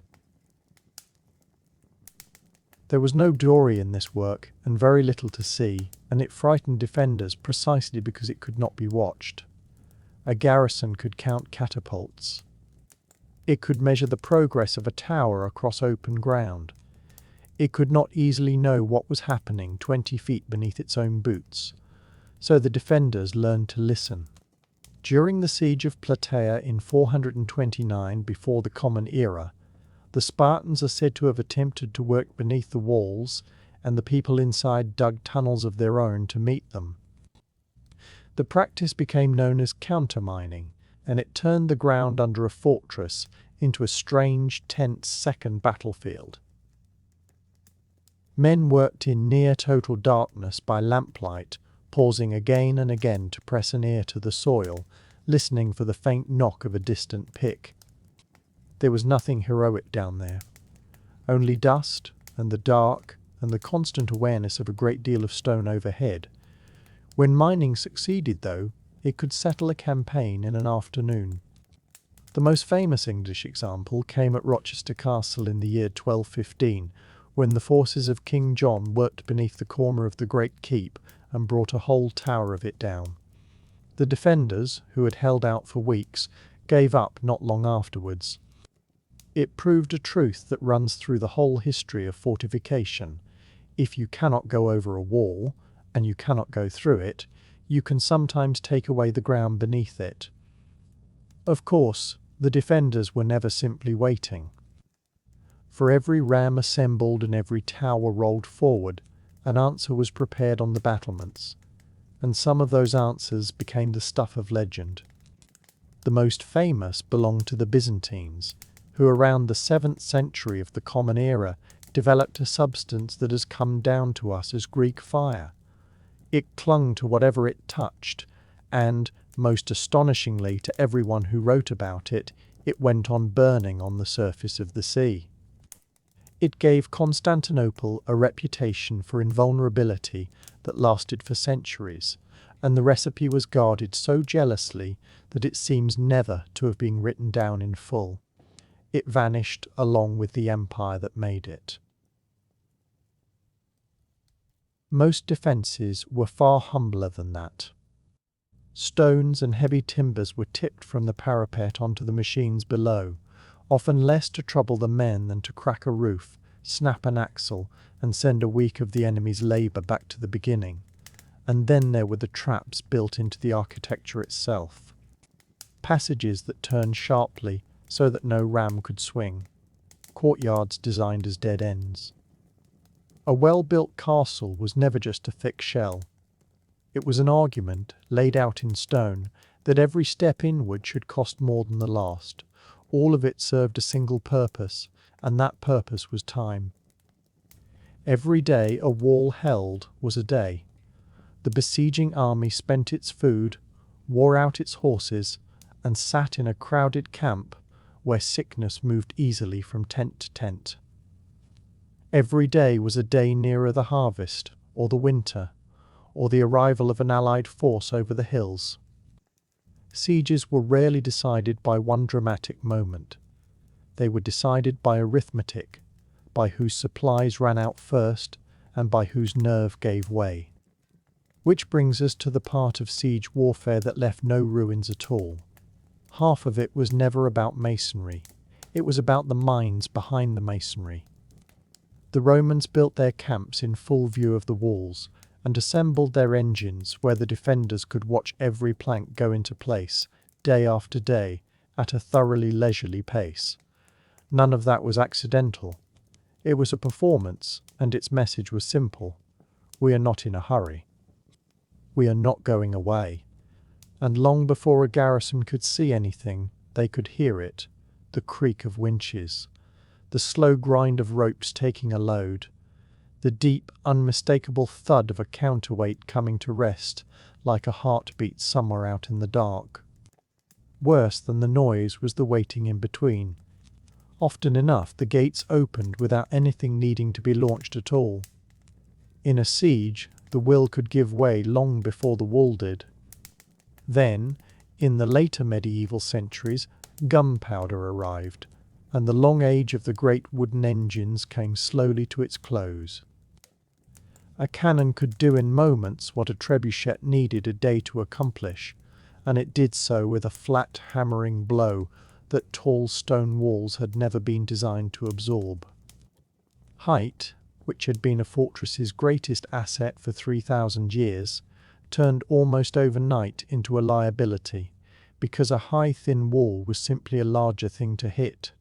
There was no dory in this work, and very little to see, and it frightened defenders precisely because it could not be watched. A garrison could count catapults. It could measure the progress of a tower across open ground. It could not easily know what was happening 20 feet beneath its own boots. So the defenders learned to listen. During the siege of Plataea in 429 before the Common Era, the Spartans are said to have attempted to work beneath the walls, and the people inside dug tunnels of their own to meet them. The practice became known as countermining, and it turned the ground under a fortress into a strange, tense second battlefield. Men worked in near-total darkness by lamplight, pausing again and again to press an ear to the soil, listening for the faint knock of a distant pick. There was nothing heroic down there, only dust and the dark and the constant awareness of a great deal of stone overhead. When mining succeeded, though, it could settle a campaign in an afternoon. The most famous English example came at Rochester Castle in the year 1215, when the forces of King John worked beneath the corner of the great keep and brought a whole tower of it down. The defenders, who had held out for weeks, gave up not long afterwards. It proved a truth that runs through the whole history of fortification. If you cannot go over a wall, and you cannot go through it, you can sometimes take away the ground beneath it. Of course, the defenders were never simply waiting. For every ram assembled and every tower rolled forward, an answer was prepared on the battlements, and some of those answers became the stuff of legend. The most famous belonged to the Byzantines, who around the 7th century of the Common Era developed a substance that has come down to us as Greek fire. It clung to whatever it touched, and, most astonishingly to everyone who wrote about it, it went on burning on the surface of the sea. It gave Constantinople a reputation for invulnerability that lasted for centuries, and the recipe was guarded so jealously that it seems never to have been written down in full. It vanished along with the empire that made it. Most defences were far humbler than that. Stones and heavy timbers were tipped from the parapet onto the machines below, often less to trouble the men than to crack a roof, snap an axle, and send a week of the enemy's labour back to the beginning. And then there were the traps built into the architecture itself. Passages that turned sharply so that no ram could swing. Courtyards designed as dead ends. A well-built castle was never just a thick shell. It was an argument, laid out in stone, that every step inward should cost more than the last. All of it served a single purpose, and that purpose was time. Every day a wall held was a day. The besieging army spent its food, wore out its horses, and sat in a crowded camp where sickness moved easily from tent to tent. Every day was a day nearer the harvest, or the winter, or the arrival of an allied force over the hills. Sieges were rarely decided by one dramatic moment. They were decided by arithmetic, by whose supplies ran out first, and by whose nerve gave way. Which brings us to the part of siege warfare that left no ruins at all. Half of it was never about masonry. It was about the minds behind the masonry. The Romans built their camps in full view of the walls, and assembled their engines where the defenders could watch every plank go into place, day after day, at a thoroughly leisurely pace. None of that was accidental. It was a performance, and its message was simple. We are not in a hurry. We are not going away. And long before a garrison could see anything, they could hear it, the creak of winches, the slow grind of ropes taking a load, the deep, unmistakable thud of a counterweight coming to rest like a heartbeat somewhere out in the dark. Worse than the noise was the waiting in between. Often enough the gates opened without anything needing to be launched at all. In a siege, the will could give way long before the wall did. Then, in the later medieval centuries, gunpowder arrived, and the long age of the great wooden engines came slowly to its close. A cannon could do in moments what a trebuchet needed a day to accomplish, and it did so with a flat, hammering blow that tall stone walls had never been designed to absorb. Height, which had been a fortress's greatest asset for 3,000 years, turned almost overnight into a liability, because a high, thin wall was simply a larger thing to hit.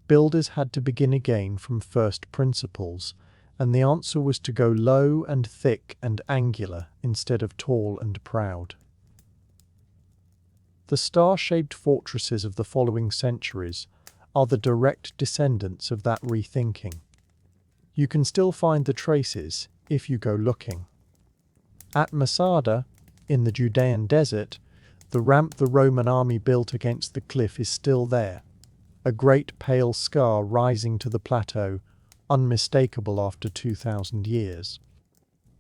Builders had to begin again from first principles, and the answer was to go low and thick and angular instead of tall and proud. The star-shaped fortresses of the following centuries are the direct descendants of that rethinking. You can still find the traces if you go looking. At Masada, in the Judean desert, the ramp the Roman army built against the cliff is still there, a great pale scar rising to the plateau, unmistakable after 2,000 years.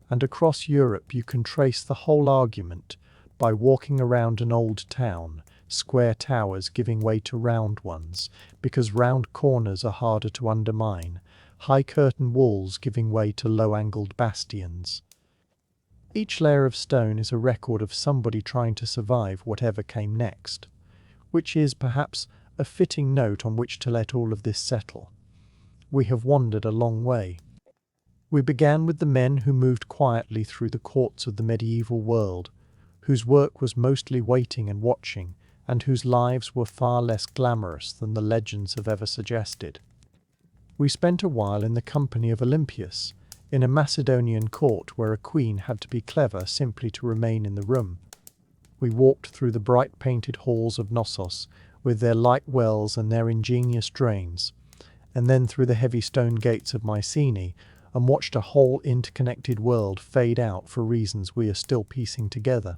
And across Europe you can trace the whole argument by walking around an old town, square towers giving way to round ones, because round corners are harder to undermine, high curtain walls giving way to low-angled bastions. Each layer of stone is a record of somebody trying to survive whatever came next, which is perhaps a fitting note on which to let all of this settle. We have wandered a long way. We began with the men who moved quietly through the courts of the medieval world, whose work was mostly waiting and watching, and whose lives were far less glamorous than the legends have ever suggested. We spent a while in the company of Olympias, in a Macedonian court where a queen had to be clever simply to remain in the room. We walked through the bright painted halls of Knossos, with their light wells and their ingenious drains, and then through the heavy stone gates of Mycenae, and watched a whole interconnected world fade out for reasons we are still piecing together.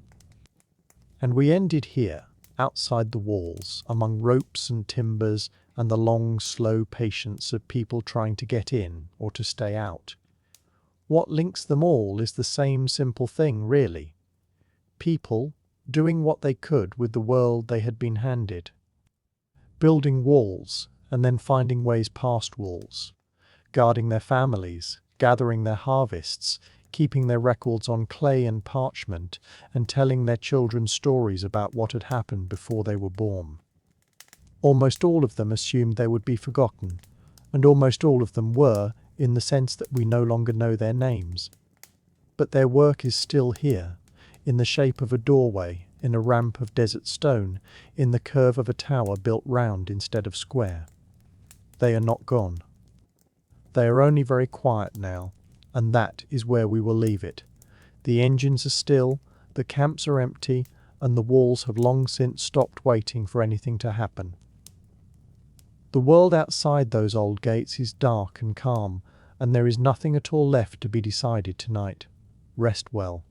And we ended here, outside the walls, among ropes and timbers and the long, slow patience of people trying to get in or to stay out. What links them all is the same simple thing, really. People doing what they could with the world they had been handed. Building walls, and then finding ways past walls. Guarding their families, gathering their harvests, keeping their records on clay and parchment, and telling their children stories about what had happened before they were born. Almost all of them assumed they would be forgotten, and almost all of them were, in the sense that we no longer know their names. But their work is still here, in the shape of a doorway, in a ramp of desert stone, in the curve of a tower built round instead of square. They are not gone. They are only very quiet now, and that is where we will leave it. The engines are still, the camps are empty, and the walls have long since stopped waiting for anything to happen. The world outside those old gates is dark and calm, and there is nothing at all left to be decided tonight. Rest well.